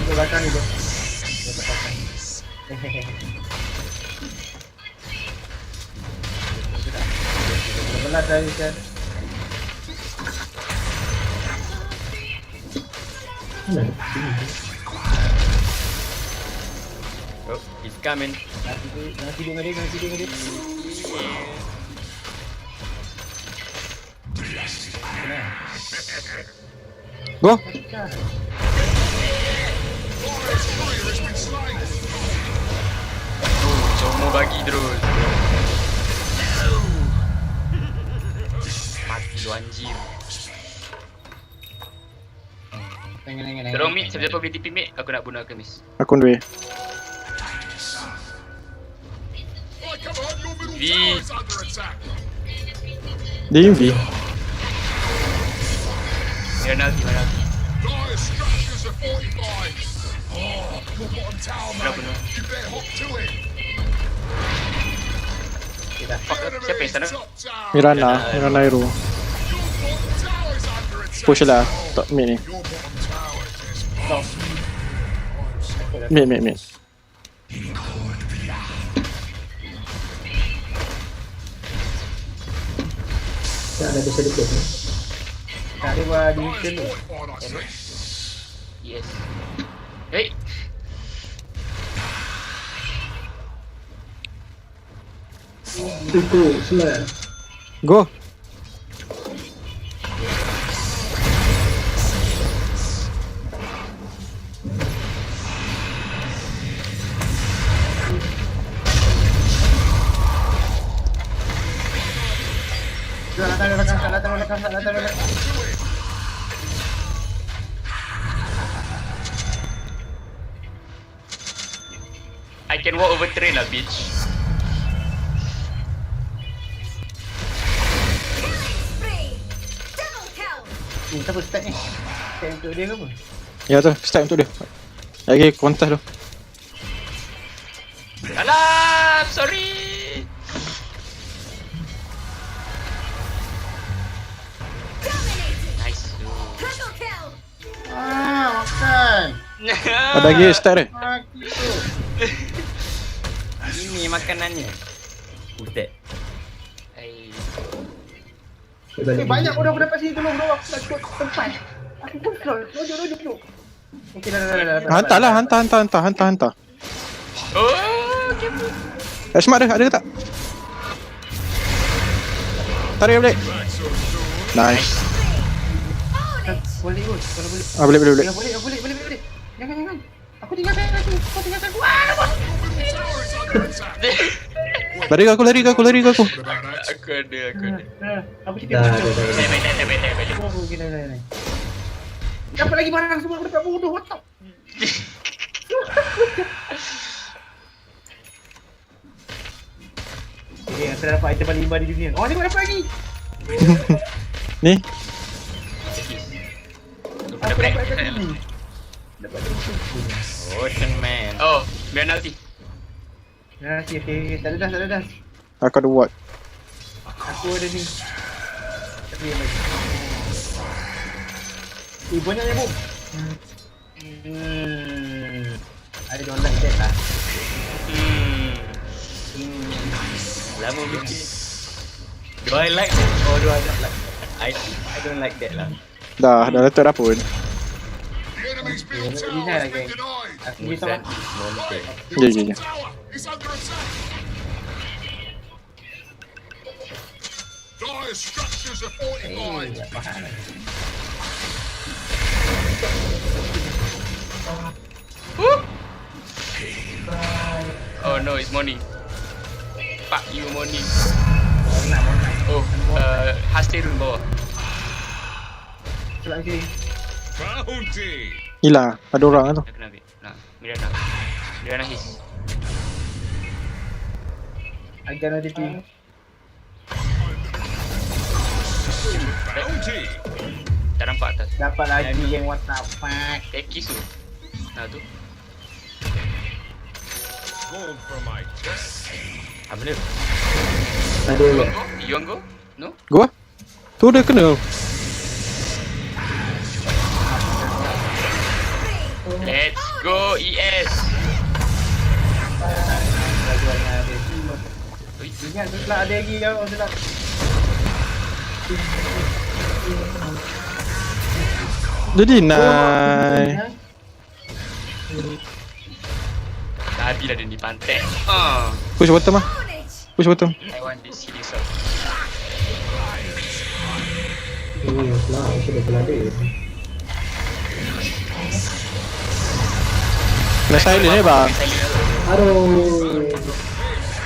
Itu belakang ni tu. Belah dari kan. Oh, he's coming. Nanti dia ngeri. Go. Semua bagi terus. Mati lu anjir. Tolong mid, siapa-siapa boleh TP mid, aku nak bunuh Alchemist. Aku on the way. V. Dia UV. Penalty. Dire structures are fortified. Oh, your bottom tower, man. Kenapa? You better hop to it. Fuck, siapa yang sana? Top tower. Mirana Hero. Your bottom tower is under attack. Push lah, top mid ni. Your bottom tower is Mid. Tak ada bisa dikit. Tak ada buat division tu. Yes. Hey. Itu selai. Go. Datang. I can walk over train lah, bitch. Siapa start ni? Start untuk dia ke apa? Ya tu, start untuk dia. Lagi kontas tu. Alah, sorry. Nice. Makan. Ada lagi start dia. Maki tu. Ini makanannya. Butet. Banyak orang dapat sini, tolong aku nak cukup tempat. Aku pun slow. Duduk. Okey dah. Hantar. Oh, Smart ada ke tak? Tarik balik. Nice. Boleh kot, kalau boleh. Boleh. Ya, boleh. Jangan. Aku tinggalkan aku. Kau tinggalkan aku. Lari ke aku. Aku ada. Aku cipit. Dah. Balik. Aku kena. Dapat lagi barang semua, aku dapat bodoh, what the? Okay, aku dah dapat item paling imba di dunia. Oh, tengok dapat lagi. Ni. Aku dapat item ini. Dapat item ini. Ocean Man. Oh, biar nanti. Nah, okay. Tak ada dah. Aku ada what? Aku ada ni. Tapi yang lagi. Banyaknya, Bu. I don't like that lah. Lama fikir. Do I like that or do I not like that? I don't like that lah. Dah letak dah pun. The enemy's middle Ini tower dah has lagi. been denied. Aku beritahu Musan, lah. monte. Ya. Tower is under attack. Dire structures are fortified. Apa hal? Oh no, it's morning. Fuck you, morning. Nak. Oh, Hasti room bawah. Sebab sini. Bounty. Hilang. Ada orang tu. Nak kena ambil. Nah, Mirana his. Agar ada team. Bounty. Tak nampak atas. Dapat lagi yang what the fuck. Tekis tu. Nah tu. Gold from my chest. Apa dia? Ada You want go? No? Gua? Tu dia kena. Let's go ES. Ingat tu pula ada lagi kau sedap. Jadi nai. Tadi dah dia di pantai. Push bottom ah. Push bottom. I want this series of. ini lah, sudah berada. Kena silent ni bang. Aduh.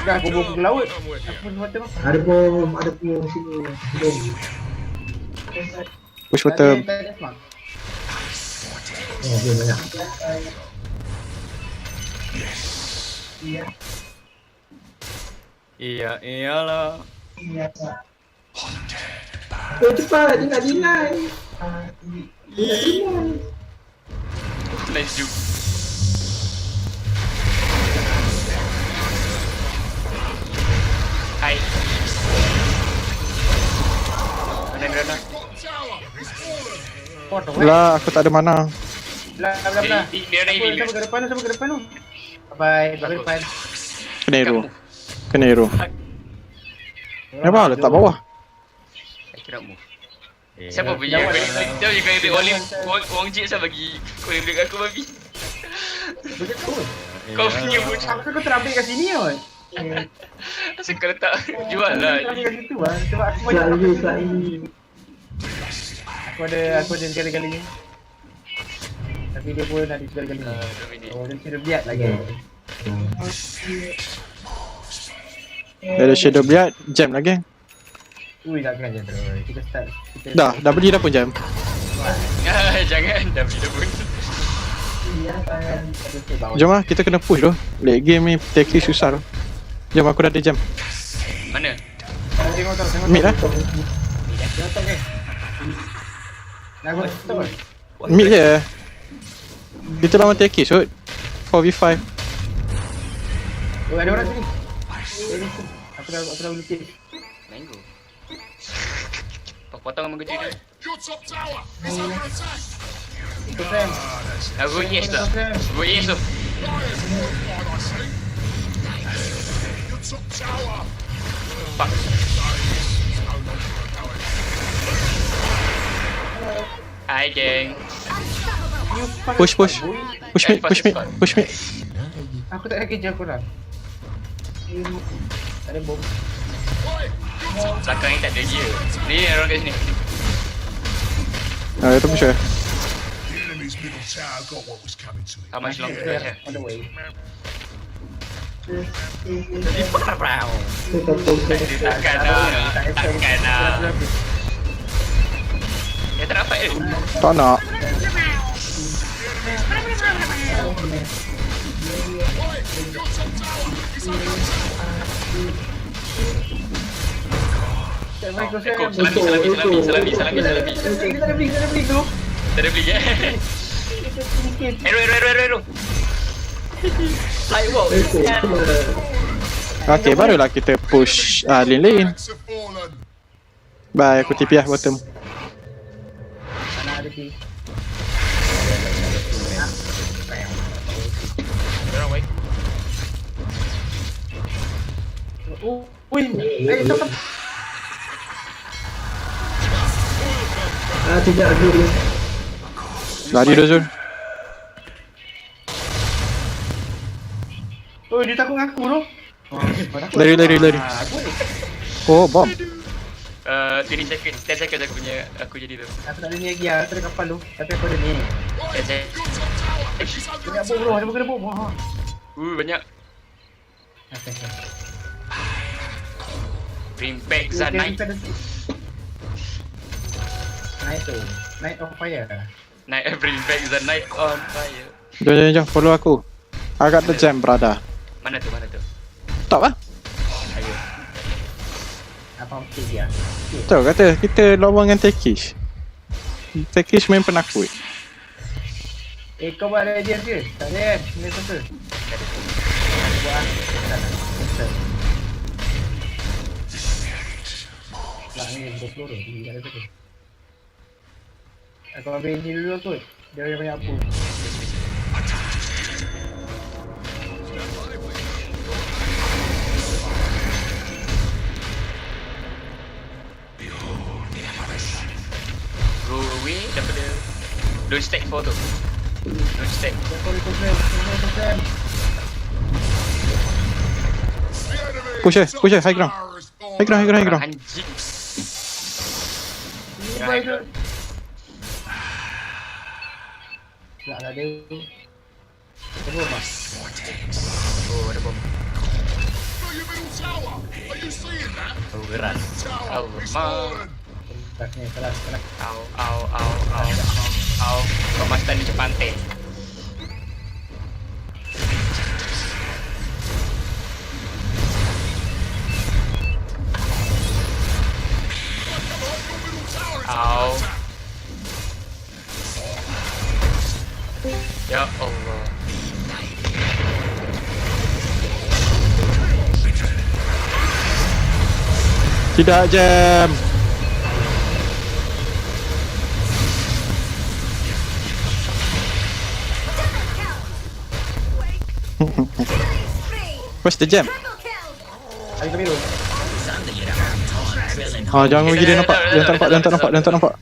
Dah aku bawa ke laut. Aku pun hotel bang. Ada bom sini. Bom. Push bottom. Tadi smart. Oh, belum banyak. Iyalah. Oh, cepat, dia nak deny. Let's do. Hai. Mana Mirana? Lah aku tak ada mana. Belah. Mirana ini. Sama ke depan tu. Bye, ke depan. Kena hero. Kenapa letak bawah? I cannot move. Siapa punya kau oleh Wong Jit saya bagi kau yang beli aku babi. Kau punya bocah. Aku kau terambil kat sini kot. Asal kau letak jual lah. Terambil kat situ lah. Sebab aku banyak. Aku ada sekali-kalinya. Tapi dia pun ada sekali-kalinya. Oh, dia kira biat lagi. Ada shadow blight, jam lagi. Ui, takkan je terus. Kita start. Dah beli dah pun jam. Jangan dah beli dah pun. Jom lah, kita kena push tu. Late game ni tactic susah tu. Jom aku dah ada jam. Mana? Tengok tau. Mid lah. Tengok tau kan. Nak aku stop. Mid je. Kita lawan tactic so 4v5. Oh, ada orang sini. Aku dah lukis. Mango. Potong sama kecil dia. Your top tower is under attack. Itu friend. Aku yes tak? Aku yes tu. Your top tower. Fuck. Hi geng. Push mid. Aku tak ada kejar korang. Tak ada bom. Belakang ni tak ada gear. Ni orang kat sini. Itu push eh. The enemy's middle tower got what was coming to it. How much longer do I have? On the way. Takkan lah. Dia tak dapat je. Tak nak. Tak main close Eko, range. salami. Kita ada beli dulu. Tak ada beli je. Arrow. Sidewalk. Okay, barulah kita push lane. Backs have fallen. Bye, aku TP lah bottom. Mana ada sih? Orang baik. Oh, wih. Stop. Tidak dulu. Lari dah Zul. Oh, dia takut ngaku tu. Lari. Oh, bom. 20 seconds, 10 seconds aku jadi tu. Aku tak ada ni lagi lah. Aku ada kapal tu. Tapi aku ada ni. 10 seconds. Kena bom bro. Ada kena bom. Banyak. Okay. Bring back Zanite. Night tu. Night on fire. Bring back Zanite on fire. Jom, follow aku. I got the jam, brother. Mana tu? Top lah. Ayo. Apa mesti dia? Tahu kata kita lawan dengan Turkish. Turkish main penakut. Kau buat radiant ke? Tak ada kan? Ini apa? Buat. Lah ni 20 tu. Dia ada tu. Aku ambil ni dulu kot. Dia ada banyak apa. Go away daripada don't stack for tu. Don't stack. Push high ground. High ground. Anjing. Tak ada. Ada bom ah. Oh, ada bom. Look, your middle tower. Are you seeing that? Oh, geras. Tower is Allah. fallen. Keras. Au. Pemasan di pantai. Au. Ya Allah. Tidak jam. Where's the jam? Ayo kami dulu. Jangan pergi dia nampak. Dia tak nampak. Tak nampak.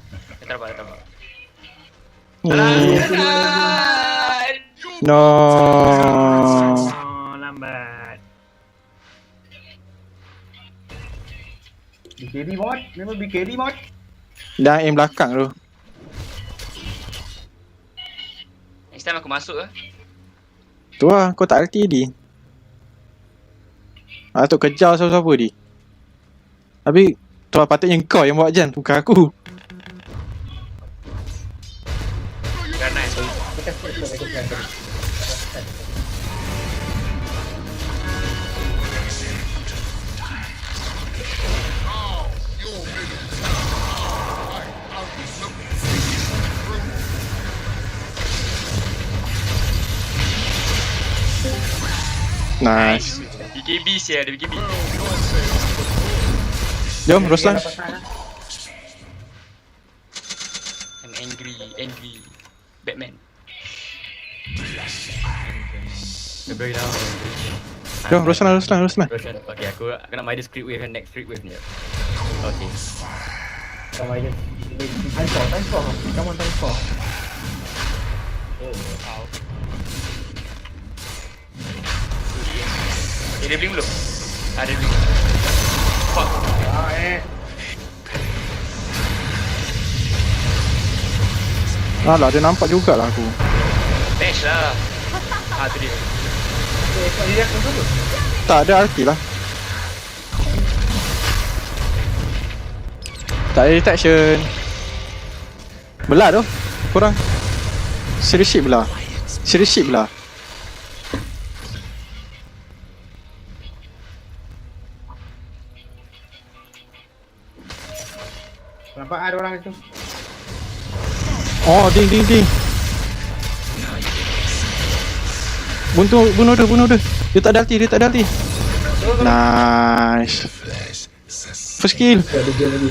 No. Lambat. BKB mod. Memang BKB mod. Dah aim belakang tu. Next time aku masuk lah. Tu lah, kau tak RTD. Tu kejar siapa-siapa ni. Habis tu lah patutnya kau yang buat jam, bukan aku. Nice. BKB sih ada BKB. Jom, Roslan. An angry Batman. Beri dah. Jom, Roslan. Okay, aku nak main the script wave and next script wave ni. Okay. Sama aja. Time for. Come on, time for. Oh, dia bling belum? Ada bling. Fuck. Alah, dia nampak jugalah aku. Dash lah. Tu dia. Tak ada RT lah. Tak ada detection. Belah tu. Kurang. Serious ship belah. Nampak ada orang itu. Oh, ding. Bunuh dia. Dia tak ada ulti. Nice. First kill. Ada dia lagi.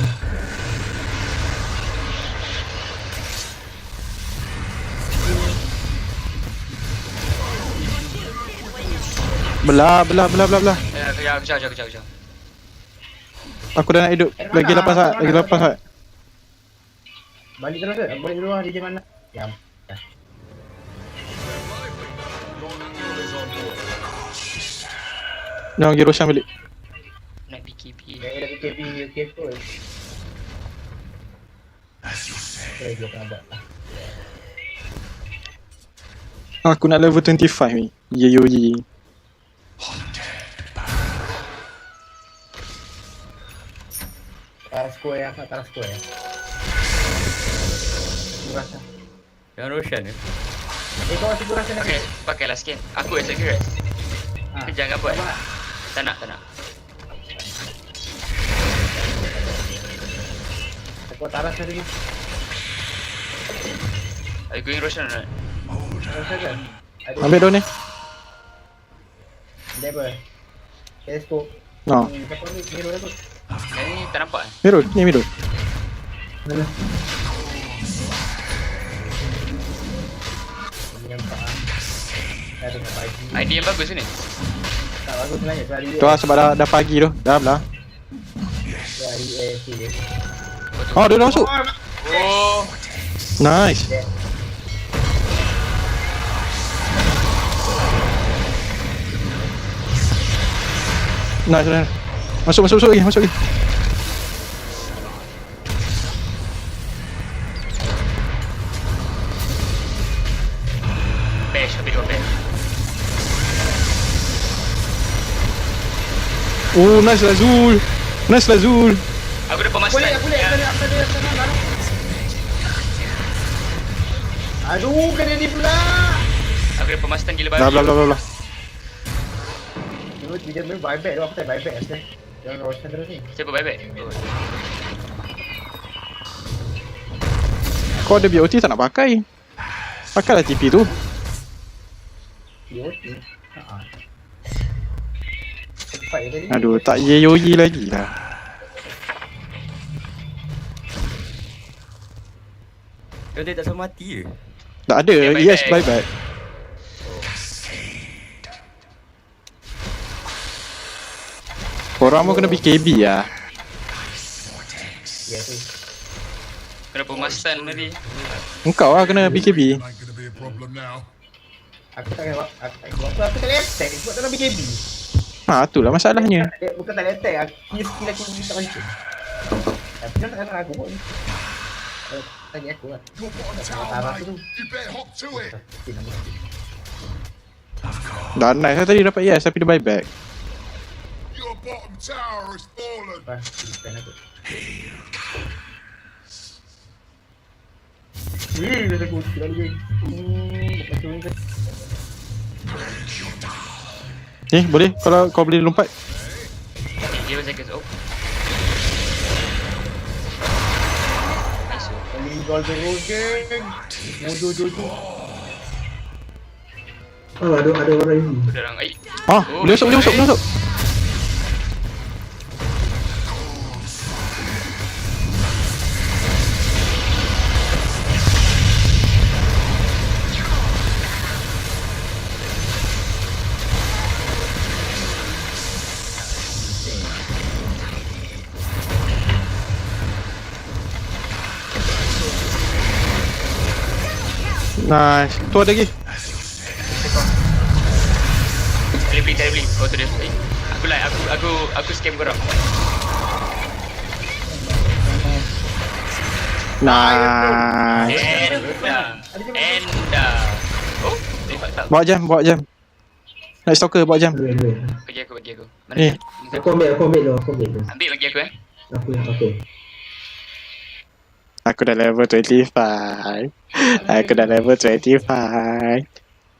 Belah. Kejap. Aku dah nak hidup. Lagi 8 saat. Balik terus ke? Balik dulu lah di mana? Ya. Jangan pergi Roshan balik. Nak PKP. Dia dah PKP kot. Dia kena buat lah. Aku nak level 25 ni. Ye. Taras square aku nak taras square. Rasa. Yang Roshan ni. Kau masih rasa nak. Okay, pakailah sikit. Aku accept ke? Kejar apa? Tak nak. Aku taras tadi. Are you going Roshan or not? Rasa kan? Ambil daun ni. Dia apa? Teleskop. No. Kau ni hero aku. Yang ni tak nampak Mirul. Ni nampak. Dah tengok pagi. ID yang bagus ni. Tak bagus sebenarnya sebab Tu lah sebab dah pagi tu. Dah belah. dia. Oh, dia dah masuk. Oh. Nice. Nice. Masuk lagi. Bash, habis dua bash. Oh, nice lah Zul. Aku dapat master. Boleh. Aduh, kena ni pula. Aku dapat master gila Dah babi. belah. Dia main buyback tu, aku tak buyback asal. Jangan Roshan terus ni. Siapa bye-bye? Kau ada BOT tak nak pakai? Pakailah TP tu. BOT. Haa. Cepat je tadi. Aduh, tak yeoyi lagi lah. Kau dia tak sama mati ke? Tak ada. Okay, Yes, bye-bye. bye. Korang pun kena BKB lah. Ya tu. Kenapa master tadi? Engkau lah kena BKB. Ain't gonna be a problem now. Aku tak kena aku tak kena attack sebab tak nak BKB. Itulah masalahnya. Bukan tak kena attack, skill aku tak macam. Tapi kan tak kena aku pun. Tanya aku lah. Your bottom tower, mate. You better hop to it. Dah nice lah tadi dapat yes tapi dia buyback. Your bottom tower has fallen. Aku. Dah takut sekali lagi. Macam ni. Boleh kalau kau boleh lompat. Dia seconds. Oh. Kali gol terus geng. Mudu tu. Oh, ada orang ini. Ada orang. Boleh masuk. Nice. Tu ada lagi. Boleh beli. Oh tu dia. Aku like aku scam korang. Nice. And oh, lepas tak. Bawa jam. Night stalker bawa jam. Bagi aku. Mana? Ni. Aku ambil dulu. Ambil bagi aku Aku yang okay. Aku dah level 25.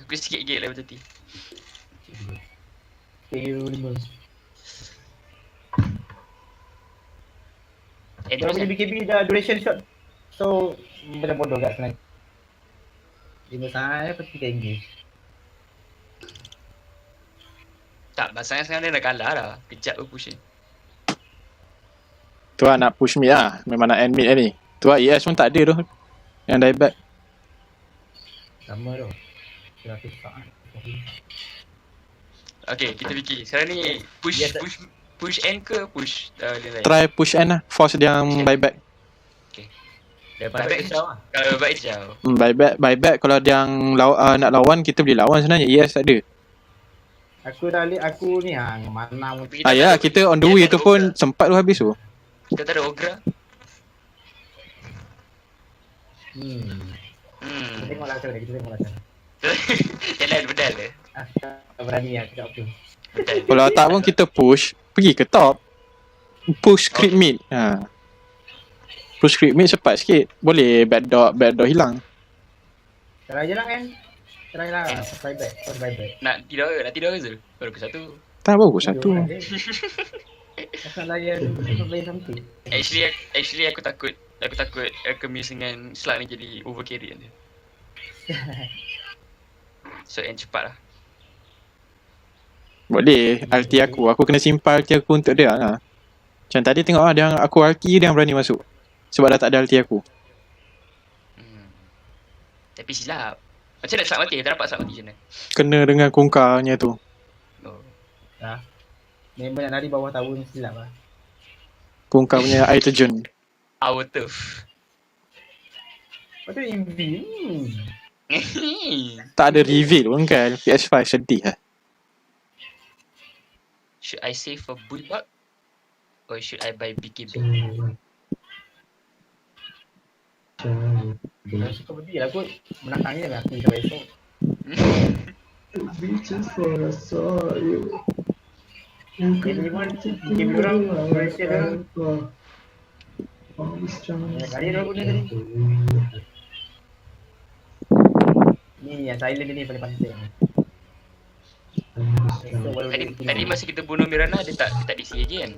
Aku sikit gate level 30. Dia punya BKB dah duration shot. So macam bodoh kat sebenarnya. Dia saya pasti kita engage. Tak, masalahnya sekarang dia dah kalah dah. Kejap pun push ni. Tu lah nak push mid lah. Memang nak end mid ni. Tu lah ES pun tak ada tu. Yang dieback. Sama tu. Kira susah. Okay, kita fikir. Sekarang ni push end ke push dia lain? Try push end lah. Force dia yang buyback. Daripada jauh lah. Kalau baik jauh. Buyback kalau dia yang nak lawan, kita boleh lawan sebenarnya. ES tak ada. Aku dah lihat aku ni mana pun. Ya, kita on the way tu pun sempat tu habis tu. Kita tak ada Ogra. Kita tengoklah macam mana, kita tengoklah macam mana. Jalan bedal ke? Tak berani lah cakap apa. Kalau tak pun kita push, pergi ke top. Push creep mid. Push creep mid cepat sikit. Boleh backdoor hilang. Try je lah kan. Try lah. Buyback. Nak tidur ke Zul? Baru ke satu. Tak baru satu. Asal layan something. Actually aku takut miss dengan slug ni jadi over carry nanti. So end cepat lah. Boleh. Ulti aku kena simpan ulti aku untuk dia lah. Macam tadi tengok lah, dia aku ulti dia yang berani masuk. Sebab dah tak ada ulti aku. Tapi silap. Macam nak slug mati? Tak dapat slug mati macam mana? Kena dengan kungkarnya tu. Dah. Member nak lari bawah tower ni silap lah. Kungkar punya air terjun. Our turf. Lepas tu MV Tak ada reveal pun kan. PS5 sedih lah. Should I save for Bulldog? Or should I buy BKB? Kalau suka berdiri lah kot. Menang ni lah aku sampai esok. Bitches for a saw you. Game orang Malaysia dah. Kali dah guna tadi. Ni yang silent ni paling penting. Tadi masa kita bunuh Mirana dia tak DC lagi kan?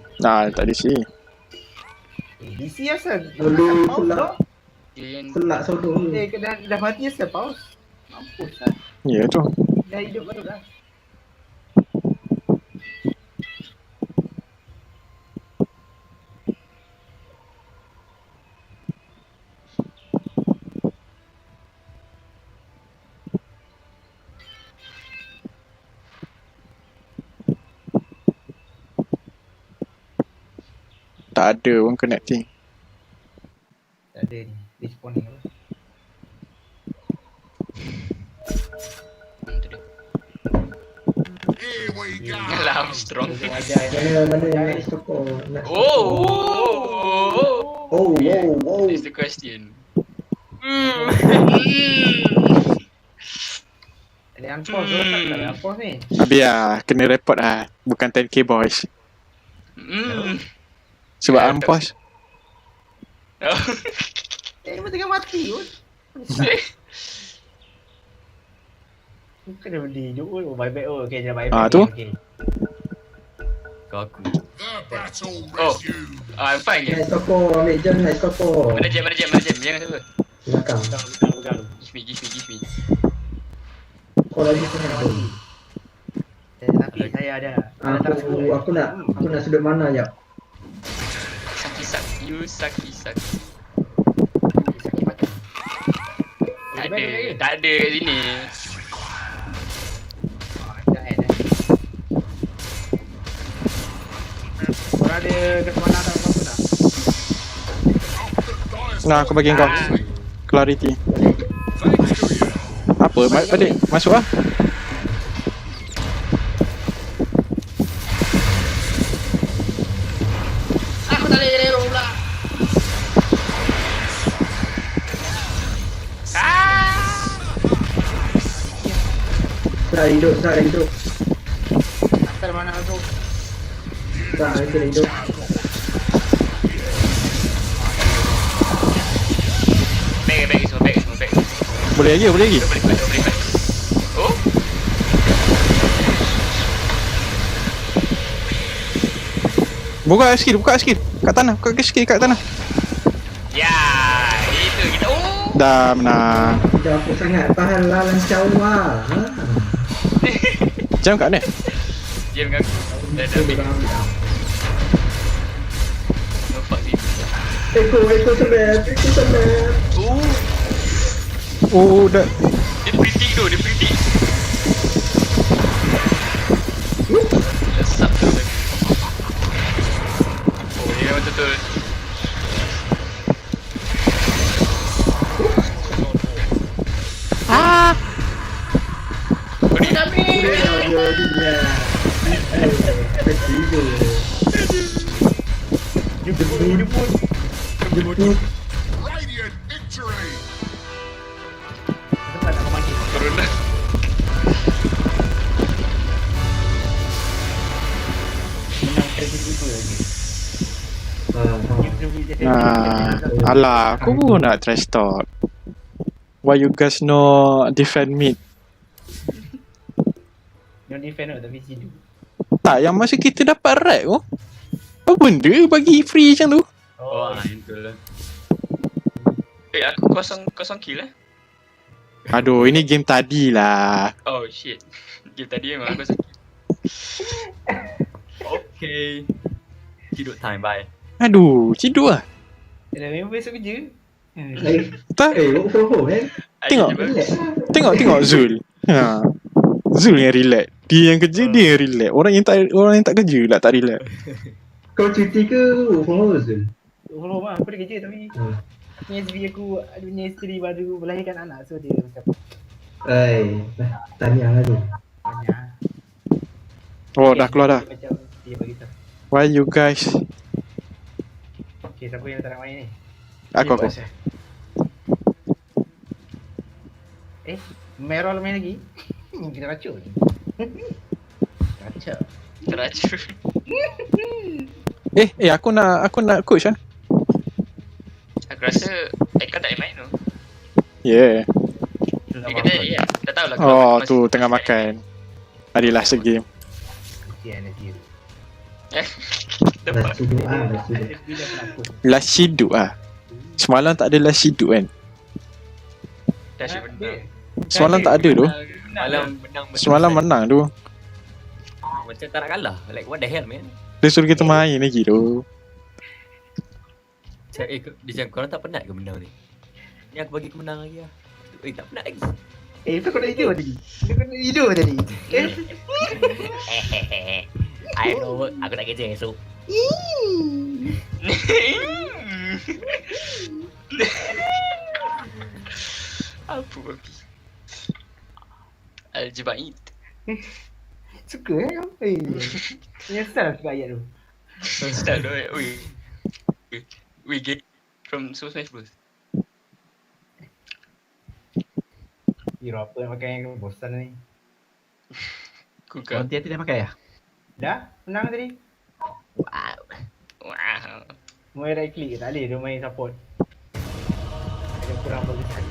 Tak DC. DC asal? Selak sodong. Dah mati asal pause. Mampus lah. Ya tu. Dah hidup baru dah. Tak ada pun connecting. Tak ada ni. Respawning apa? Here we go. Alam strong. Mana yang nak stopper? Oh. That's the question. Ada unpause tu tak ada unpause ni. Habis lah. Kena report lah. Bukan 10k boys. Sebab unpause. Dia tengah mati pun. Bukan dia hidup pun. Buyback okay je buyback. Tu. Okay. Kau aku. The battle resumes. I'm fine je. Nice stopper, ambil jam nice stopper. Mana jam. Jangan siapa. Belakang. Give me. Kau lagi senang tu. Tapi saya ada. Aku nak sudut mana jap. Saki. You saki. Tak ada kat sini. Korang ada kat mana tak apa-apa tak? Nah, aku bagi kau clarity. Apa? Balik. Masuk lah. Aku tak boleh hero pula. Serak hidup. Asal mana tu? Serak hidup. Back semua. Boleh lagi. Boleh. Oh. Buka skill. Kat tanah, buka skill kat tanah. Ya, itu kita. Oh. Dah menang. Jauh sangat. Tahanlah lancau lah. Jam kat ni. Dia mengaku. Dah nampak ni. Eko sebab. Oh, dah. Dia predict tu, dia predict. Lesap tu. Oh, dia memang betul. Beri kami. Radiant victory! Turun dah. Alah, aku pun nak trash talk. Why you guys no defend mid? Yang defend tu tapi sidu. Tak, yang masa kita dapat rack tu. Apa benda bagi free macam tu? Oh, betul lah. Aku kosong kill eh. Aduh, ini game tadi lah. Oh shit. Game tadi memang aku sakit. Okay. Hidup time, bye. Aduh, ciduk lah. Dah memang besok kerja. Tak? Work from home kan? Tengok Zul. Ha. Zul yang relax. Dia yang kerja, dia yang relax. Orang yang tak kerja lah tak relax. Kau cuti ke work from home Zul? Belum lah, aku dah kerja tapi aku punya isteri aku punya isteri baru melahirkan anak, so dia macam tahniah lah tu. banyak. Oh, dah keluar dah. Macam dia beritahu. Why you guys? Okay, siapa yang tak nak main ni? Aku. Merol main lagi? Kita racun. Teracun. Aku nak coach kan? Aku rasa Eka tak main tu. Yeah. Dia kata ya, dah tahu lah. Oh, tu tengah makan. Adalah segame. Kesian dia. Dapat. Last hidup ah. Semalam tak ada last hidup kan? Dah asyik menang. Semalam tak ada tu. Semalam menang tu. Macam tak nak kalah. Like what the hell man? Dia suruh kita main lagi tu. Dia cakap korang tak penat ke menang ni? Ni aku bagi kemenang lagi lah. Tak penat lagi. Tu kau nak hidup tadi. Kau nak hidup tadi. I know work. Aku nak kerja esok. Apa babi? Al-Jabait. Suka Nyesal suka ayat tu. Start tu we get from Super Smash Bros. Hero apa yang pakai yang bosan ni? Kuka. Hati-hati dah pakai ya? Dah? Menang tadi? Wow. Main right click ke? Tak boleh dia main support. Ada kurang bagus sekali.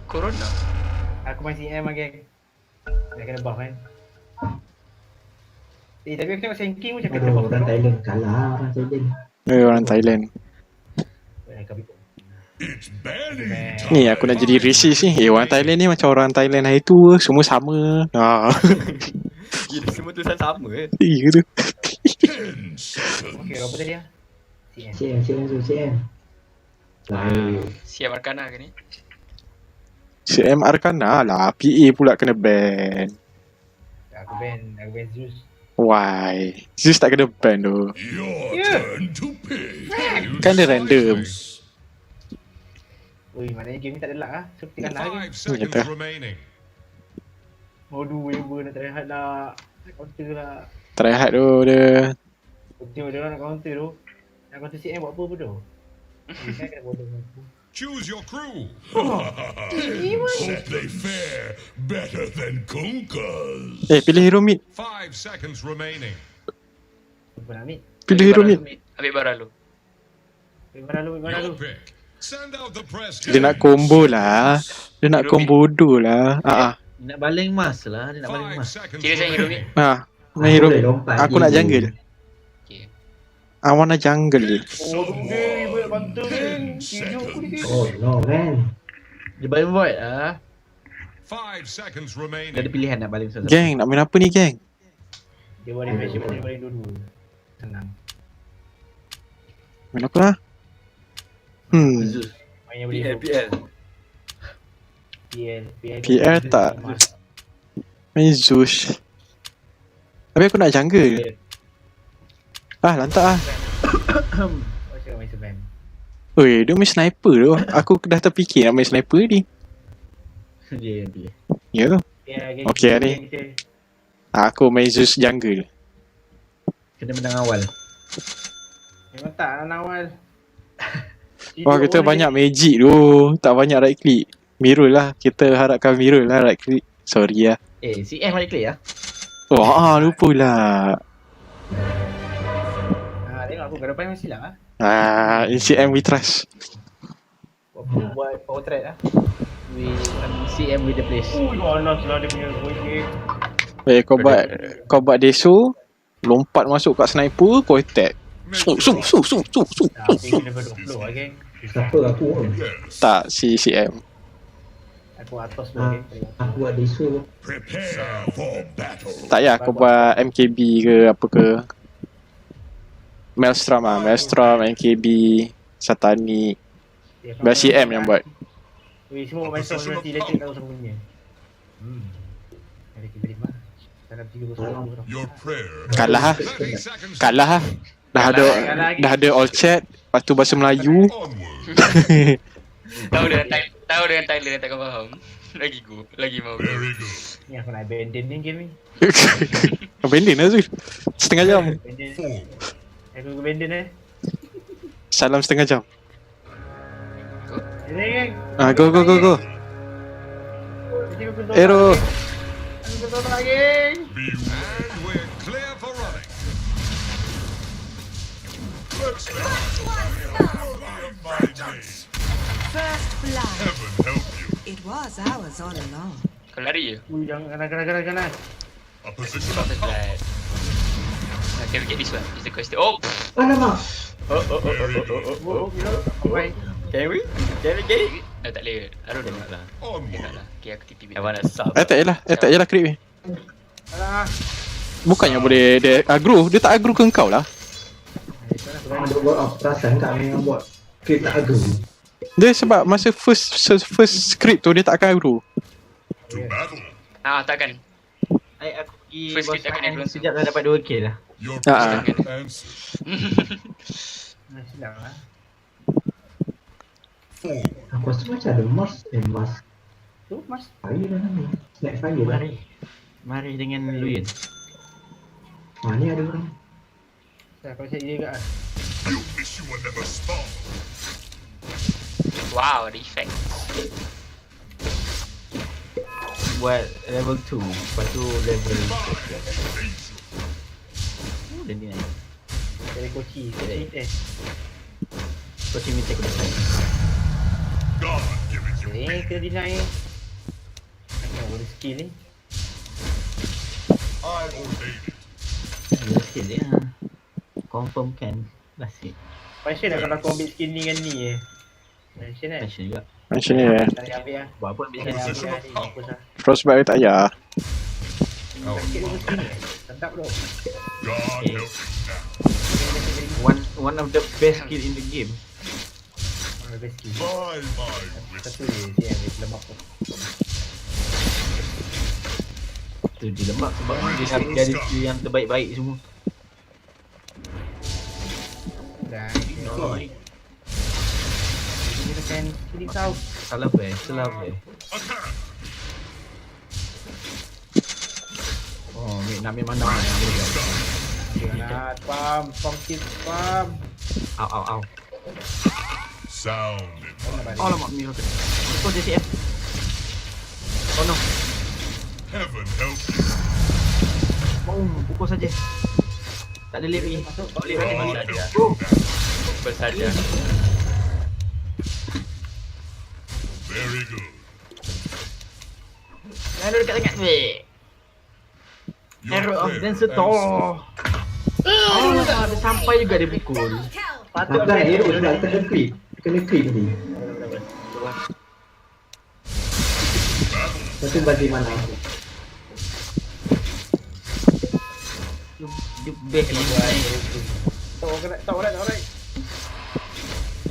Corona? Aku main CM lah geng. Dah kena buff kan? Tapi aku tengok Senking pun cakap kena buff. Orang Thailand kalah orang Thailand. Orang Thailand. It's banning Ni aku nak jadi racist ni. Orang Thailand ni macam orang Thailand hari tu semua sama. Dia semua tulisan sama Iya tu. 10 seconds. Okay, apa tadi lah? CM. Siap Arkana ke ni? CM Arkana lah. PA pula kena ban. Aku ban Zeus. Why? Zeus tak kena ban tu. Your turn to pick. Kan dia random. Ui, maknanya game ni tak ada luck lah. So kita kalah lagi. 5 seconds remaining. Aduh, Weber nak try hard lah. Nak counter lah. Try hard tu dia. Tengok dia orang nak counter tu. Nak counter CM buat apa pun tu. Kan kena bodoh. Choose your crew. Hope they fare better than Kunkers. Pilih hero mid. 5 seconds remaining. Apa nak ambil? Pilih hero mid. Ambil Baralu. Your pick. Send out the press. Dia nak combo lah. Dia nak combo bodoh lah. Nak baling mas lah. Dia nak baling 5 mas. seconds Kira saya hero mid. remaining. Main hero mid. Aku nak jungle. Okay. I wanna jungle. Oh, geng, banyak bantu geng. Hidup aku ni geng. Oh no man. Dia baling void ah. 5 seconds Dia ada remaining. pilihan nak baling satu. Geng, nak main apa ni geng? Dia baling fashion, dia baling dua-dua. Senang. Main apa lah? Zeus. Main yang boleh PL. PL tak. Main Zeus. Tapi aku nak jungle. Lantak lah. Kau cakap main spam. Oi, dia main sniper tu. Aku dah terfikir nak main sniper ni. Dia yang pilih. Ya tu. Okey lah ni. Aku main Zeus jungle. Kena menang awal. Memang tak nak awal. Wah, kita banyak magic tu. Tak banyak right click. Mirror lah. Kita harapkan mirror lah right click. Sorry lah. CM balik clear lah. Wah, lupa lah. Tengok aku depan mesti lah. NCM we trust. Buat power thread lah. CM with the place. Ganas lah dia punya voice ni. Kau buat deso, lompat masuk kat sniper, kau attack. Su. Tapi kena berdoa lah geng. Siapa aku? Tak, si CM. Aku atas dulu geng. Aku buat desu. Prepare for battle. Tak payah kau buat MKB ke apa ke. Maelstrom lah. Maelstrom, MKB, Satanik. Biar CM yang buat. Weh, semua main sound nanti elektrik tahu siapa punya. Ada kibrit mah. Dalam 3 Your prayer. Kalah lah. 30 seconds Kalah lah. Dah ada all chat. Lepas tu bahasa Melayu. onward. Tahu dengan Tyler yang takkan faham. Lagi mau. Very good. Ni aku nak abandon ni game ni. Abandon lah Zul. Setengah jam. Abandon. Aku abandon Salam setengah jam. Ini geng. Go. Arrow. Aku tolong geng. Beware, we're clear for running. Let's go. My days. First blood. Heaven help you. It was ours all along. Kau lari je. Jangan. A position Stop of the flat. Can we get this one? Is the question. Oh! Alamak. Bye. Can we get it? Tak boleh. I don't know. Tengok onward. lah. Okay, aku TP I wanna sub. Attack je lah creep ni. Alah. Bukannya boleh dia aggro. Dia tak aggro ke kau lah. Ada buat perasan kat ni yang buat creep tak agung. Dia sebab masa first script tu dia tak akan aggro. To battle. Takkan. Aku pergi First bos kita akan main influence. sekejap dah dapat 2 kill lah. Your Ah. answer. Silap lah. Aku rasa macam ada mas. Tu mas. Fire dah ni. Snack fire dah. Mari dengan Luyin. Ni ada orang. Kau cek dia kat. You wish you were never spawned. Wow, the effect. Buat level 2. Lepas tu level 3. Dan ni naik. Dari koci. Coach minta aku dah God given you. Kena deny. Aku nak boleh skill ni. I ordained it. ada skill dia. Confirm kan. Nasib. Passion lah kalau kau ambil skill ni dengan ni Passion kan? Passion juga. Macam ni Tak ambil lah. Buat apa ambil Tak skill. ambil lah ni. Mampus lah. Frostbite tak payah. Sakit dulu skill ni. Sedap bro. God Okay. help you now. One of the best skill in the game. Best skill. By my wrist. Satu je dia ambil lemak tu. Tu dia lemak sebab dia ada skill yang terbaik-baik semua. Dan Oi. dia akan killing tahu. Salah apa Attack. Oh, nak ambil mana yang boleh. Jangan pam kill pam. Au. Sound. Oh, lama ni roket. Kau JCF. Oh no. Heaven help you. Boom, pukul saja. Tak ada lip lagi. Tak boleh lagi. God help saja. you now. Bersaja. Very good. Arrow dekat sangat. Your Arrow of prayer Denser answered. Thor. Dia sampai juga dia pukul. Patut Nak hero sebab kena creep. Kena creep ni. Satu bagi mana aku. Dia best ni. Tak orang.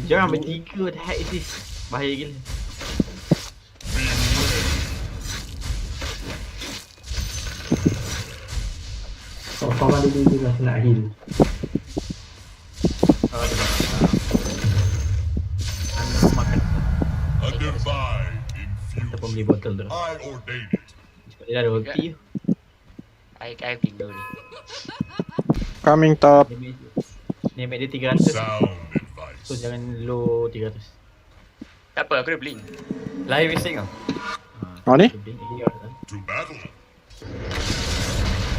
Jangan bertiga hack this. Bahaya gila. Kau ada dulu lah nak heal. Anda makan. A divine Kita pun beli infusion. botol tu. I ordain it. Dia dah ada ulti. I bingo ni. Coming top. Damage dia 300. Sound advice. So jangan low 300. Tak apa, aku dah blink. Live racing tau. Oh ni? To battle.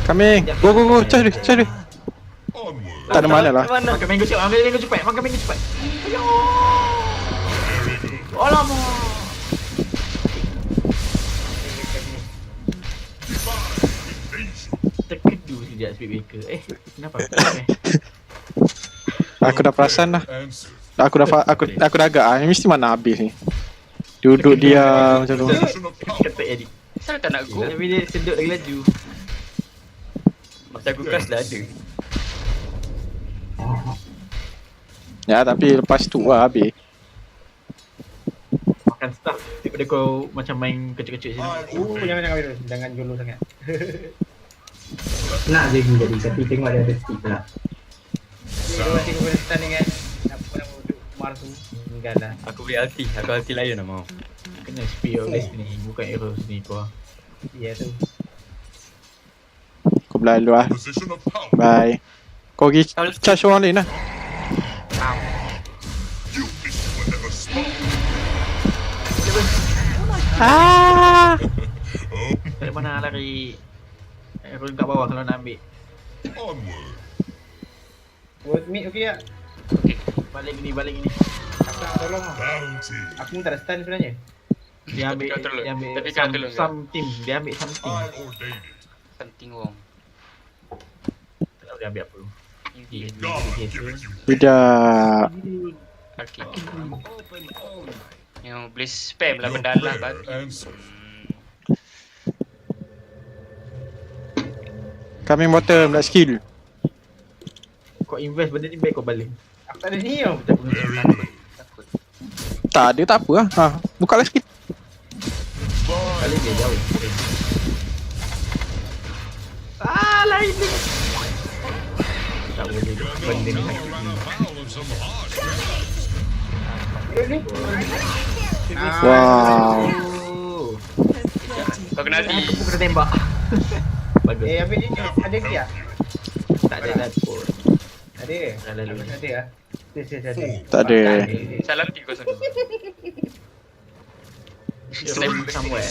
Coming. Go. Cari dia. Onward. Tak ada mana lah. Makan mango cepat. Ambil mango cepat. Makan mango cepat. Alamak. Terkedu sekejap speed breaker. Kenapa? Aku dah perasan dah. Answer. Aku dah agak mesti mana habis ni. Duduk dia macam tu. Position of power. Kata edit. Kenapa tak nak go? Tapi dia sedut lagi laju. Masa aku cast dah ada. Ya tapi lepas tu lah habis. Makan stuff daripada kau macam main kecil-kecil sini. I ordain it. Jangan jolo sangat. Nak je heal tadi tapi tengok dia ada stick pula. Dia masih boleh stand dengan apa nama duduk Mars tu. Enggak lah. Aku beli ulti. Aku ulti lain lah mau. Kena speed of destiny. Bukan arrow sini kau. Ya tu. Aku berlalu lah. Position of power. Bye. Kau pergi charge orang lain lah. You miss whatever spot. Dari mana lari? Arrow kat bawah kalau nak ambil. Onward. World meet okey tak? Balik ni. Aku nak tolong lah. Bounty. Aku pun tak ada stand sebenarnya. Dia ambil kau tolong. dia ambil Tapi kau tolong ke? some team. Dia ambil something. I ordain it. Penting wong. Tak tahu dia ambil apa. God giveth you. Tidak. Okay. Yang boleh spam lah benda lah Prayer babi. answer. Coming bottom, nak skill. Kau invest benda ni baik kau balik. Aku tak ada ni tau. Very good. Tak ada tak apa lah. Buka lah skill. Balik dia jauh. Lain ni. Tak boleh benda ni sakit ni. Ni. Wow. Kau kena ulti. Aku kena tembak. Bagus. Ambil ni. Ada ke tak? Tak ada takut. Ada. Dah lalu. Ada ah. Ada. Tak ada. Salah ulti kau sana. Sniper Somewhere.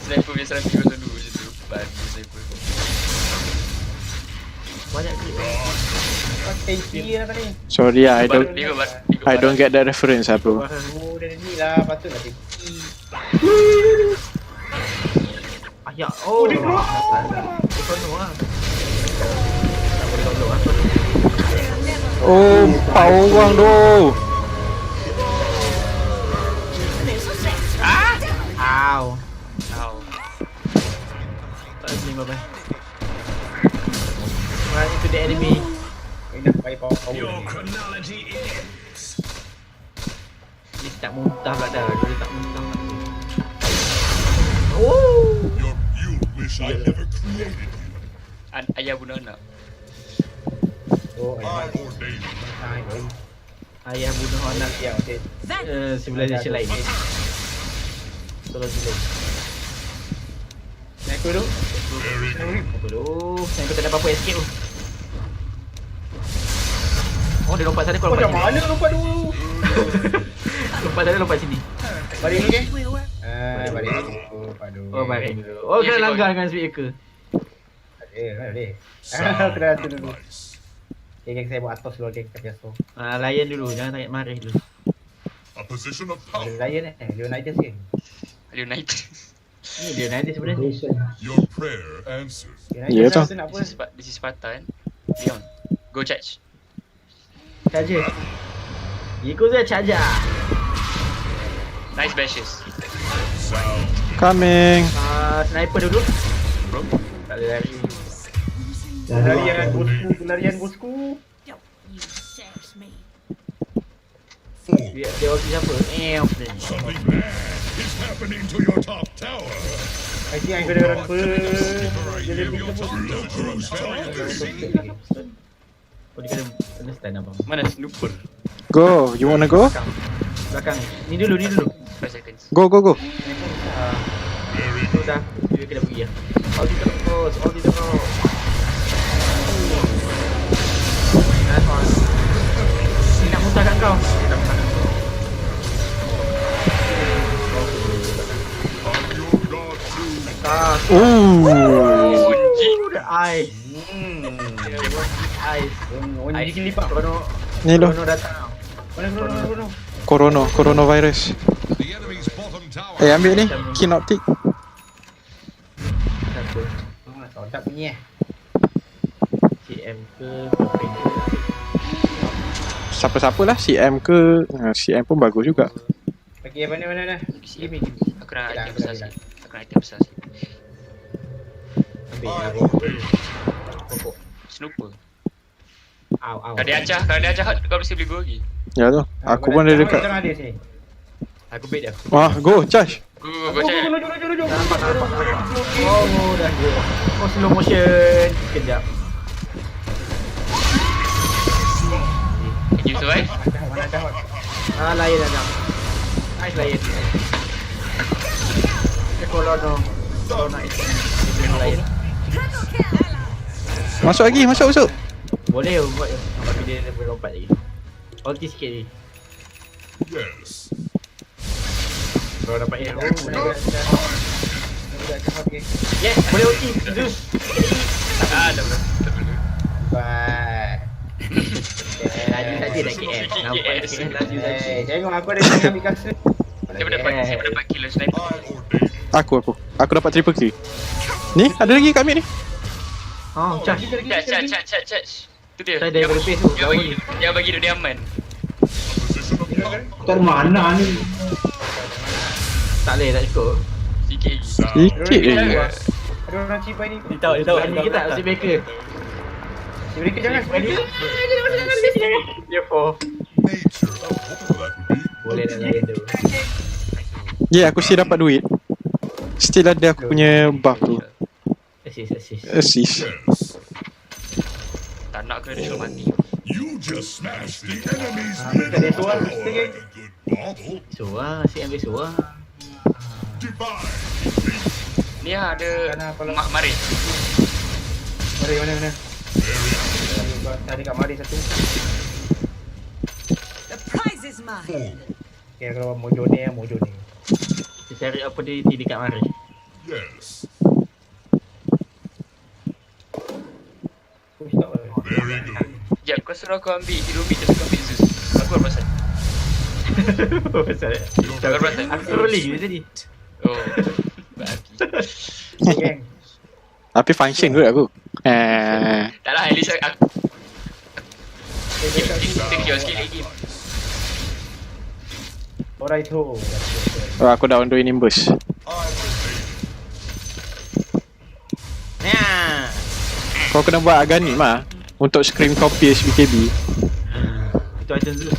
Sniper punya salah ulti kau sana macam tu. Babi sniper. Banyak klip. Kau tanky lah tadi. Sorry lah, Dia I don't get that reference lah bro. Oh, dia ni lah. Patutlah tanky. Ayak. Oh, dia keluar. Dia penuh lah. Tak boleh tolong lah. Oh, empat orang tu. Ow. Ow. Tak ada sini bye-bye. Run into the enemy. Enough by power. Dia tak muntah pula dah. Dia tak muntah. Oh. You wish I never created you. Ayah bunuh anak. Oh, I ordain it. Ayah bunuh anak Ya, okey. civilization lain. Tolong dulu. Naik aku dulu. Very good. Apa dulu? Saya tak ada apa-apa escape tu. Oh, dia lompat sana kau lompat Macam sini. mana lompat dulu? Lompat sana lompat sini. Balik ni ke? Balik dulu. Padu. Oh, balik dulu. Oh, kena langgar dengan speaker. Boleh. Sound Kena tu dulu. advice. Okay, saya buat atos dulu. Okay, tapi atos. Layan dulu, jangan tarik marih dulu. A position of power. Ada Lion Leonidas ke? United. Ni dia nanti sebenarnya. Your prayer answers. Ya, tu. tu nak apa? This is Sparta kan? Leon. Go charge. Charger. Ikut je charger. Nice bashes. Coming. Sniper dulu. Bro. Tak boleh lari. Jangan Pelarian bosku. Don't you sass me. Dia ulti siapa? Something bad is happening to your top tower. I think I kena run first. Liberate Dia your top tower. Oh, dia kena stand abang. Mana snooper? Go. You wanna go? Belakang. Ni dulu. 5 seconds. Go. Dah. Dia kena pergi lah. Ulti terus. Nice one. Ni nak muntah kat kau. The ice. Ice. Dia lipat Ni lo. Krono datang. Mana Krono? Coronavirus. The enemy's bottom tower. Ambil ni. Kinoptik. Satu. Tak punya. CM ke Popeng ke? Siapa-siapa lah. CM ke. CM pun bagus juga. Okay, mana? Gimme. Aku nak item besar sikit. Ambil lah. Pokok. Snooper. Au. Kalau dia acah kau mesti beli gua lagi. Ya tu. Aku pun ada dekat. Tengah dia sini. Aku bait dia. Wah, go. Charge. Go charge. Nampak. Oh, dah go. Oh, slow motion. Sekejap. Can you survive? Mana dah. Lain dah. Nice lain. Kalau nak ikut lain. Masuk lagi. Boleh buat je. Tapi dia boleh lompat lagi. Ulti sikit lagi. Yes. Kalau dapat hero, boleh. Okay. Yes, boleh ulti. Zeus. Tak perlu. Bye. Laju saja dah KS. Nampak KS laju saja. Tengok aku ada yang ambil kasut. Siapa dapat killer sniper? Aku dapat triple kill. Ni, ada lagi kat mid ni. Oh, charge. Charge. Tu dia. Saya daripada face tu. Dia bagi dia aman. Kau mana ni? Tak boleh, tak cukup. Sikit. Sikit je. Ada orang cipai ni. Dia tahu ni kita si baker. Si mereka jangan. Dia for. Nature. Oh, that would be. Boleh dah lain tu. Aku still dapat duit. Still ada aku punya buff tu. Assist. Yes. Tak nak kena dia mati. You just smashed the enemy's Ada middle suara tower. sikit. A good bobble. Suah, si ambil suah. Divine. Ni ada mak mari. Mana? Tadi kat mari satu. The prize is mine. Okay, kalau mojo ni. Kita cari opportunity dekat mari. Yes. Push tak. Very good. Sekejap, kau suruh aku ambil hero mid tapi kau ambil Zeus. Aku baru perasan. Baru perasan. Aku rolling je tadi. Oh. Bagi. Geng. Tapi function kot aku. Tak lah, at least aku take your skill lagi. Alright ho. Aku dah on doing nimbus. Nah. Kau kena buat Aghanim lah untuk scream copy SBKB. Itu item Zeus.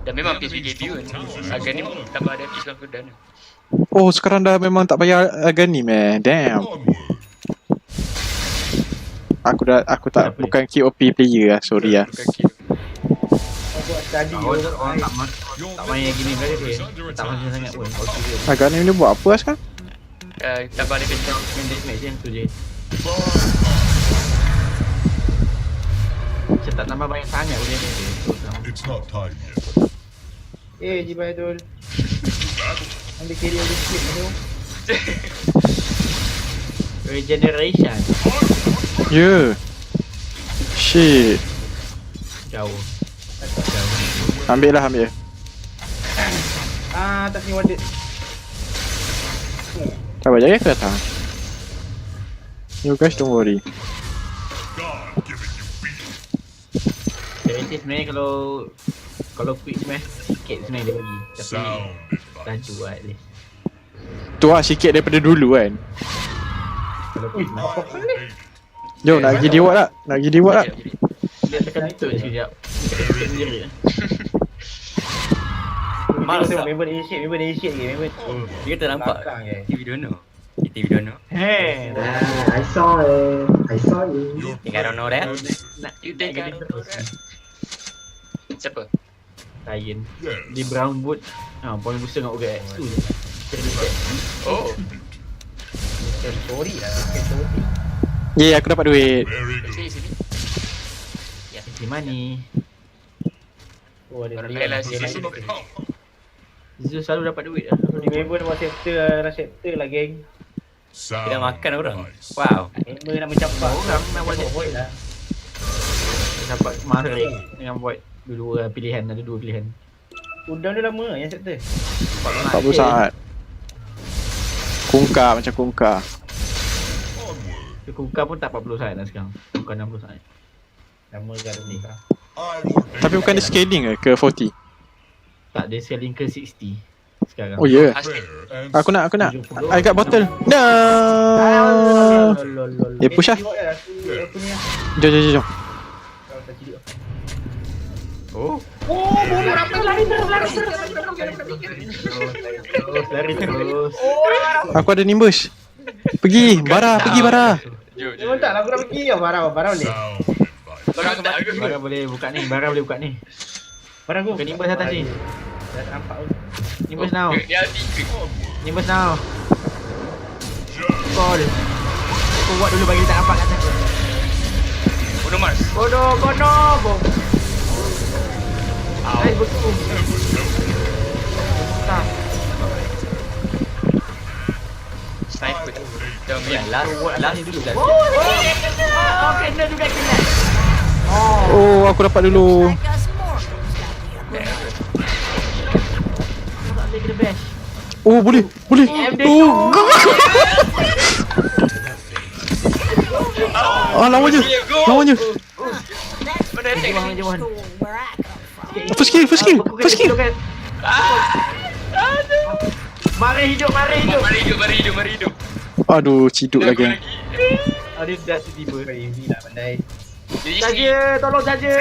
Dah memang PSBKB pun. Agak ni tambah ada PS cooldown. Oh, sekarang dah memang tak payah Aghanim Damn. Aku tak bukan KOP player lah, sorry lah. Buat study. Orang tak main gini kali dia. Tak macam sangat pun. Aghanim ni buat apa lah sekarang? Tambah ada kencang. Main deathmatch je tu je. Macam tak tambah banyak sangat boleh ni. It's not time yet. Jibai Dul. Ambil carry oleh sikit tu. Regeneration. Yeah. Shit. Jauh. Ambil. Tak ni wanted. Tak apa, jaya ke datang? You guys don't worry. God giving you beat. Nanti sebenarnya kalau quick smash sikit sebenarnya dia bagi. Tapi laju lah at least. Tu lah sikit daripada dulu kan. Kalau quick smash. Jom nak pergi dewa tak? Nak pergi dewa tak? Dia tekan tutut sekejap. Dia tekan tutut sendiri. Masa Member initiate lagi. dia kata nampak TV Dono. TV Dono. Hey. I saw it. I saw it. You think I don't know that? You think I don't know that? Siapa? Ryan. Di brown boot. Point booster dengan OGX tu je. Oh. Sorry lah. Yeay, aku dapat duit. Sini. Di mana? Oh ada Orang dia. lain lah sini. Zul selalu dapat duit lah. Di member nama chapter lah geng. Kita makan orang. Wow. Member nak mencapai Orang nak buat void lah. dapat Marik dengan Void. Ada dua pilihan. Udang dia lama yang chapter. 40 saat. Kungkar macam kungkar. Kukar pun tak 40 saat dah sekarang. Bukan 60 saat. Lama kan ni. Tapi bukan dia scaling ke 40? Tak, dia scaling ke 60 sekarang. Oh ya. Yeah. Aku nak. I got bottle. No. Dia push lah. Jom. Oh. Bodoh apa lari terus. Lari terus. Aku ada nimbus. Pergi, Bara. Memang tak lah, aku dah pergi ya. Bara boleh. Bara boleh buka ni. Bara aku. Kena nimbus atas ni. Dah nampak tu. Nimbus now. Dia anti. Nimbus now. Call. Aku buat dulu bagi dia tak nampak kat aku. Bodoh Mars. Bodoh. Betul. Nah. Sniper. Jom ya. Last ni dulu dah. Kena juga. Oh, aku dapat dulu. Tak boleh kena bash. Oh, boleh. Oh. Lawan je. Jom. First kill. Mari hidup. Mari hidup. Aduh, ciduk lagi. Ada dah tiba. Ini nak pandai. Tolong saja.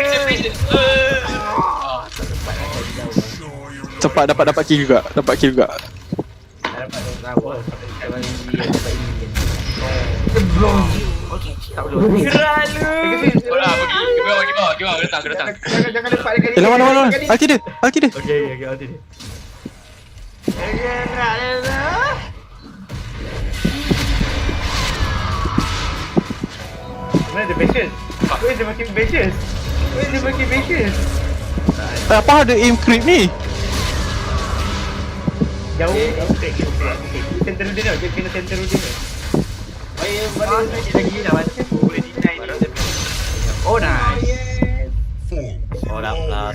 Cepat dapat kill juga. Dapat tahu. Tak boleh. Bola pergi ke bawah. Datang. Jangan lepak dekat Lawan. Ulti dia. Okey, ulti dia. Mana dia patient? Where's the fucking patient? Apa ada aim creep ni? Jauh. Center dia dah. Dia kena center dia. Lagi dah mati. Boleh deny ni. Oh nice.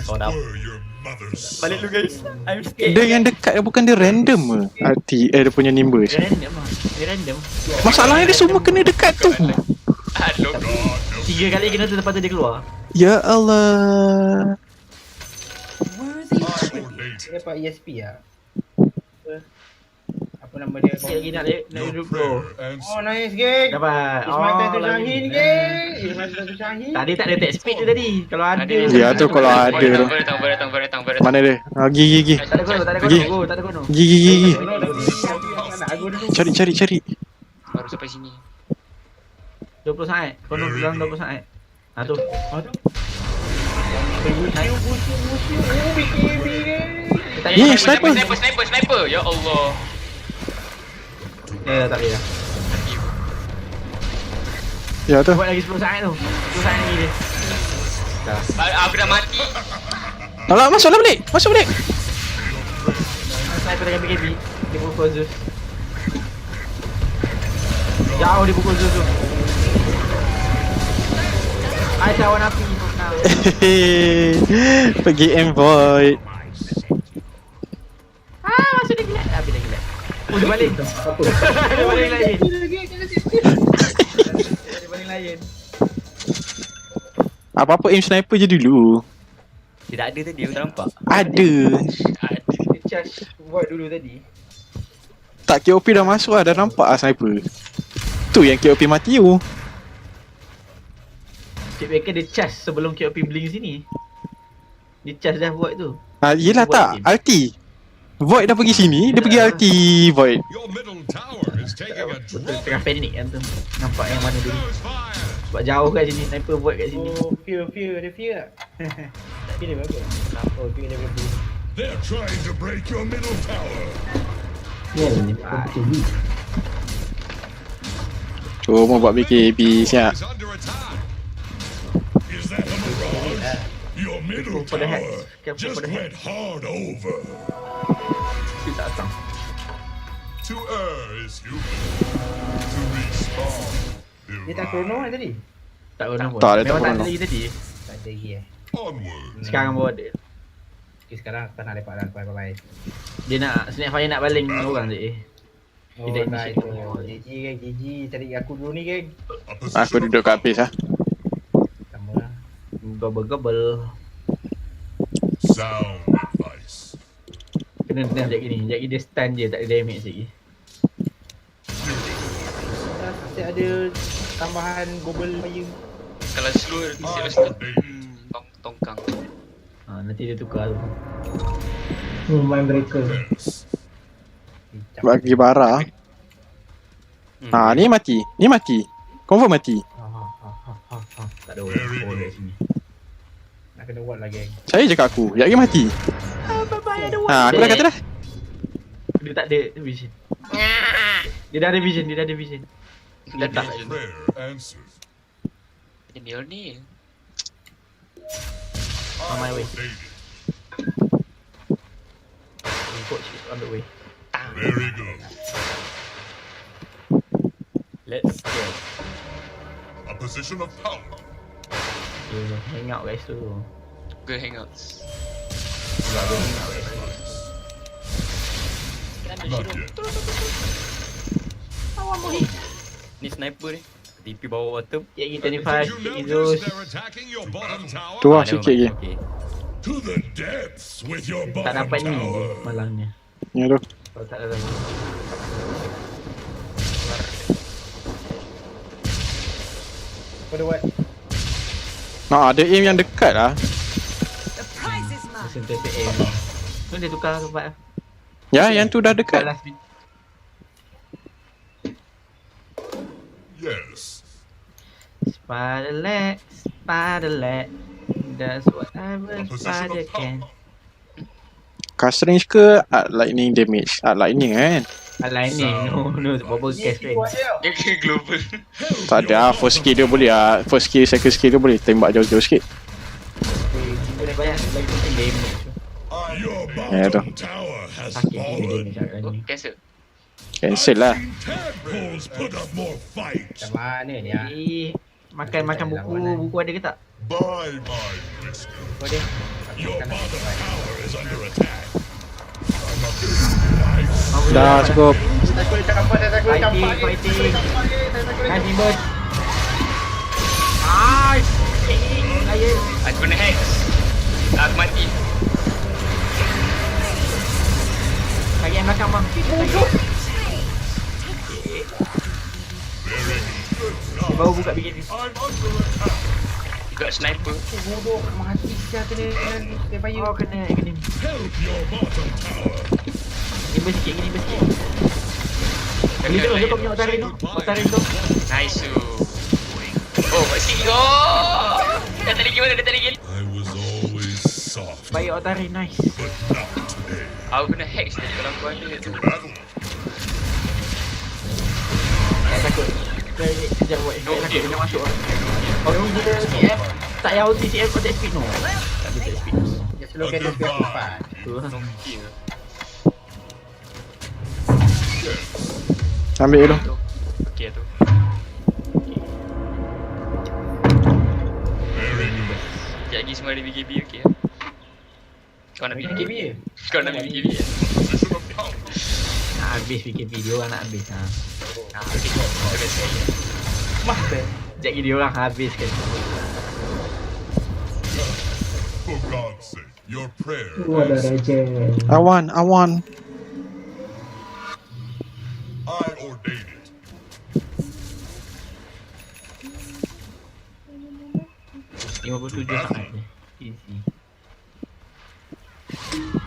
Sold up. Balik dulu guys. I'm scared. Dia yang dekat bukan dia random ke? Arti dia punya nimbus. Dia random. Masalahnya dia semua kena dekat tu. Aduh. 3 kali kena tu lepas tu dia keluar. Ya Allah. Dia dapat ESP lah. Apa nama dia? Sikit lagi nak duduk bro. Oh nice geng. Dapat. It's my time to shine geng. Tadi tak ada attack speed tu tadi. Kalau ada. Ya tu kalau ada tu. Datang. Mana dia? Gigi. Tak ada kono. Gigi. Nak aku dulu. Cari. Baru sampai sini. 20 saat. Kono dalam 20 saat. Tu. Sniper. Ya Allah. Tak boleh dah. Ya tu. Buat lagi 10 saat tu. 10 saat lagi dia. Aku dah mati. Alah, masuk balik. Sniper dengan BKB. Dia pukul Zeus. Jauh dia pukul Zeus tu. I cawan api. Pergi envoy. Masuk dia gila. Habis dia gila. Dia balik. Dia balik lain. Apa-apa aim sniper je dulu. Tidak ada tadi, aku tak nampak. Ada. Dia charge void dulu tadi. Tak, KOP dah masuk lah, dah nampak lah sniper. Tu yang KOP mati tu. Cik Baker dia charge sebelum KOP blink sini. Dia charge dah void tu. Yelah tak, ulti. Void dah pergi sini, dia pergi ulti Void. Your middle tower is taking a Betul, drop. tengah panik kan tu. Nampak yang mana dulu. Sebab jauh kat sini, sniper void kat sini. Oh, fear. Ada fear tak? Tak fear dia berapa? Oh, fear dia berapa? They're trying to break your middle tower. Cuma buat BKB siap. Is under attack. Is that a mirage? Your middle For the tower hex. Careful just for the hex. went hard over. Dia tak datang. To err is human. To respawn. Dia tak chrono kan tadi? Tak guna pun. Tak, dia tak Memang tak guna. ada lagi tadi. Tak ada lagi Onward. Sekarang baru ada. Okay, sekarang aku tak nak lepak dah. Bye. Dia nak snap fire nak baling orang tadi. Oh, Dia dah right. initiate. Oh, GG. Cari aku dulu ni, geng. A Aku position duduk kat habis lah. Sama lah. Gobel-gobel. sound advice. Kena sekejap gini. Sekejap lagi dia stun je, tak ada damage lagi. Masih ada tambahan gobel fire. Kalau slow, serius tu. Tongkang. Nanti dia tukar tu. Main breaker. Bagi bara. Ni mati. Confirm mati. Tak ada orang kat sini. Nak kena ward lah, geng. Saya je kat aku. Sekejap lagi mati. Aku dah kata dah. Dia tak ada vision. Dia dah ada vision. Datang. Prayer answers. Ini ni. On my way. Outdated. Coach is on the way. Very good. Let's go. A position of power. Hang out guys tu. Good hangouts. Not yet. Ni sniper ni. TP bawah bottom. Cikgu Did 25, you Cikgu notice Zuz. they're attacking your bottom tower? Tu lah Never sikit lagi. mind. Okay. To the depths with your Tak bottom dapat ni tower. malangnya. Ya tu. Kalau tak ada. Kau ada what? Ada aim yang dekat lah. The prize is mine. Mesin TPM. Tu dia tukar tempat. Ya, yang tu dah dekat. Last bit. Yes. Spider leg. That's whatever A position spider of can. power. Cast range ke art lightning damage? Art lightning kan? Lightning. No. Bubble cast friend. Dia kena global. Tak ada lah. First skill dia boleh lah. First skill, second skill dia boleh tembak jauh-jauh sikit. Boleh banyak lagi penting damage. Your Ya tu. bottom tower has Sakit gila fallen. damage kat Oh, ni. cancel. Cancel lah. I've seen tadpoles put up more fight. Macam mana dia? Makan buku ada ke tak? By my whisper. Kau dia? Your bottom tower is under attack. Dah cukup. Takut dia campak. Fighting. Nice Nimbus. Nice. Layan. Aku kena hex. Aku mati. Lagi yang belakang bang. Baru buka bikin ni. Got sniper. Bodoh, mati sia kena fire. Oh kena ni. Help your bottom tower. Nimbus sikit. Kali tu dia kau punya otarin tu. Nice tu. Oh, masih. Oh. Dah tak lagi mana, I was always soft, Baik otarin nice. but not today. Aku kena hex tadi kalau aku ada tu. Battle. Tak takut. Sekejap buat. Tak takut dia nak masuk. Oh ni dia CF. Tak payah ulti CF kau tak speed no. Tak ada speed. Dia slow kan dia cepat. Tu lah. Nongki tu. Ambil dulu. Okey tu. Sekejap lagi semua ada BKB okey. Kau nak BKB? BKB je? Kau nak BKB? Position of power. Nak habis bikin video orang nak habis ha. Okey. Habis sekali. Sekejap lagi dia orang habis kan. For God's sake. Your prayer Ada answered. regen. Awan. I ordain it. 57 saat je. Easy.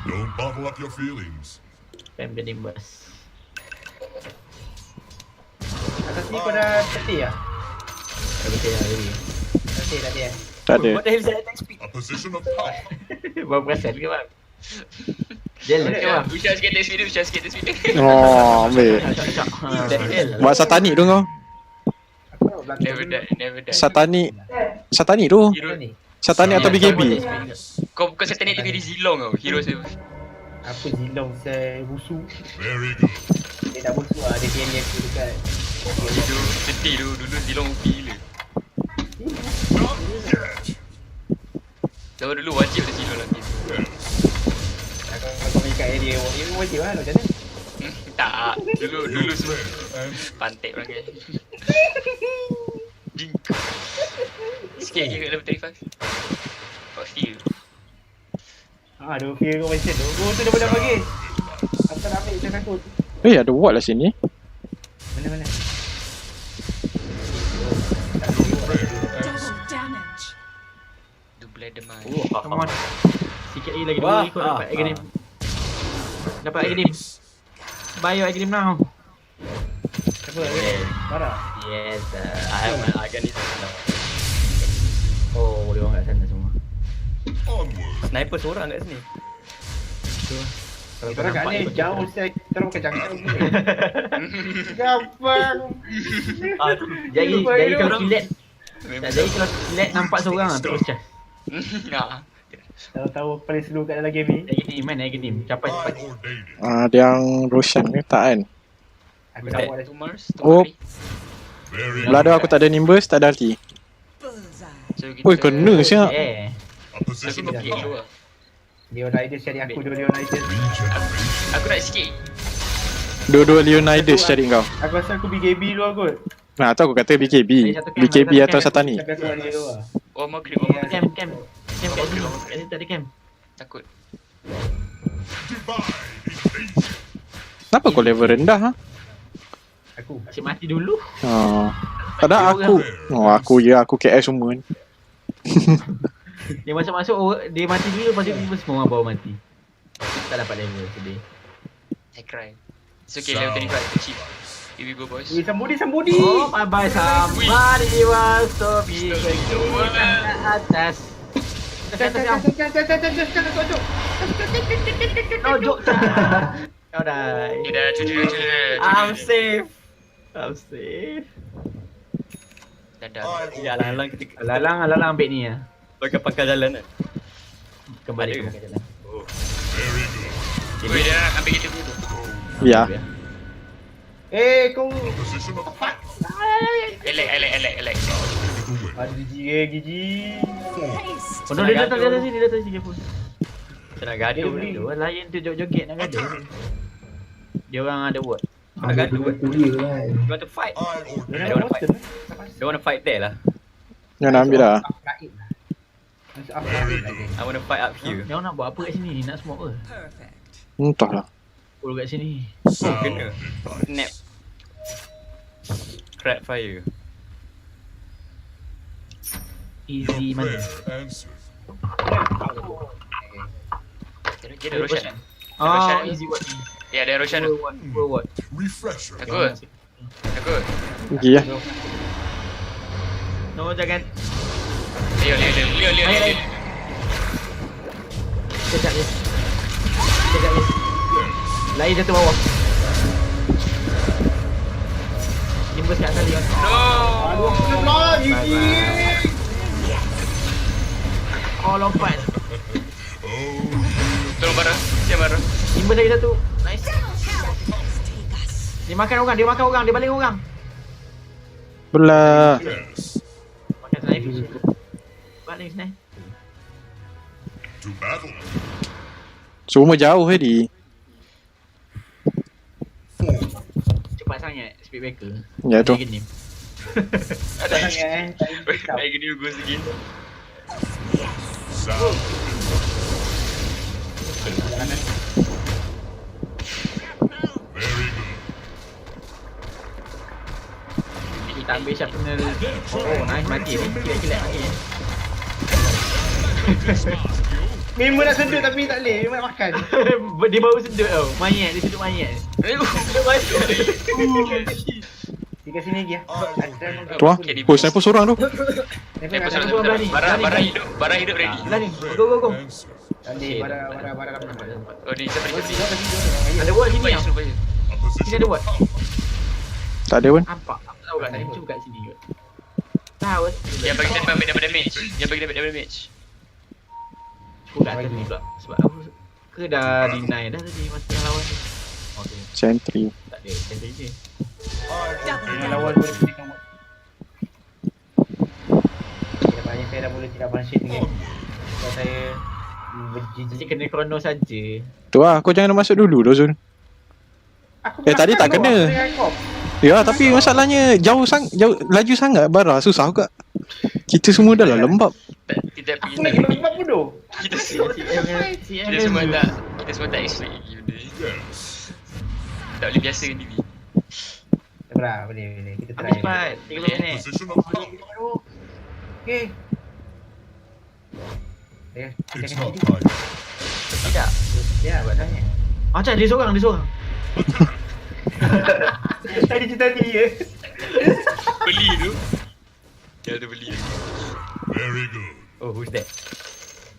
Don't bottle up your feelings. Spam jadi bus. Atas ni kau dah peti lah? Dah betul lah tadi. Peti tadi Tak ada. What the hell is that attack speed? A position of power. Baru perasan ke bang? Jealous ke bang? Usha sikit attack speed dia, Usha sikit attack speed dia. Oh, ambil. What the hell? Buat satanik tu kau. Never die. Satanik tu. Hero Satanik atau BKB? Kau bukan satanik dia very zilong tau. Hero saya. Apa zilong saya busu. Very good. Dia dah busu lah, dia carry aku dekat. Dulu sedih dulu zilong OP gila. Not yet. Zaman dulu wajib ada zilong lagi. Aku main kat area dia wajib lah macam mana? Tak, dulu Your semua prayer answered. pantik orang kan. Jing. Sikit je kat level 35. Kau feel. Aduh, fear kau macam tu. Gua tu dah boleh bagi. Aku tak nak ambil, saya takut. Ada ward lah sini. Mana? Double damage. Come on. Sikit lagi 2 ikut dapat Aghanim. Dapat Aghanim. Bio Aghanim now. Apa? Marah? Yes. I have my Aghanim now. Oh, dia orang kat sana semua. Onward. Sniper seorang kat sini. Kalau Kita kat ni ikut jauh saya terus ke jangkau ni. Gampang. Jadi kalau kilat. Jadi kalau kilat nampak seorang lah terus cas. Nah. Tahu paling slow kat dalam game ni. Aghanim. Capai cepat. I ordain it. Dia yang Roshan ke tak kan? Aku tak buat dah. Two Mars, Oh. Very Belah dia aku tak ada Nimbus, tak ada ulti. So kita Oi, kena siap. Yeah. A position of pergi power. keluar. Leon Riders cari aku, Leon Riders. Regeneration. Aku nak sikit. Dua-dua Leonidas cari kau. Aku rasa aku BKB dulu kot. Nah, tu aku kata BKB. BKB atau Satanik. Tapi aku ada dulu lah. Oh, mau creep, mau creep. Camp kat sini. Kat sini tak ada camp. Takut. Divine invasion. Kenapa kau level rendah ha? Aku. Asyik mati dulu. Padahal aku aku KS semua ni. Dia masuk dia mati dulu lepas tu tiba semua orang bawa mati. Tak dapat level sedih. I cry. It's okay, level 35 cheap. Here we go, boys. Weh, somebody. Oh, bye somebody was to be atas. Jangan. No joke. Kau dah. Okay, dah cuci. I'm safe. Dadah. Ya, alang-alang kita Alang ambil ni ya. pakai pangkal jalan kan. Kembali Ada ke ke? jalan. Very good. Wait, dia nak ambil kita dulu tu. Ya. Kau. A position of power. Elek. Ada gigi. Oh, no, dia datang sini pun. Kita nak gaduh ni. Dia lain tu joget nak gaduh. Dia orang ada word. Nak gaduh kan. Kuliah kan. You want to fight? I Don't wanna fight. Don't wanna fight there lah. Yang nak ambil lah. I wanna fight up here. Dia orang nak buat apa kat sini? Nak smoke ke? Entahlah. Pul kat sini. Oh, kena. Snap. Crab fire. Easy Your mati. prayer answered. Dia ada Roshan. Oh, easy word. Ya, ada Roshan tu. Full word. Refresher. Takut. Pergi lah. No, jangan. Leo. Sekejap je. Lain jatuh bawah. Nimbus kat atas Leon. No. Oh, lompat. Tolong Bara. Siap Bara. Nimbus lagi satu. Nice. Dia makan orang, dia baling orang. Belah. Yes. Makan sniper. Baling sniper. To battle. Semua jauh tadi. Cepat sangat speed breaker. Ya tu. Dia genim. Ada lagi ni go again. Sound. ambil sharpener. Oh, nice, mati ni. Kilat-kilat mati ni. Memang nak sedut tapi tak boleh. Memang nak makan. Dia baru sedut tau. Mayat, dia sedut mayat. Sedut masuk. Dia kat sini lagi lah. Tu lah. Oh, sniper seorang tu. Barang hidup ready. Lari. Go. Tadi barang. Oh, di siapa di Ada buat sini ah. Sini ada buat. Tak ada pun. Nampak. Tak tahu kat sini. Cuba kat sini kot. Tahu. Yang bagi tempat ambil dapat damage. Yang bagi dapat damage. Aku kat atas ni pula. Sebab aku ke dah deny dah tadi masa yang lawan tu. Okay. Sentry. Tak ada. Sentry je. Lawan boleh kena buat. Banyak saya dah boleh tidak bangsit ni. Sebab saya Jadi kena krono saja. Tu lah, kau jangan masuk dulu tu Zul. Tadi tak kena. Ya, tapi masalahnya jauh laju sangat bara, susah juga. Kita semua dah lah lembab. Kita aku lagi lembab pun tu. Kita semua tak expect lagi benda ni. Tak boleh biasa dengan diri. Boleh. Kita try. Cepat, 30 minit. Okay. It's not time. Tidak. Ya, buat tanya. Macam dia seorang. Tadi cerita dia. Beli tu. Dia ada beli. Very good. Oh, who's that?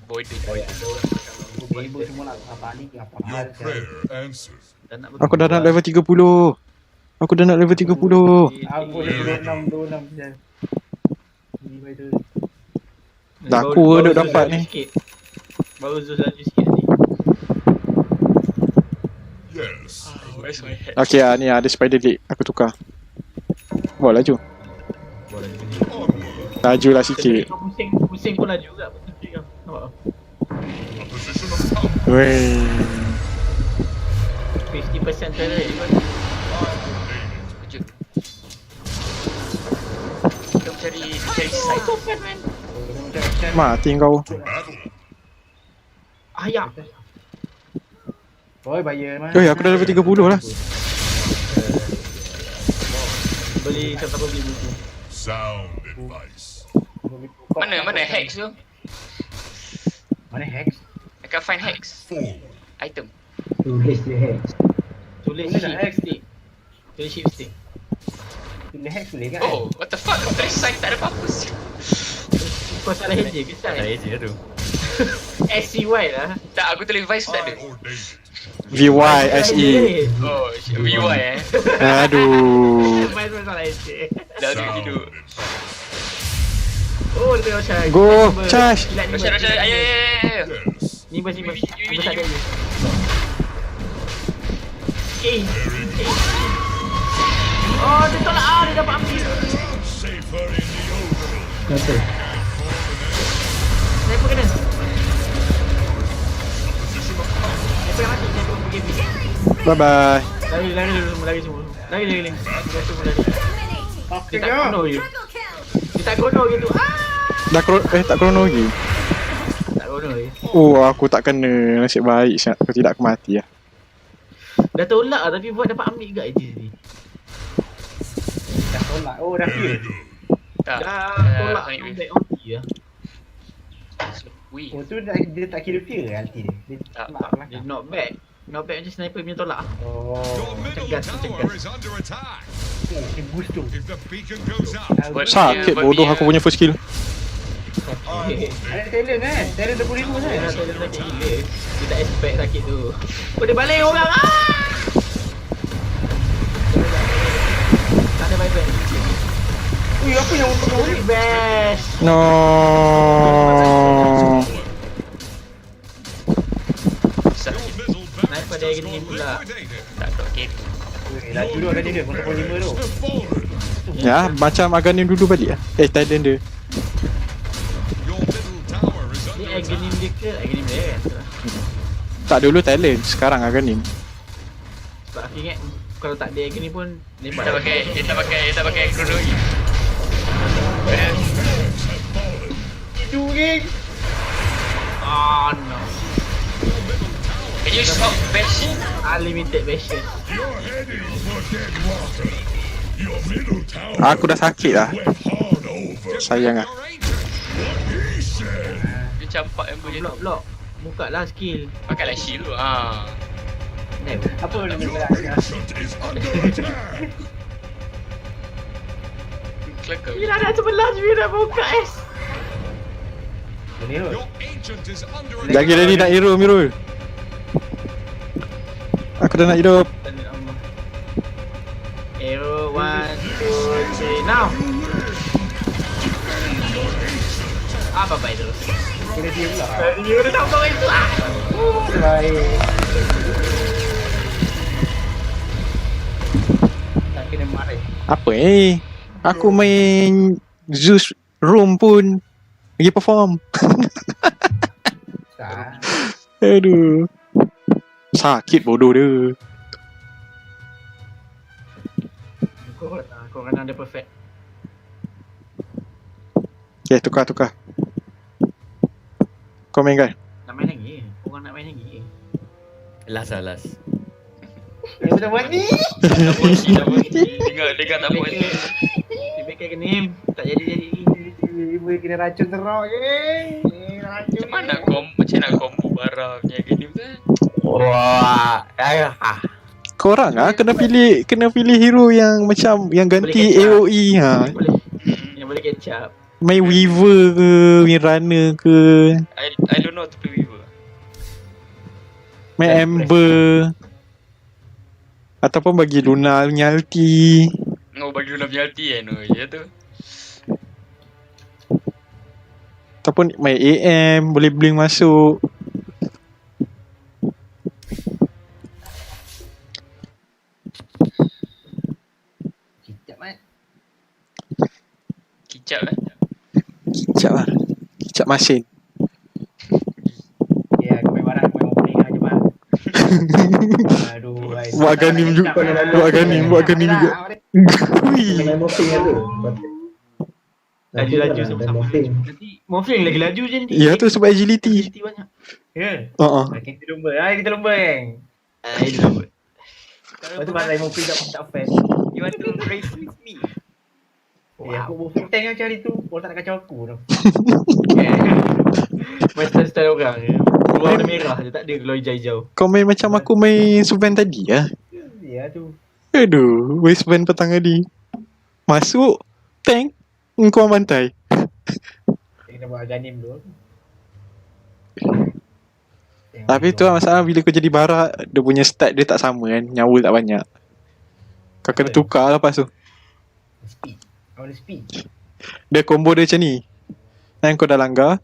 Boy. Ibu semua nak apa ni? Apa Your prayer answers. Aku dah nak level 30. Aku boleh level 6 je. Dah aku dah dapat ni. Baru Zul laju sikit tadi. Yes. Where's my head? Okay lah, ni ada spider leg. Aku tukar. Buat laju. Laju lah sikit. Pusing pun laju juga. Nampak? A position of power. Wey. 50% turret kot. Kejut. Kita cari side. Mati kau. Ayah. Boy, bayar mana? Aku dah level 30 lah. Beli siapa beli buku. Sound advice. Mana hex tu? Mana hex? I can't find hex. Item. Tulis dia hex. Tulis stick. Tulis stick. Tulis hex boleh kan? Oh, what the fuck? Tulis side tak ada apa-apa sih. Kau salah je ke Tak side? easy tu. SCY lah. Tak, aku tulis vice tak ada. VYSE. Oh, VY Aduh. Main salah je. Dah duduk hidup. Oh, dia Roshan. Go, charge. Roshan, ayo. Ni bas tak ada je. Oh, dia tolak dia dapat ambil. Safer in the overworld. Betul. Sniper kena. Sniper yang mati, sniper pergi habis. Bye bye. Lari semua. Lari. Dia semua lari. Dia tak krono je. Dia tak krono je tu. Tak krono lagi. Tak krono je. Oh, aku tak kena. Nasib baik siap. Aku tidak aku mati lah. Dah tolak lah tapi buat dapat ambil kat je ni. Dah tolak. Oh, dah kill. Tak. Dah tolak back OT lah. Wih. Oh, tu dia tak kira fear alti dia. Dia Tak. tolak Dia belakang. knock back. Knock back macam sniper punya tolak. Oh, Your middle Cegat. tower is under attack. dia boost tu. If the beacon goes up, Sakit bodoh aku punya first kill. Ada talent kan? Talent 20,000 Dia kan? dah tolak sakit gila. Dia tak expect sakit tu. Oh, dia balik orang. Tak ada bye-bye. Ui, apa yang untuk kau ni? Best. No. Sniper dia gini pula. Tak tak carry. Laju tu agak dia, 1.5 tu. Ya, macam Aganim dulu balik lah. Thailand dia. your middle tower is Ni under Aghanim dia ke? Aghanim dia kan? Tak dulu Thailand, sekarang Aganim. Sebab aku ingat kalau tak ada Aghanim pun lepak. Dia tak pakai kronologi. Itu geng. Oh no. Can you stop bashing? Unlimited version. You're heading for dead water. Your middle tower Aku dah sakit lah. went hard over. Sayang lah. He said. Dia campak yang boleh tu. Blok. Buka lah skill. Pakailah shield tu. Apa benda ni? Ancient is under attack. Kelakar. Bila dah sebelah je dah buka es. Ini tu. Your ancient is under Jaga dia ni nak hero Mirul. Aku dah nak hidup. Arrow 1, 2, 3, now. Apa baik terus? Kena dia pula. Dia dah tahu kau itu lah. Baik. Tak kena marah. Apa Aku main Zeus Room pun lagi perform. Tak. Aduh. Sakit bodoh dia. Kau kena ada perfect. Okay, tukar. Kau main kan? Nak main lagi? Orang nak main lagi? Last. Yang betul buat ni. Dengar tak apa. Tiba kena aim. Tak jadi. Boleh kena racun teruk geng. Racun. Macam nak combo barang punya game tu. Wah. Korang kena pilih hero yang macam yang ganti Boleh AOE Yang boleh catch up. Main Weaver ke, main Runner ke, I don't know how to play Weaver. main Ember. Ataupun bagi Luna punya ulti. Bagi Luna punya ulti kan. Ya tu. Ataupun main AM, boleh blink masuk. Kicap Kicap masin. Ya, aku main barang, aku main mobil aja bang. Aduh, Buat ganim juga. Buat ganim juga. Kena main morphing kan tu. Laju sama-sama. Nanti morphing lagi laju je nanti. Ya tu sebab agility. banyak. Ya. Ha. Kita lumba. Kita lumba geng. Itu lama. Lepas tu main morphing tak fan. You want to race with me? Ya, aku morphing tank macam hari tu. Orang tak nak kacau aku tu. Main style orang je. Keluar warna merah je, tak ada keluar hijau-hijau. Kau main macam aku main Sven tadi lah. Ya tu. Aduh, Sven petang tadi. Masuk, tank, kau bantai. Kita buat ganim dulu. Tapi tu lah masalah bila kau jadi barak, dia punya stat dia tak sama kan, nyawa tak banyak. Kau kena tukar lah lepas tu. Speed. Kau ada speed. Dia combo dia macam ni. Kan kau dah langgar,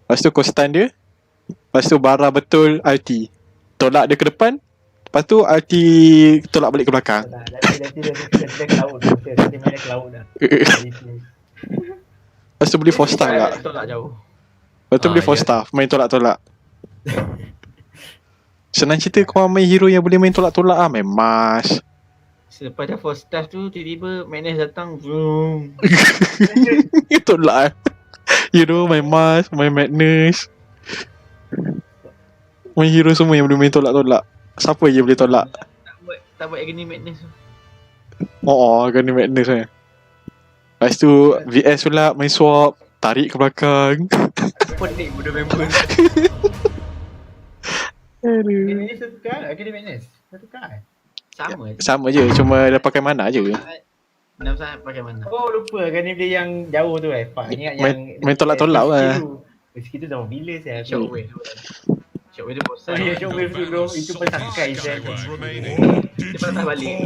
lepas tu kau stun dia, lepas tu bara betul ulti. Tolak dia ke depan, lepas tu ulti tolak balik ke belakang. Dia ke laut. Dia main ke laut dah. Lepas tu beli 4 star tak? Tolak jauh. Lepas tu beli 4 star, main tolak-tolak. Senang cerita kau main hero yang boleh main tolak-tolak lah, main Mars. Selepas dah 4 stars tu, tiba-tiba Madness datang. Vroom. Tolak hero main Mars, main Madness. Main hero semua yang boleh main tolak-tolak. Siapa je boleh tolak? Tak buat agony Madness tu. Gani Madness kan. Lepas tu VS pula main swap, tarik ke belakang. Pening budak member. Ini tukar lah. Kena Madness. Tukar. Sama je. Sama je, cuma dah pakai mana je. 6 saat pakai mana? Oh lupa ganim dia yang jauh tu Pak ingat yang Main tolak-tolak lah. Meski tu dah bila saya. Shockwave tu bosan. Ya shockwave dulu. Itu pun sakai saya. Seconds remaining. Dia patah balik.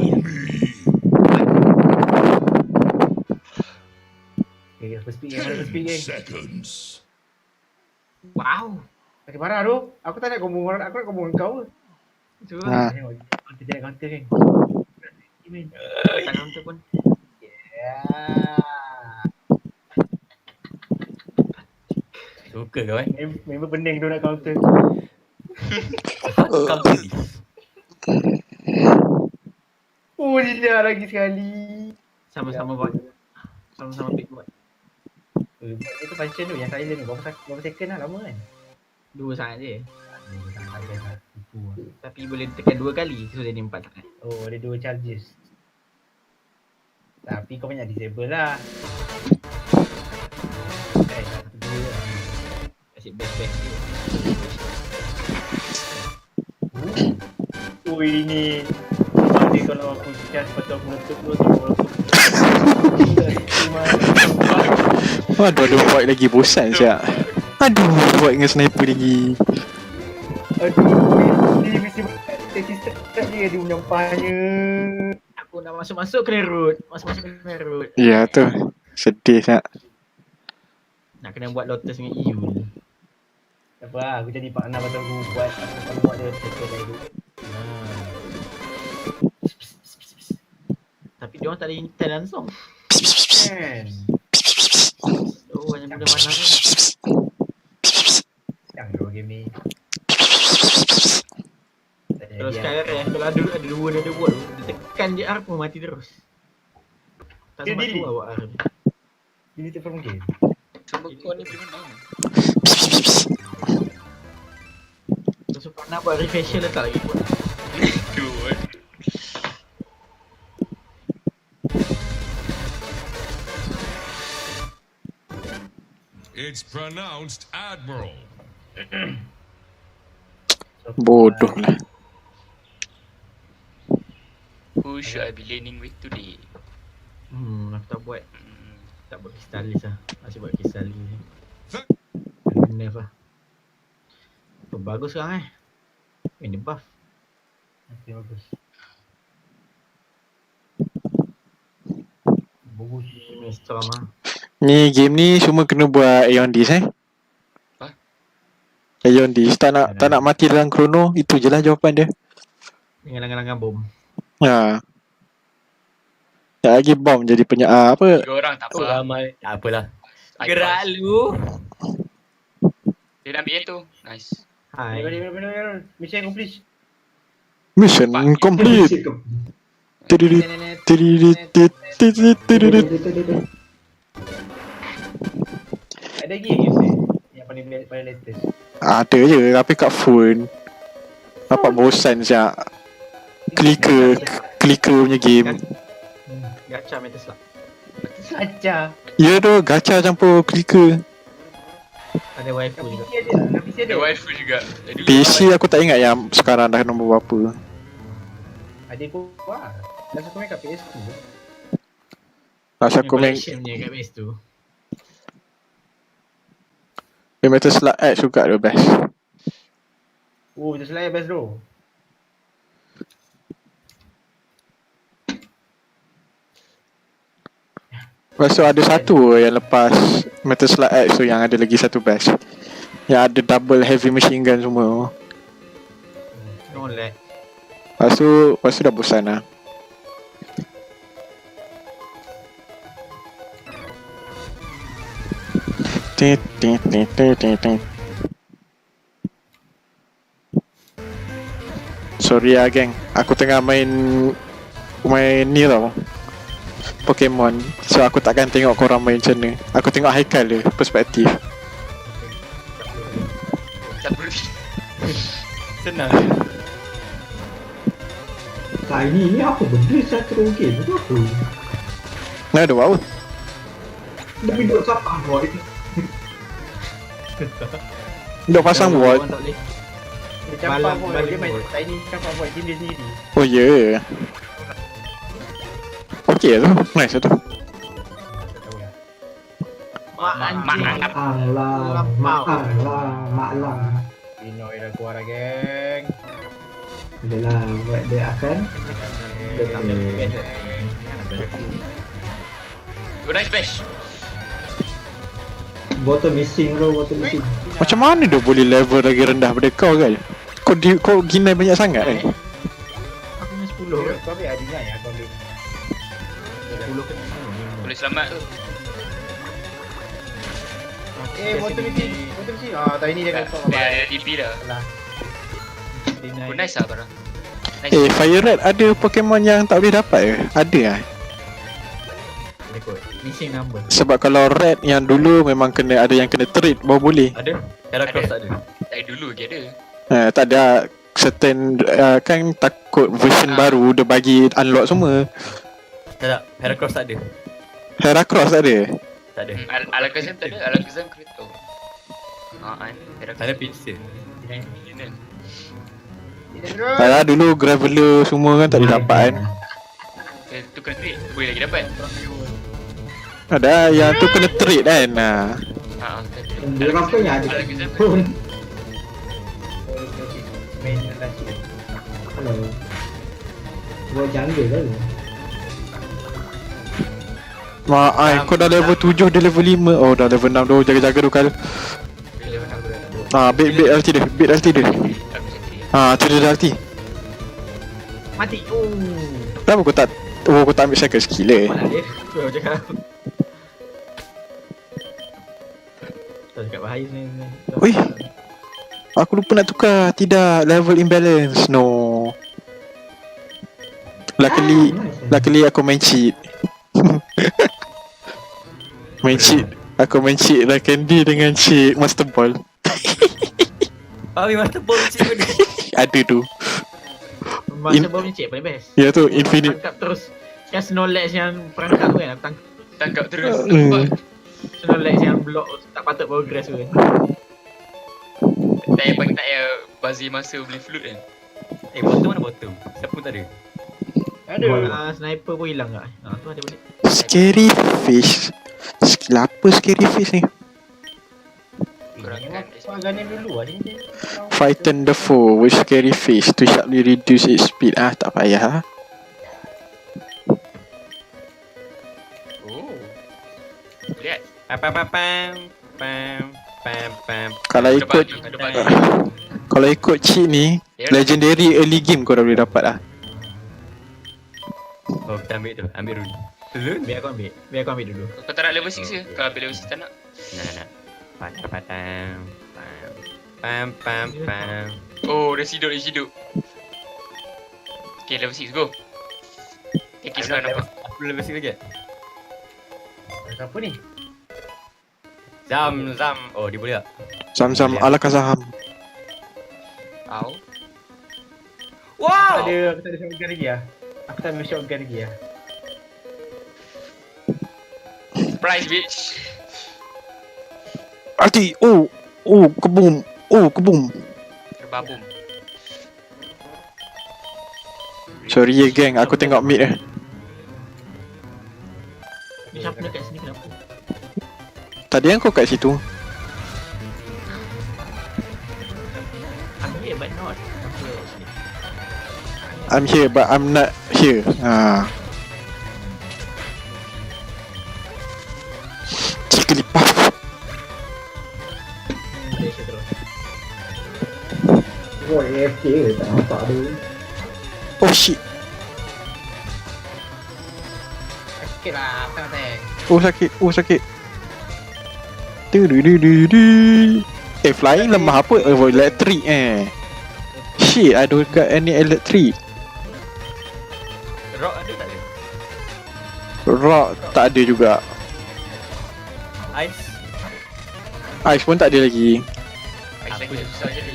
Okay, first pick game. Seconds. Wow. Pakai barang tu. Aku tak nak combo orang. Aku nak combo dengan kau. Cuba. Tengok. Kita nak counter kan. Tak counter pun. Ya. Suka kau Member pening tu nak counter. Counter ni. Oh dia lagi sekali. Sama-sama buat. Sama-sama pick buat. Itu function tu yang silent tu. Berapa second lah lama kan? 2 saat je. Tak ada. Tapi boleh tekan 2 kali. So jadi 4 saat. Oh ada 2 charges. Tapi kau banyak disable lah. Satu dua lah. Asyik best-best tu. Ui ni. Nanti kalau aku sekian lepas tu aku letup dulu aku letup. Aduh, ada fight lagi bosan siap. Aduh, fight dengan sniper lagi. Aduh, dia mesti statistik dia punya umpahnya. Aku nak masuk-masuk kena root. Masuk-masuk kena root. Ya tu. Sedih siap. Nak kena buat Lotus dengan Iyul. Tak apa lah, aku jadi partner pasal aku buat. Aku buat dia settle dulu. Tapi dia orang tak ada intel langsung. Kan? Oh, hanya benda mana kan. Yang dua game ni. Kalau sekarang kalau ada dua dia buat tu, dia tekan je R pun mati terus. Tak sempat tu awak R. Ini tu from game. Cuba kau ni boleh menang. Terus nak buat refresher letak lagi buat. Aduh. It's pronounced Admiral. Bodoh lah. Who should I be laning with today? Aku tak buat. Tak buat kristalis lah. Masih buat kristalis ni. Nerf lah. Oh, bagus sekarang Ini buff. Nanti bagus. Bagus. Ini strong lah. Ni game ni semua kena buat Aeon Dis Apa? Aeon Dis tak nak mati dalam krono. Itu je lah jawapan dia. Dengan langgan-langgan bom. Ha. Tak lagi bom jadi apa? 3 orang tak apa. Ramai. Tak apalah. Gerak lu. Dia dah ambil tu. Nice. Hai. Benar. Mission complete. Mission complete. Ada lagi yang paling latest. Ada je tapi kat phone. Nampak bosan siap. Clicker punya game. Gacha meter slap. Saja. Ya tu gacha campur clicker. Ada waifu juga. Ada waifu juga. PC aku tak ingat yang sekarang dah nombor berapa. Adik aku wah. Dah aku main kat PS2. Masa aku main kat base tu. Metal Slug X juga tu best. Oh, Metal Slug best tu. Lepas tu ada satu yang lepas Metal Slug X tu yang ada lagi satu best. Yang ada double heavy machine gun semua. No lag. Lepas tu dah bosan lah. Sorry lah geng, aku tengah main ni tau Pokemon. So aku takkan tengok korang main macam mana. Aku tengok Haikal je, perspektif. Senang. Nah ini apa benda satu game tu apa? Nah ada wow. Tapi duk siapa boy? Duk pasang wall. Dia campak pun, dia main tiny campak buat game dia sendiri. Oh ya yeah. Okay tu, nice tu. Mak anjing. Alah, maklah. Pinoy dah keluar dah geng. Adalah buat dia akan. Go nice bash. Bottom missing. Macam mana dia boleh level lagi rendah daripada kau kan? Kau ginai banyak sangat kan? Aku punya 10. Kau ambil adinya ya, kau ambil. 10 ke 5. Boleh selamat tu. Bottom missing. Tiny dia kata. Dia ada DP dah. Go nice lah barang. Nice. Fire Red ada Pokemon yang tak boleh dapat ke? Ada lah. Ada kot. Missing number. Sebab kalau Red yang dulu memang kena ada yang kena trade baru boleh. Ada? Heracross tak ada? Dari dulu ke ada. Tak ada certain kan takut version baru dia bagi unlock semua. Tak, Heracross tak ada. Heracross tak ada? Tak ada. Alakazam tak ada, Alakazam kereta. Heracross. Tak ada pizza. Kan? Alah dulu Graveler semua kan tak boleh dapat kan. Tu kena trade, boleh lagi dapat. Ada yang tu kena trade kan. Dia apa yang ada? Alakazam. Main lagi. Hello. Buat jungle kan? Mak kau dah level 7, dia level 5. Oh dah level 6 tu, jaga-jaga tu Kal. Bait LT dia, bait LT dia. Tu dia dah LT. Mati. Kenapa kau tak kau tak ambil cycle skill Mana dia? Tu aku cakap. Tak cakap bahaya ni. Oi. Aku lupa nak tukar. Tidak, level imbalance. No. Luckily aku main cheat. Aku main cheat lah Candy dengan cheat Master Ball. Master Ball cik pun Ada tu. Master Ball ni cik paling best. Ya tu infinite. Tangkap terus. Kan Snorlax yang perangkap tu kan aku Tangkap terus. Snorlax yang block tak patut progress tu kan. Tak payah bazir masa beli flute kan. Bottom mana bottom? Siapa pun tak ada. Ada. Sniper pun hilang tak? Tu ada balik. Scary fish. Skill apa scary fish ni? Kurangkan Ganem dulu lah ni. Frighten the foe with scary fish to sharply reduce its speed. Tak payah. Lihat. Kalau ikut cheat ni, legendary early game kau dah boleh dapat lah. Oh kita ambil tu, ambil dulu. Biar aku ambil dulu. Kau tak nak level 6 ke? Kalau ambil level 6 tak nak. Nak. Pam. Oh, dah hidup. Okay, level 6 go. Thank you sekarang nampak. Aku level 6 lagi. Apa ni? Zam. Oh dia boleh tak? Zam ala kazaham. Au. Wow. Aku tak ada shotgun lagi lah. Aku tak ambil shotgun lagi lah. Surprise bitch. Arti. Kebum. Terbabum. Sorry ya geng, aku tengok mid eh. Ni siapa dekat sini kenapa? Tadi kan kau kat situ. I'm here but not. I'm here but I'm not here. Cikelipaf. Malaysia terus. Buat AFK ke tak nampak tu. Oh shit. Sakit lah, tak tank. Sakit. Flying lemah apa? Electric Shit, I don't got any electric. Rock ada tak ada? Rock tak ada juga. Ice pun tak ada lagi. Ice lagi susah jadi.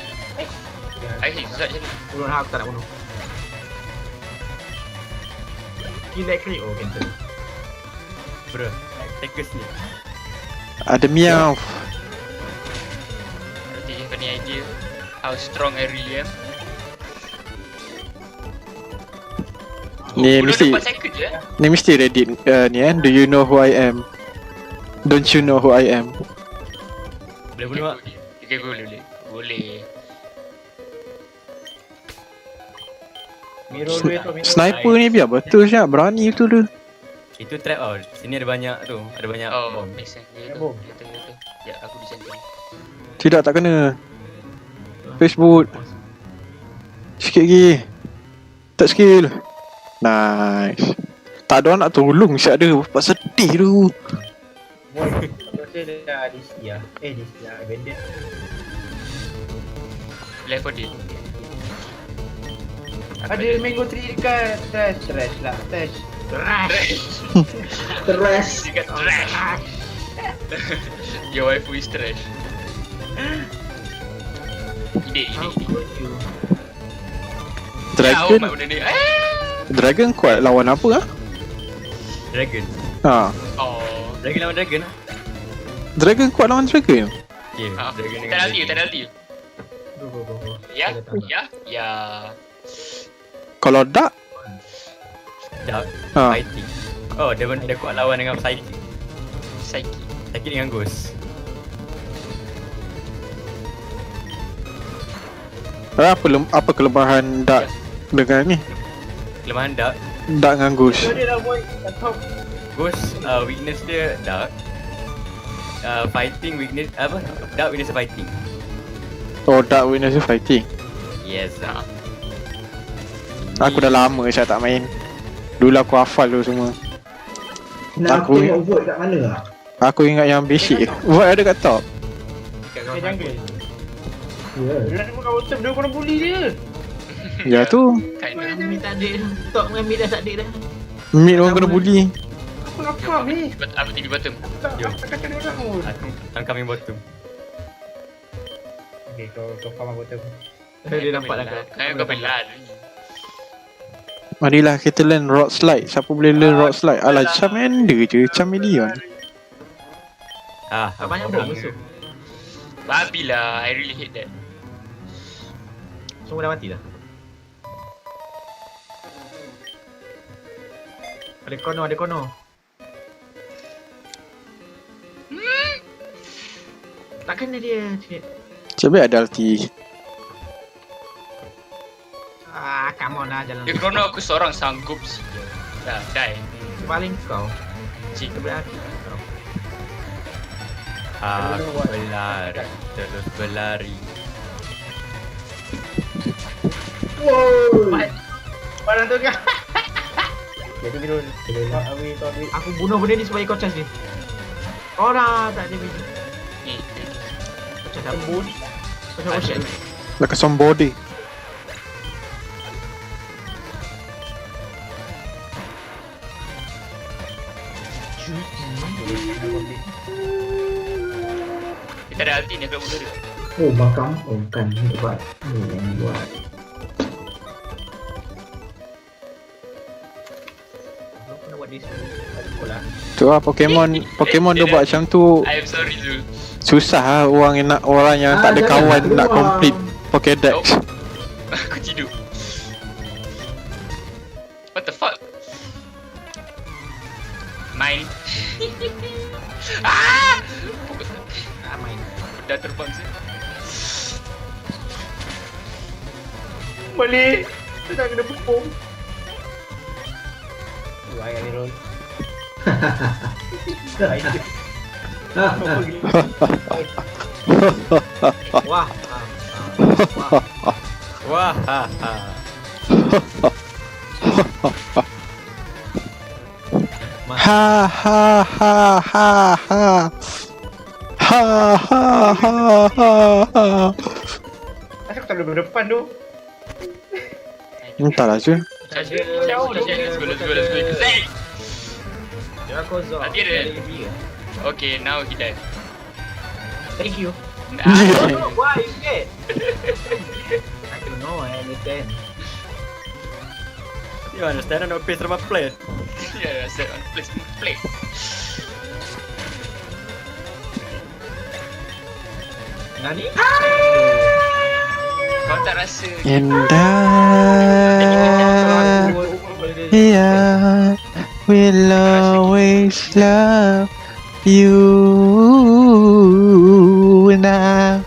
Ice ni susah jadi. Bunuh aku tak nak bunuh. Electric cancel. Bro, takers ni. Ada meow. Nanti you have any idea how strong I really am? Ni mesti Reddit ni kan. Do you know who I am? Don't you know who I am? Boleh bunuh tak? Okay, boleh. Sniper ni biar betul siap. Berani betul tu. Itu trap sini ada banyak tu. Ada banyak bom. Make sense. Dia tu. Ya, aku di sana. Tidak, tak kena. Facebook. Sikit lagi. Tak skill. Nice. Tak ada orang nak tolong siap dia. Bapak sedih tu. Rasa dah DC lah. DC lah. Abandoned. Left for dead. Ada mango tree dekat trash lah. Trash. Dekat trash. Your waifu is trash. Ide. Dragon kuat lawan apa ah? Dragon. Oh. Dragon lawan Dragon lah. Dragon kuat lawan Dragon. Okay, Dragon Tak ada ulti, tak ada ulti. Go. Ya? Ya. Kalau Dark, Dark. Ah. Fighting. Oh, dia kuat lawan dengan Psychic. Psyche. Psychic dengan Ghost. apa kelemahan Dark dengan ni? Kelemahan Dark. Dark dengan Ghost. Dia dah boy. Tak tahu. Ghost weakness dia Dark. Fighting weakness apa? Dark weakness fighting. Oh, Dark Witness fighting. Yes. Aku dah lama saya tak main. Dulu aku hafal tu semua. Nak Aku- tengok vote kat mana lah? Aku ingat yang basic. Void ada kat top. Kat Dia jungle. Ya. Dia nak buka bottom, dia kena bully dia. Ya tu. Kinda. Mid tak ada dah. Top dengan mid dah tak ada dah. Mid orang kena bully. Aku nak farm ni. Apa TV bottom? Yo. Tak kacau dia orang pun. I'm coming bottom. Okay, kau farm bottom. Dia nampak dah Kau pelan. Marilah kita learn rock slide. Siapa boleh learn rock slide? Alah, Charmander je, Charmeleon. Banyak bom musuh. Babi lah, I really hate that. Semua dah mati dah. Ada kono. Tak kena dia. Coba ada ulti. Come on lah jalan. Dia krono aku seorang sanggup sih. Dah, die. Paling kau. Cik. Berarti. Berlari, terus berlari. Wow. Barang tu kan. Jadi Birul. Aku bunuh benda ni supaya kau charge dia. Orang tak ada video. Ni. Charge apa? Macam ocean. Like somebody. Kita ada ulti ni, aku nak bunuh dia. Oh, makam. Oh, bukan. Ni buat. Ni yang buat. Kau kena buat this. Sekolah. Tu lah Pokemon dia buat macam tu. I am sorry Zul. Susah lah orang yang tak ada kawan nak complete Pokédex. Aku tidur. What the fuck? Mine. Main. Dah terbang sih. Balik. Dia tak kena pukul. Ayah Birul. Wah. Wah, Ha ha ha ha ha. Ha ha ha ha ha. Asal kau tak boleh berdepan tu? Entahlah je. Let's go. Zek! Dia kau Zor. Nanti ada. Okay, now he died. Thank you. Ah, Why you get? I don't know, I understand. you understand no pace of play. yeah, set on play. Nani? Kau tak rasa And I will always love you, and I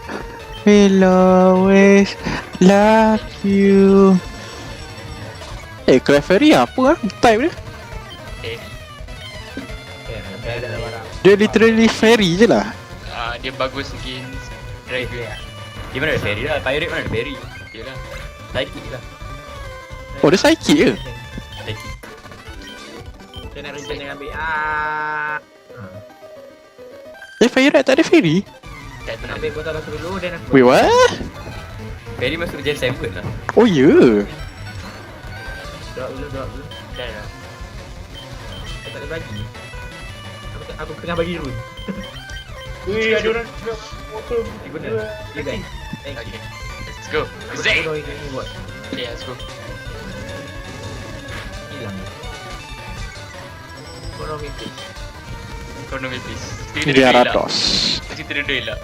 will always love you. Clefairy apa type dia? Dia literally fairy je lah. dia bagus against dragon. Dia mana ada fairy lah, pirate mana ada fairy. Yalah. Psychic lah. Oh, dia psychic ke? Psychic. Dia nak return dengan ambil Fairy tak ada fairy? Tak pernah. ambil botol aku dulu dan aku Wait, what? Fairy masuk Gen 7 lah. Oh ya yeah. drop dulu. Dah. Aku tak ada bagi. Aku tengah bagi rune. Wih, ada orang motor. Guna. You guys. Thank you. Okay. Let's go. Zek! Bodoh ini buat. Okay, let's go. Hilang. Ekonomi please. Ekonomi please. Gyarados. Kita duduk lah.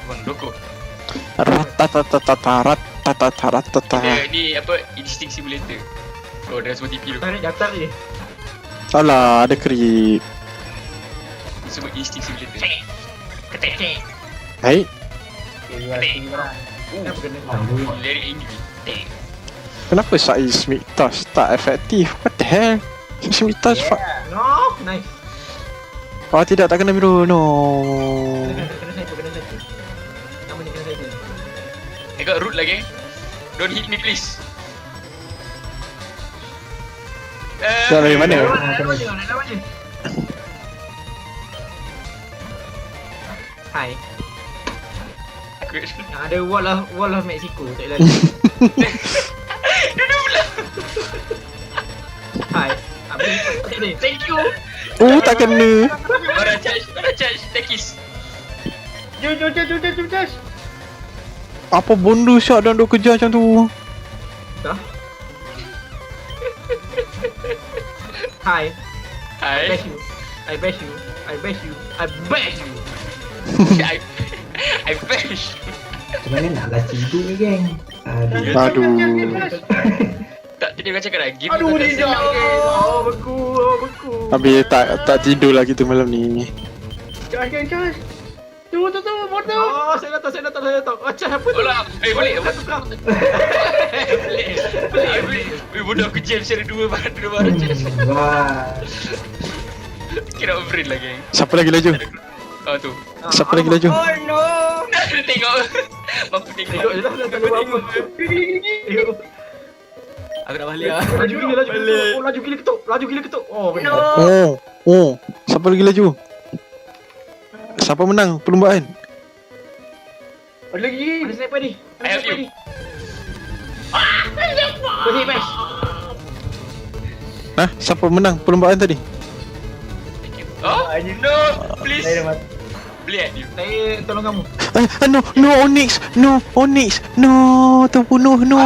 Bang, doko. Ratatatatataratatatatata. Ni apa? Instinct Simulator. Oh, dah semua TV tu. Tarik jatuh je. Alah, ada kerip. Semua Instinct Simulator. Ketek. Hai. Kenapa kena? Lirik English. Kenapa seismic touch tak efektif? What the hell? Seismic touch No, nice. Oh tidak, tak kena biru. No. Kena sniper. Nama ni kena sniper. I got root lagi. Don't hit me please. Dah dari mana? Nama je. Hai. Yang ada wall of Mexico tak lagi. Duduk pula. Hai. Thank you. Oh, tak kena. Bara charge. Tekis. Jom. Apa bondo shot dan duk kejar macam tu? Dah. Hai. I bash you. I bash. Macam mana nak lah tidur ni geng? Aduh. Tak, tadi macam kena game. Aduh, tak dia senang. Beku. Habis tak tidur lah kita malam ni. Charge. Tu, motor. Oh, saya datang. Macam apa tu? Olah, balik. Tukar. Balik. Bodoh aku jam secara dua barang charge. Wah. Kira overrated lah geng. Siapa lagi laju? Oh tu. Siapa lagi laju? Oh no. Dia tengok. Mampu tengok. Tengok je lah, dah tengok apa. Tengok. Aku nak balik lah. Laju gila ketuk. Oh, benar. Oh. Siapa lagi laju? Siapa menang perlombaan? Ada lagi. Ada sniper ni. I help you. Kau hit bash. Hah? Siapa menang perlombaan tadi? Oh no. Please. Beli you. Saya tolong kamu. No, Onyx. No, terbunuh, no.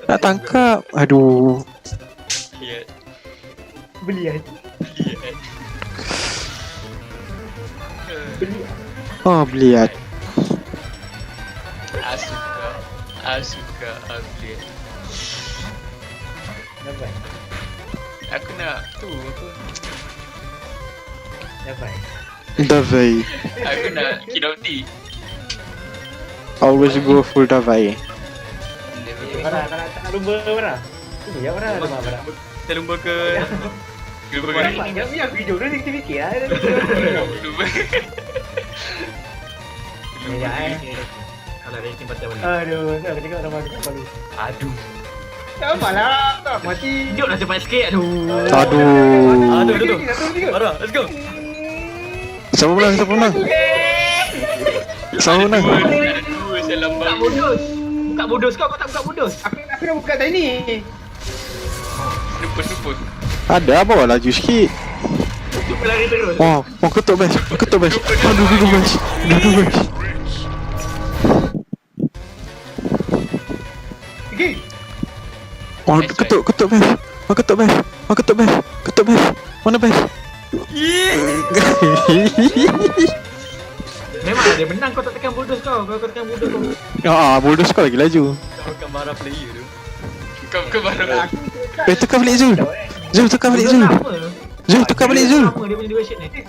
Nak tangkap. Aduh. Lihat. Beli aja. Oh, beliat. Asuka beliat. Nampak. Aku nak tu apa? Davai. Aku nak Kinopti. Always go full Davai. Bara, tak lumba bara. Tu ya bara, bara. Kita lumba ke Ni aku hijau dulu kita fikir lah. lumba. Ya, Alah, rating patah balik. Aduh, aku tengok nama aku baru. Aduh. Sama lah, tak mati. Hidup lah cepat sikit. Aduh. Aduh. Bara, let's go. Siapa menang? Siapa menang? Ada dua saya lambat. Buka bodos kau tak buka bodos. Aku dah buka tadi ni. Lupa. Ada, bawa laju sikit. Itu pelari terus. Oh, ketuk best. Aduh, best. Pergi. Oh, ketuk best. Mana best? Memang dia menang kau tak tekan bodos kau. Kau tekan bodos kau. Bodoh kau lagi laju. Kau bukan marah player tu. Kau marah. Tekan balik Zul. Tekan balik Zul. Lama dia punya duration ni.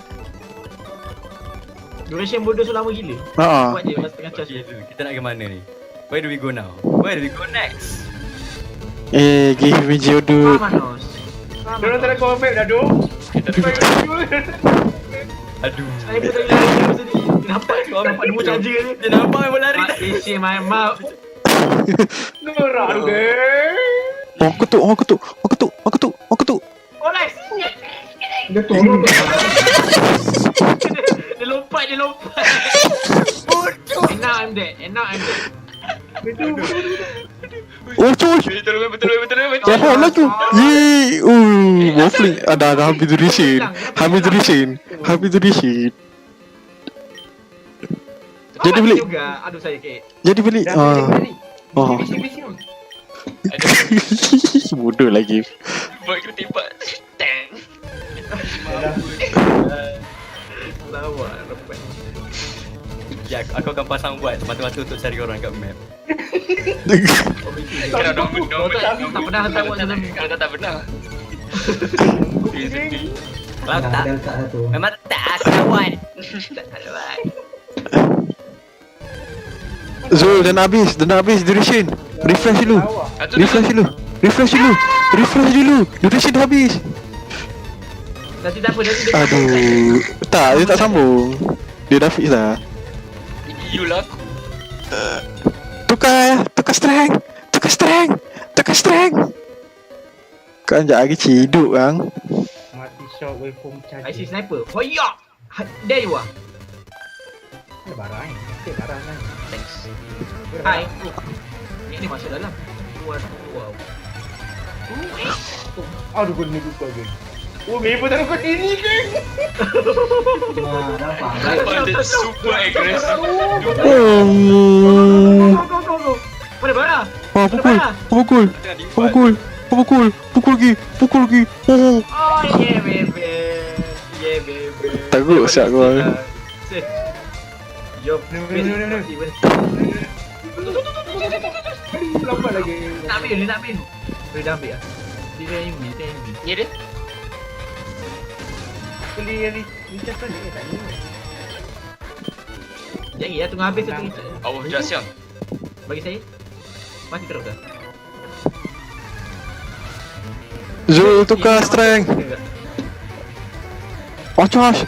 Duration bodos tu lama gila. Buat je masa tengah charge. Kita nak ke mana ni? Where do we go now? Where do we go next? Give me jodoh. Manos. Diorang tak nak kau map dah duk. Aduh. Saya pun tadi lari masa ni. Nampak dua charger ni. Dia nampak memang lari tak? Isi my mouth. Norak tu geng. Oh, ketuk. Oh nice. Dia tolong. Dia lompat. Bodoh. And now I'm dead. Oh, coy. Betul. Jangan laju. Yeay. Waffling. Ada habis duration. Jadi beli. Juga. Aduh saya kek. Jadi beli. Dah beli. Oh. Bisi. Bodoh lagi. Buat kena tembak. Tang. Lawak lepas. Ya, aku akan pasang buat semata-mata untuk cari orang kat map. Kalau Tak pernah hantar buat dalam ni. Kalau kau tak pernah. Sedih. Kalau Dah tak, ada kat satu. memang tak aku lawan. Tak lawan. Zul, dah nak habis duration. Refresh dulu. Refresh dulu. Duration dah habis. Nanti tak apa, nanti dia Aduh. Tak, dia tak sambung. Dia dah fix dah. You lah aku. Tukar strength. Kan sekejap lagi ciduk bang. Mati shot waveform charge. IC sniper. Hoyak. There you are. Barang kan. Thanks. Hai. Ini masuk dalam. Wow. Aduh, kau ni buka ke? Oh, memang tak kau ini ke? Nampak dia super aggressive. Go. Mana? Wah, pukul lagi. Oh. Oh, yeah baby. Takut siap kau. Yo, No. Lambat lagi. Nak ambil. Boleh dah ambil lah. Dia ini. Ya dia? Beli yang recharge kan ni tak ni. Jangan ya, tunggu habis tu. Allah Jasyang. Bagi saya. Mati terus dah. Zul, tukar strength. Oh charge.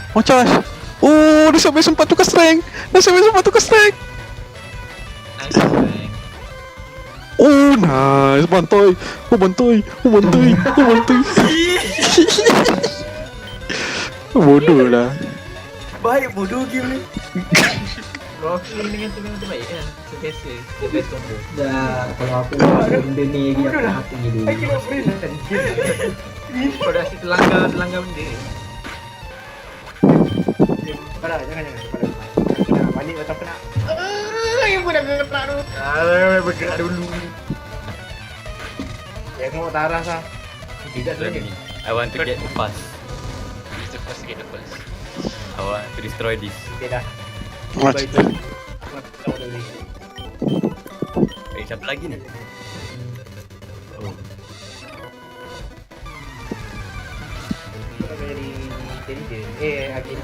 Oh, dia sampai sempat tukar strength. Nice. Oh, nice. Bantai. Bodoh lah. Baik bodoh game ni. Rocking dengan tu memang terbaik kan. Sentiasa. The best combo. Dah, kalau aku buat benda ni lagi aku mati dulu. I cannot breathe. Kau dah asyik terlanggar benda. Jangan. Jangan balik macam apa nak. Yang pun dah gerak tu. Bergerak dulu. Ya, kau tak arah sah. Tidak Lagi sebenarnya. ni. I want to get fast. Get the first. I want to destroy this. Dia dah. Macam Tahu dah ni. Siapa lagi ni? Oh. Very intelligent. Again.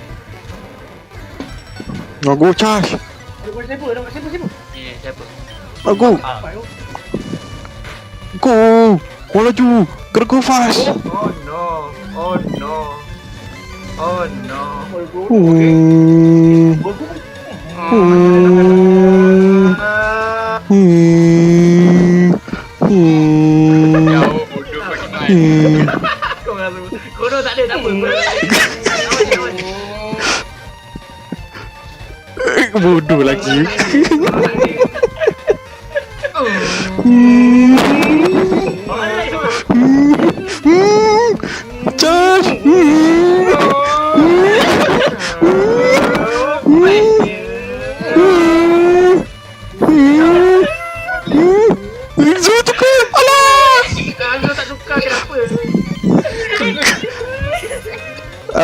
Go charge. Siapa? Ni siapa? Go. Go laju. Gotta go fast. Oh no. Jauh bodoh bagaimana? Kau tak ada, tak apa. Bodoh lagi. Charge. Zul tukar. Alah. Kalau tak suka kenapa?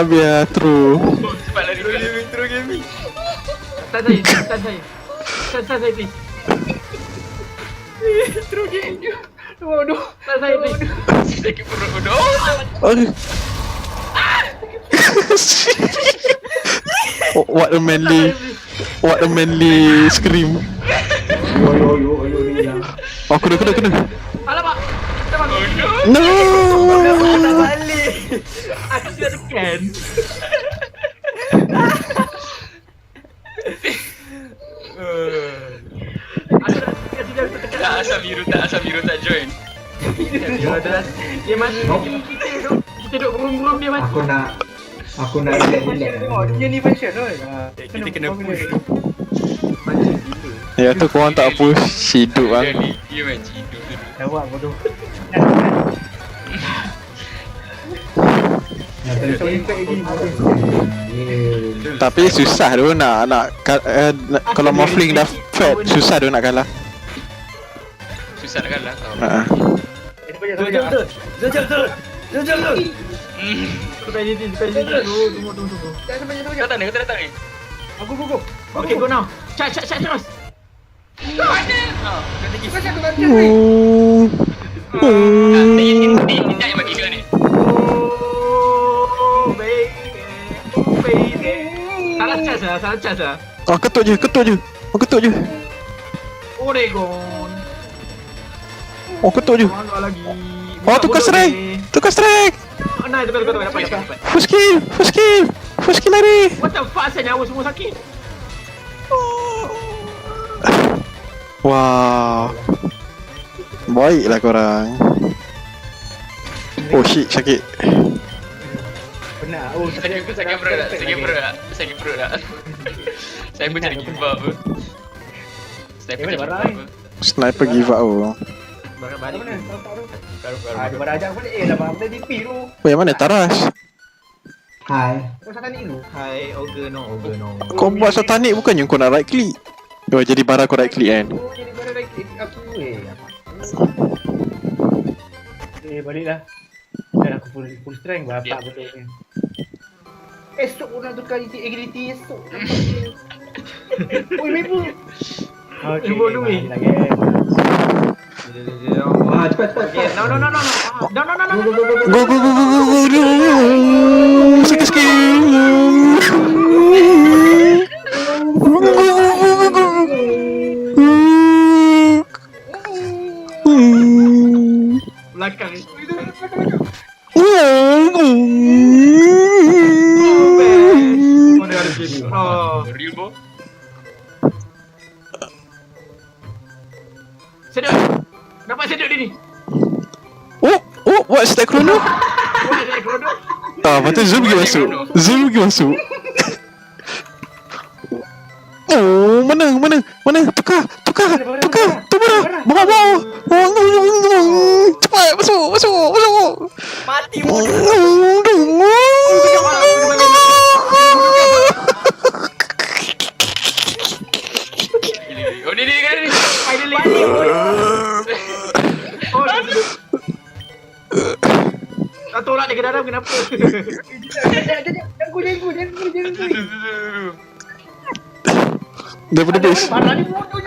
Biar true. Cepat lari dulu. Intro game ni. Start saya please. Waduh. Start saya please. Sakit perut bodoh. Okay. What a manly scream. Yo ni yang. Oh, kena. Alamak. No. Balik. Aku sudah tekan. Tak asal biru tak join. Dia masih kita duduk burung-burung dia masih. Aku nak relax. Dia ni function tu. Kita kena push. Ya tu korang tak push hidup Dia bang. ni dia macam hidup dulu. Jawab bodoh. Tapi susah tu nak kalau Morphling dah fat susah tu nak kalah. Susah nak kalah kau. Betul. Tunggu. Kau datang ni. Go. Okay, go now. Charge terus. Tidak yang bagi dia ni. Oh, baby. Salah charge lah. Ketuk je. Oregon. Ketuk je. Mana lagi? Tukar strike. Nah, itu dapat. Full skill lari. What the fuck, saya nyawa semua sakit. Wah. Baiklah korang. Oh shit, sakit. Benar. Sakit perut tak. Saya pun cari give up. Sniper give up oh. Balik. Ada barang ajak balik. Dah benda DP tu. Yang mana Taras? Hai. Kau sana ni dulu. Hai, Ogre no. Kau buat satanik bukannya kau nak right click? Oh, jadi barang kau right click kan? Oh, jadi barang aku baliklah. Dah aku full strength bapak betul ni. Esok pun nak tukar agility esok. Oi, member. Cuba dulu ni. Cepat. No. Go. Skill. Belakang. Real bo. Sedut. Dapat sedut dia ni. Buat stack chrono. Patut zoom pergi masuk. Oh, mana? Tukar. Tu mana? Bawah. Cepat, masuk. Mati Oh, ni kan ni. Tak tolak dia ke dalam kenapa? Jangan. Daripada base. Barang ni bodoh.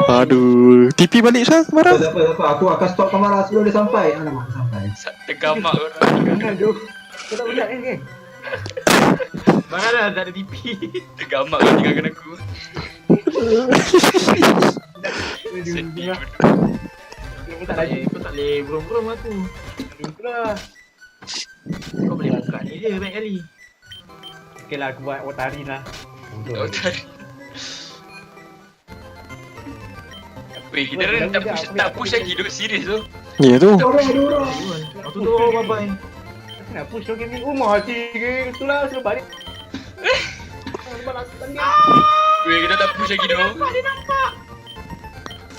Aduh. TP balik sah marah. Tak apa. Aku akan stop kamera sebelum dia sampai. Alamak, sampai. Tergamak orang. Aduh. Kau tak berat kan? Barang dah tak ada TP. Tergamak kau tinggalkan aku. Sedih. Aku tak lagi. Kau tak boleh brom aku. Itulah. Kau boleh buka ni je banyak kali. Okey lah, aku buat Otari lah. Weh, kita orang tak push lagi duk serius tu. Ya tu. Orang. Aku tu bye-bye. Aku nak push lagi ni. Rumah hati ke. Itulah, suruh balik. Weh, kita tak push lagi duk.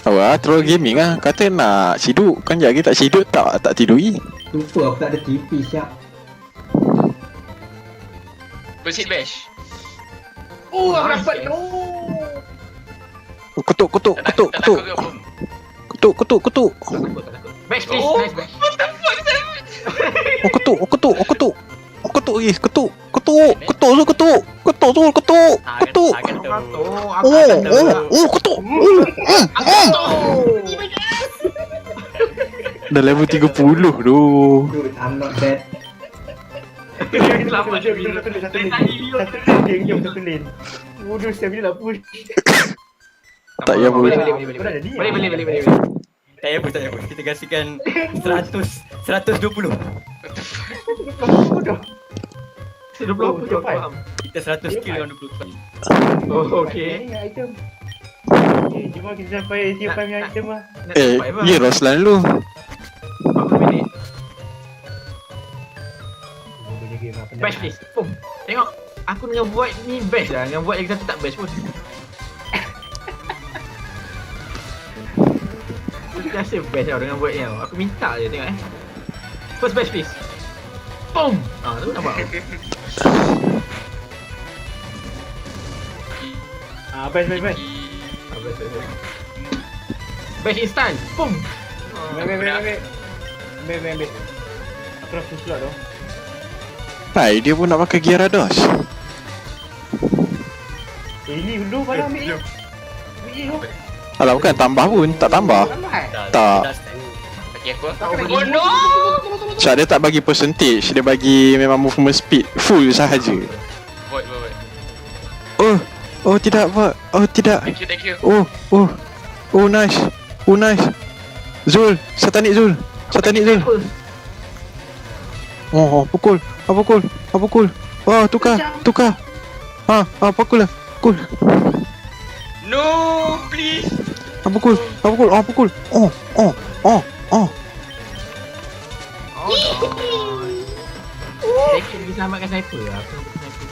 Awak troll gaming ah. Kata nak siduk. Kan jadi tak siduk tak tiduri. Lupa aku tak ada TP siap. Proceed bash. Oh, aku dapat. Ketuk. Bash please, nice bash. Dah level 30 tu. Dude, I'm not bad. Selamat je bila Satu lane. Satu lane. Bodoh, saya bila nak push. Tak payah pun. Boleh. Tak payah push. Kita kasihkan 120. Bodoh. 20 je faham. Kita 100 skill dengan 20. Oh, okey. Ini item. Okay, cuma kita sampai tiap punya item lah. Ya Roslan lu. Berapa minit? Bash please. Boom. Tengok. Aku dengan Void ni best lah. Dengan Void lagi satu tak best pun. Aku rasa best tau dengan Void ni tau. Aku minta je tengok First bash please. Boom. Tu nampak. Best. Bash instant. Boom. Ambil. Aku dah full slot tu. Hai, dia pun nak pakai gear Rados. Ini dulu pada ambil ni. Alah, bukan tambah pun, tak tambah. Tak. Bagi aku. Oh no! Sebab dia tak bagi percentage, dia bagi memang movement speed full sahaja. Void. Oh tidak, Pak. Oh tidak. Thank you. Oh nice. Zul, satanik Zul. Pukul. Oh, tukar. Pukul. No, please. Pukul. Saya pergi selamatkan sniper lah. Aku nak sniper.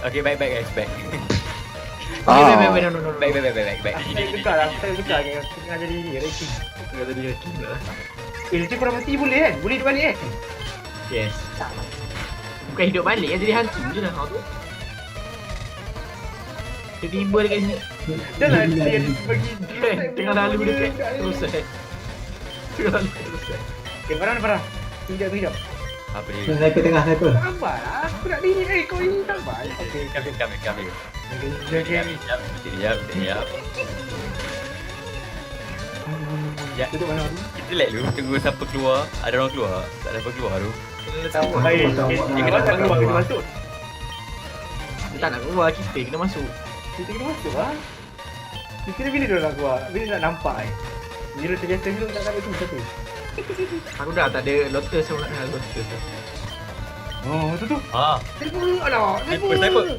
Okay, baik guys, baik. No. Baik. Saya tukar lah. Tengah jadi ni, ranking. Tengah jadi ranking pula lah. Nanti korang mati boleh kan? Boleh hidup balik kan? Yes. Bukan hidup balik kan, jadi hantu je lah kau tu. Tiba-tiba dekat sini. Dah lah dia bagi Tengah lalu dekat terus Okay, barang. Tunggu jap. Apa dia? Sniper tengah, sniper. Sabar lah. Aku nak diri. Kau ini sabar. Okay. Kami. Sekejap. Ya, Duduk mana? kita lag dulu, tunggu siapa keluar. Ada orang keluar? Tak ada apa keluar tu. Baik. Kita tak keluar, kita masuk. Dia tak nak keluar, kita kena masuk. Kita kena masuk lah. Kita ni bila dia nak keluar? Bila nak nampak Bila terbiasa dulu tak dapat tu satu. Aku dah tak ada Lotus, aku nak kenal Lotus tu. Oh, tu. Sniper. Alah, Sniper.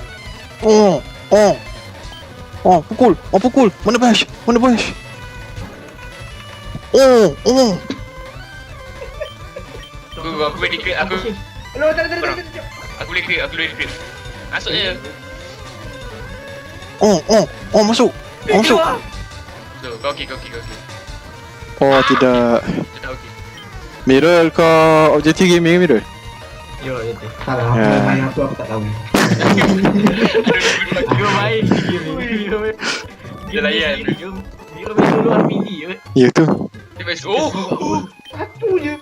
Pukul. Mana bash? Aku boleh declare. Alah, tak. Aku boleh declare. Masuk je. Masuk. So, kau okey. Oh, tidak. Dia tak okey. Mirror, kau objektif gaming Mirror? Yo, dia tu. Salah, main aku tak tahu. Yo main Dia layan. Dia main dulu RPG je. Ya tu. Dia best. Satu je.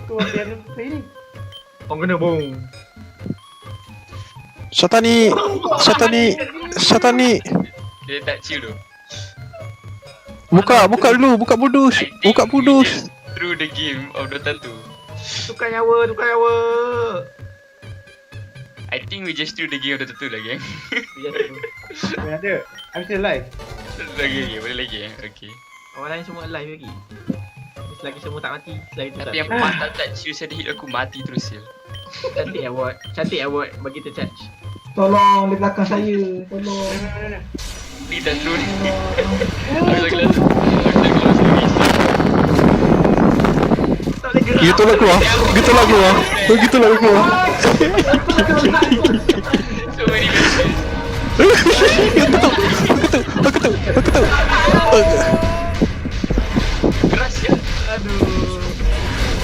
Kau ambil ni. Kau kena bom. Satani. Dia tak chill tu. Buka dulu, buka pudus. Through the game of Dota 2. Tukar nyawa. I think we just through the game of Dota 2 lagi. Ada. I'm still alive. Boleh lagi. Okay. Orang lain semua alive lagi. Selagi semua tak mati, selagi tu tak. Tapi yang patah touch you saya hit aku mati terus ya. Cantik award bagi kita charge. Tolong di belakang saya. Tolong. Ni dah through ni. Gitu lah keluar. So many messages. Betul. Keras ya.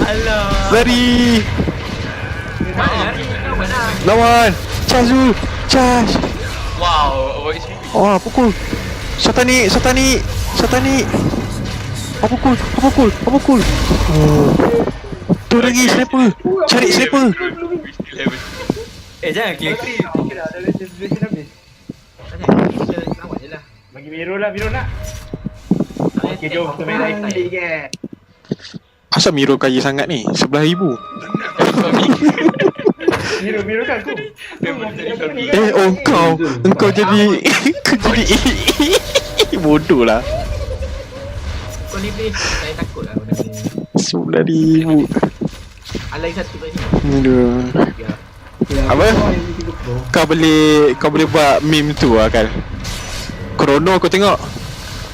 Alah. Lari. Mana? Lawan. Charge. Wow. Oh, pukul. Satani. Pukul. Tu lagi sniper. Cari sniper. Jangan klik. Okey dah, ada duration habis. Kita selamat je lah. Bagi Miro nak. Okey, jom kita main lagi ke. Asal Miro kaya sangat ni? 11,000. Miro kan aku. Engkau jadi bodoh lah. Kau ni please, saya takut lah benda ni. 11,000. Alai satu kat sini. Aduh. Apa? Kau boleh buat meme tu lah kan. Chrono kau tengok.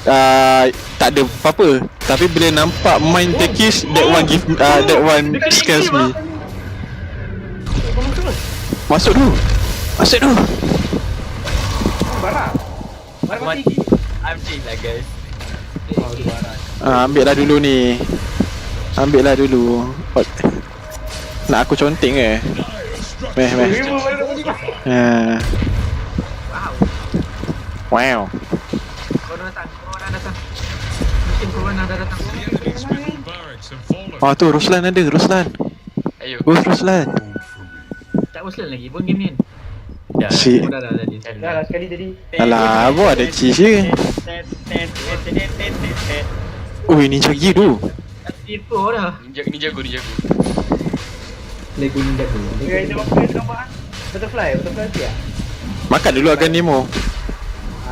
Tak ada apa-apa. Tapi bila nampak main tekis, that one scares me. Masuk dulu. Barang mati. I'm chill lah guys. Ambil lah dulu ni. Nak aku conteng ke? Meh. Wow. Korang datang. Mesin korang dah datang. Oh tu Ruslan ada, Ruslan. Ayo. Ruslan. Tak Ruslan lagi pun game ni. Dah. Si. Dah tadi. Dah lah sekali tadi. Alah, apa ada cheese je. Ui, ninja gear tu. Info dah. Ni jago. Lego ninja tu. Dia makan gambar. Butterfly siap. Makan dulu akan Nemo.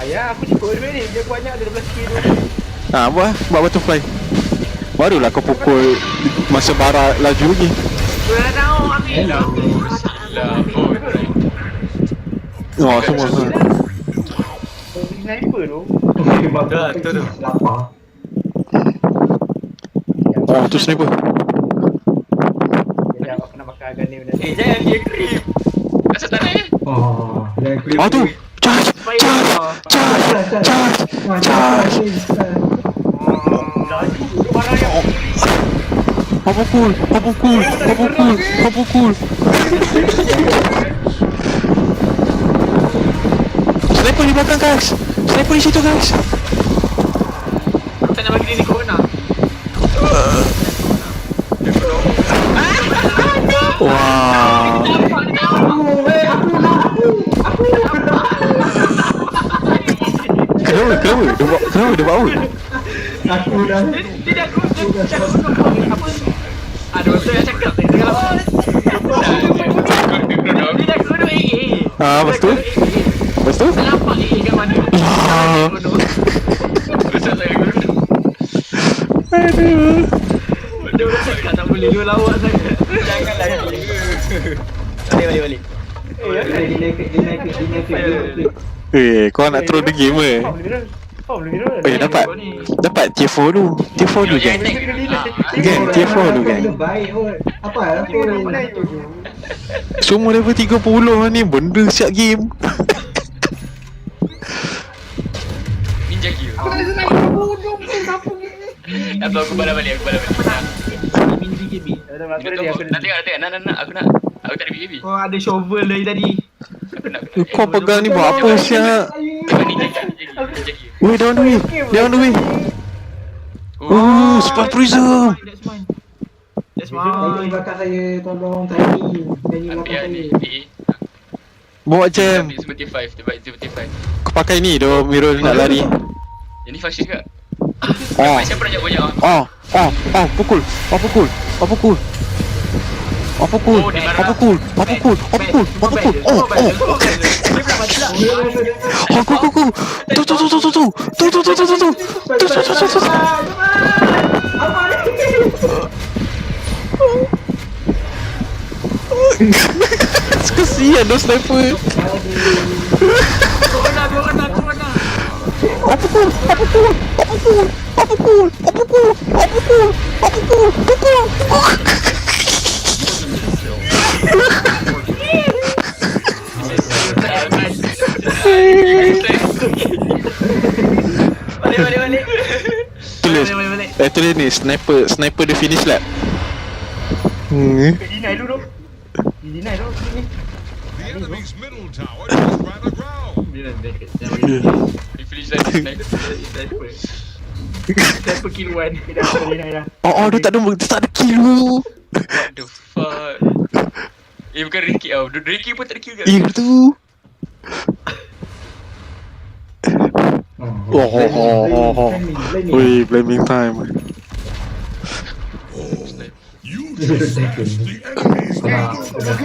Ya, aku cukup dulu ni. Dia banyak ada 12 kilo. Buat butterfly. Barulah kau pukul masa barat laju lagi. Dah tahu ambil. Oh, semua. Sniper tu. Dah, tu. Lapar. Oh, tu sniper. Dia nak makan agan ni benda. Jangan dia creep. Asal tak naik? Oh, yang creep. Oh tu. Charge. Apa pukul. Sniper di belakang guys. Sniper di situ guys. Tak nak bagi dia ni corona. Wah. Kenapa dia bawa? Aku dah. Dia dah guna apa? Ada orang yang cakap tadi kalau dia dah guna AA. Lepas tu? Tak nampak AA kat mana. Besar saya guna. Aduh. Dia orang cakap tak boleh dia lawak sangat. Janganlah dia. Balik. Kau nak throw the game ke? Dapat tier 4 dulu. Tier 4 dulu kan? Kan, tier 4 dulu kan? Baik kot. Apa tu? Semua level 30 ni benda siap game. Ninja gear. Aku balik. Minji GB. Nanti nak. Aku nak. Aku tak ada BB. Kau ada shovel dari tadi. Aku nak. Kau pegang ni buat apa siap? Ninja gear. Weh, down the way. Spot prism. That's Ini mine. bakar saya, tolong tadi. Ini bakar saya. Bawa jam. 75. Dia baik 75. Kau pakai ni dah mirror nak lari. Ini function ke? Oh. Siapa nak banyak? Pukul. Kesian dah sniper. Corona. Balik. Tulis ni sniper dia finish lap. Deny dulu. Ni. The enemy's middle tower is by the ground. Dia dah dekat. Finish dah sniper. Sniper kill one. Deny dah. Oh, dia tak ada kill. What the fuck? Bukan Ricky tau. Ricky pun tak ada kill kat. Tu. Wih, blaming time. You just smashed the enemy's middle tower.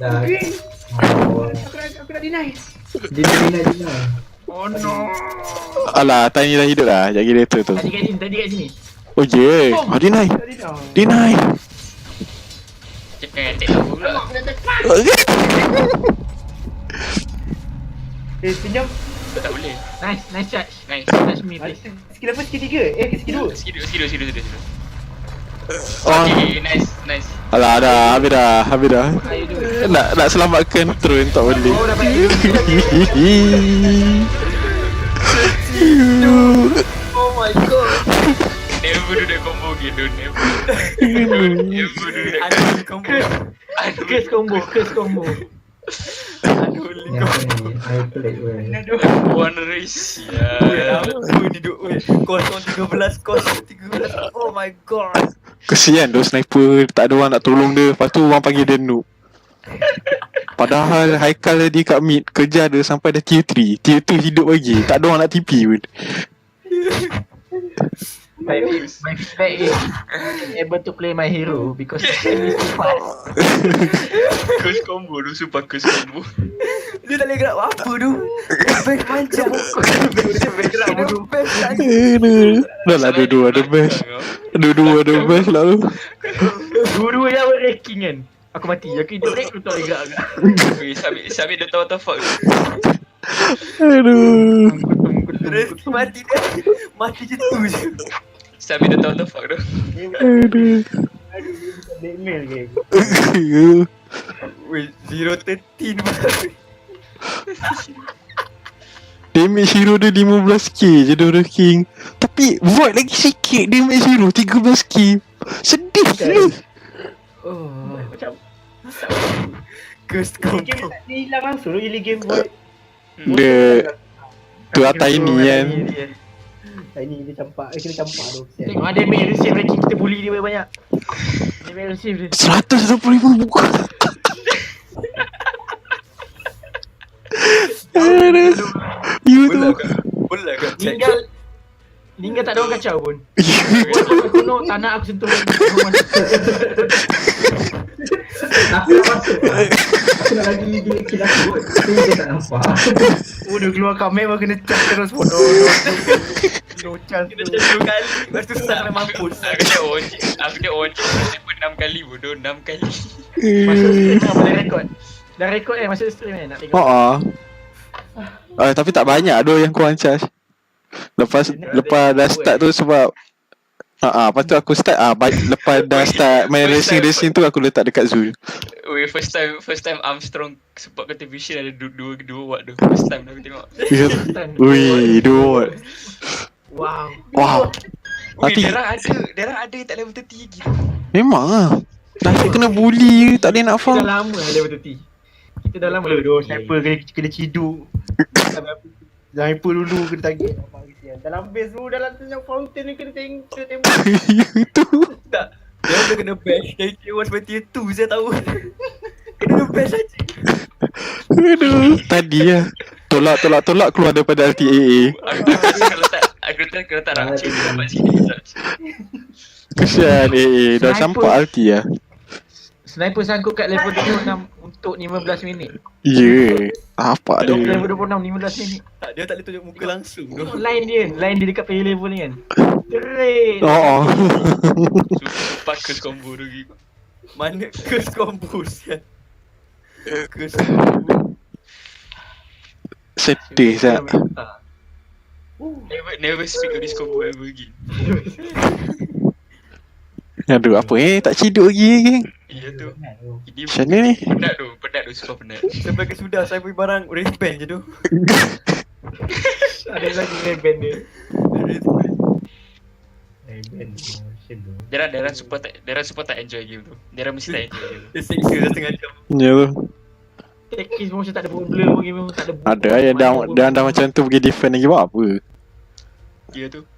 Dah. Aku nak deny. Deny. Oh no. Alah, Tiny dah hidup lah. Jangan later tu. Tadi kat sini. Oh yeah. Deny. Jangan tengok pula. Pinjam. Tak boleh. Nice charge. Nice. Touch me please. Skill apa? Skill 3? Skill 2? Skill 2. Oh. Okay, nice. Alah, habis dah. Nak selamatkan drone tak boleh. Oh, dapat Oh my god. Never do that combo again, don't never do that combo. Curse combo. Ni apa ni? Air pelik weh. One race. Weh, Ya. apa ni duk weh? 013, 013. Oh my god. Kesian tu sniper, tak ada orang nak tolong dia. Lepas tu orang panggil dia noob. Padahal Haikal dia kat mid, kejar dia sampai dah tier 3. Tier 2 hidup lagi. Tak ada orang nak TP pun. My feedback is able to play my hero because he's too fast. Curse combo tu, sumpah curse combo. Dia tak boleh gerak apa tu. Best panjang. Best gerak bodoh. Best Dah lah dua-dua ada best. Dua-dua ada best lah tu. Dua-dua yang ranking kan. Aku mati. Aku hidup break aku tak boleh gerak. Weh, Sabit DoTA what the fuck. Aduh. Rezeki mati dia. Mati je tu je. Sabit DoTA what the fuck tu. Aduh. Blackmail ke? Weh, 013 Damage hero dia 15k je Dora King. Tapi void lagi sikit damage hero 13k. Sedih je. Oh, macam Curse Game combo. tak hilang langsung tu early game boy. Dia tu atas ini kan. Ini dia campak, kena campak tu. tengok ada mail receive ranking kita bully dia banyak. Dia mail receive dia. 125 buku. Aduh. You tu. Boleh kau check. Tinggal tak ada orang kacau pun. Aku nak tanah aku sentuh. Aku nak masuk lah. Aku nak lagi kill aku kot. Tu dia tak nampak. Oh dia keluar kat map kena charge terus bodoh. No chance. Kita check 2 kali. Lepas tu start dah mampus. Aku dah on 6 kali bodoh, 6 kali. Masuk stream lah boleh record. Dah record masuk stream nak tengok. Tapi tak banyak doh yang kurang charge. Lepas dah start tu sebab lepas tu aku start lepas dah start main racing tu aku letak dekat Zul. Weh, first time Armstrong support contribution ada dua watt tu. First time aku tengok. Wih, 2 watt. Wow. Weh, Darah ada tak level 30 lagi tu. Memang lah. Dah kena bully, tak boleh nak Kita farm. dah lama level 30. Kita dah lama Bodoh sniper kena ciduk. Sniper dulu kena target. Dalam base tu dalam tengok fountain ni kena tembak. Itu. Tak. Dia dah kena bash dari tier 1 sampai tier 2 saya tahu. Kena bash saja. Aduh. Tadi lah. Tolak keluar daripada LTAA. Aku letak ramcik dapat sini. Kesian dah campak ulti lah. Sniper sangkut kat level 26 untuk 15 minit. Ya. Apa dia? Level 26 15 minit. Tak, dia tak boleh tunjuk muka langsung tu. Line dia dekat player level ni kan. Keren. Sumpah curse combo tu lagi. Mana curse combo sial. Curse combo. Sedih sah. Never speak of this combo ever again. Aduh, apa tak ciduk lagi geng. Iya tu. Ini Macam mana ni? Penat tu, super penat. Sampai ke sudah saya beli barang wristband je tu. Ada lagi reband dia. Darah super tak enjoy game tu. Darah mesti tak enjoy game tu. Dia seksa dah setengah jam. Ya tu. Tekis pun macam tak ada problem pun game tak ada. Ada yang dah macam tu pergi defend lagi buat apa? Iya tu.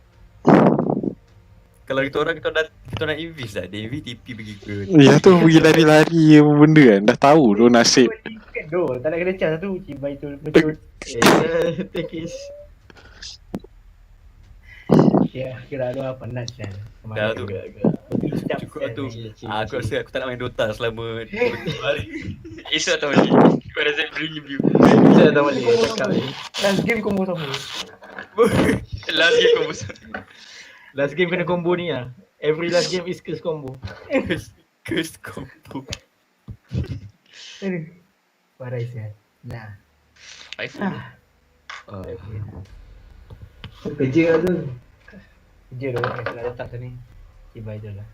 Kalau kita nak invest lah, Devi TP pergi ke. Ya tu pergi lari-lari apa benda kan. Dah tahu tu nasib. Tak nak kena charge satu cibai tu betul. Tekis. Ya, kira ada apa penat kan. Dah tu. Cukup tu. Aku rasa aku tak nak main Dota selama 2 hari. Esok tahu ni. Kau dah bring review. Saya dah balik cakap ni. Last game combo sama. Last game combo. Last game kena combo ni lah. Every last game is curse combo. Curse combo. Parai sial. Nah. iPhone. Kerja lah tu. Kerja tu kalau letak sini. Cibai je lah.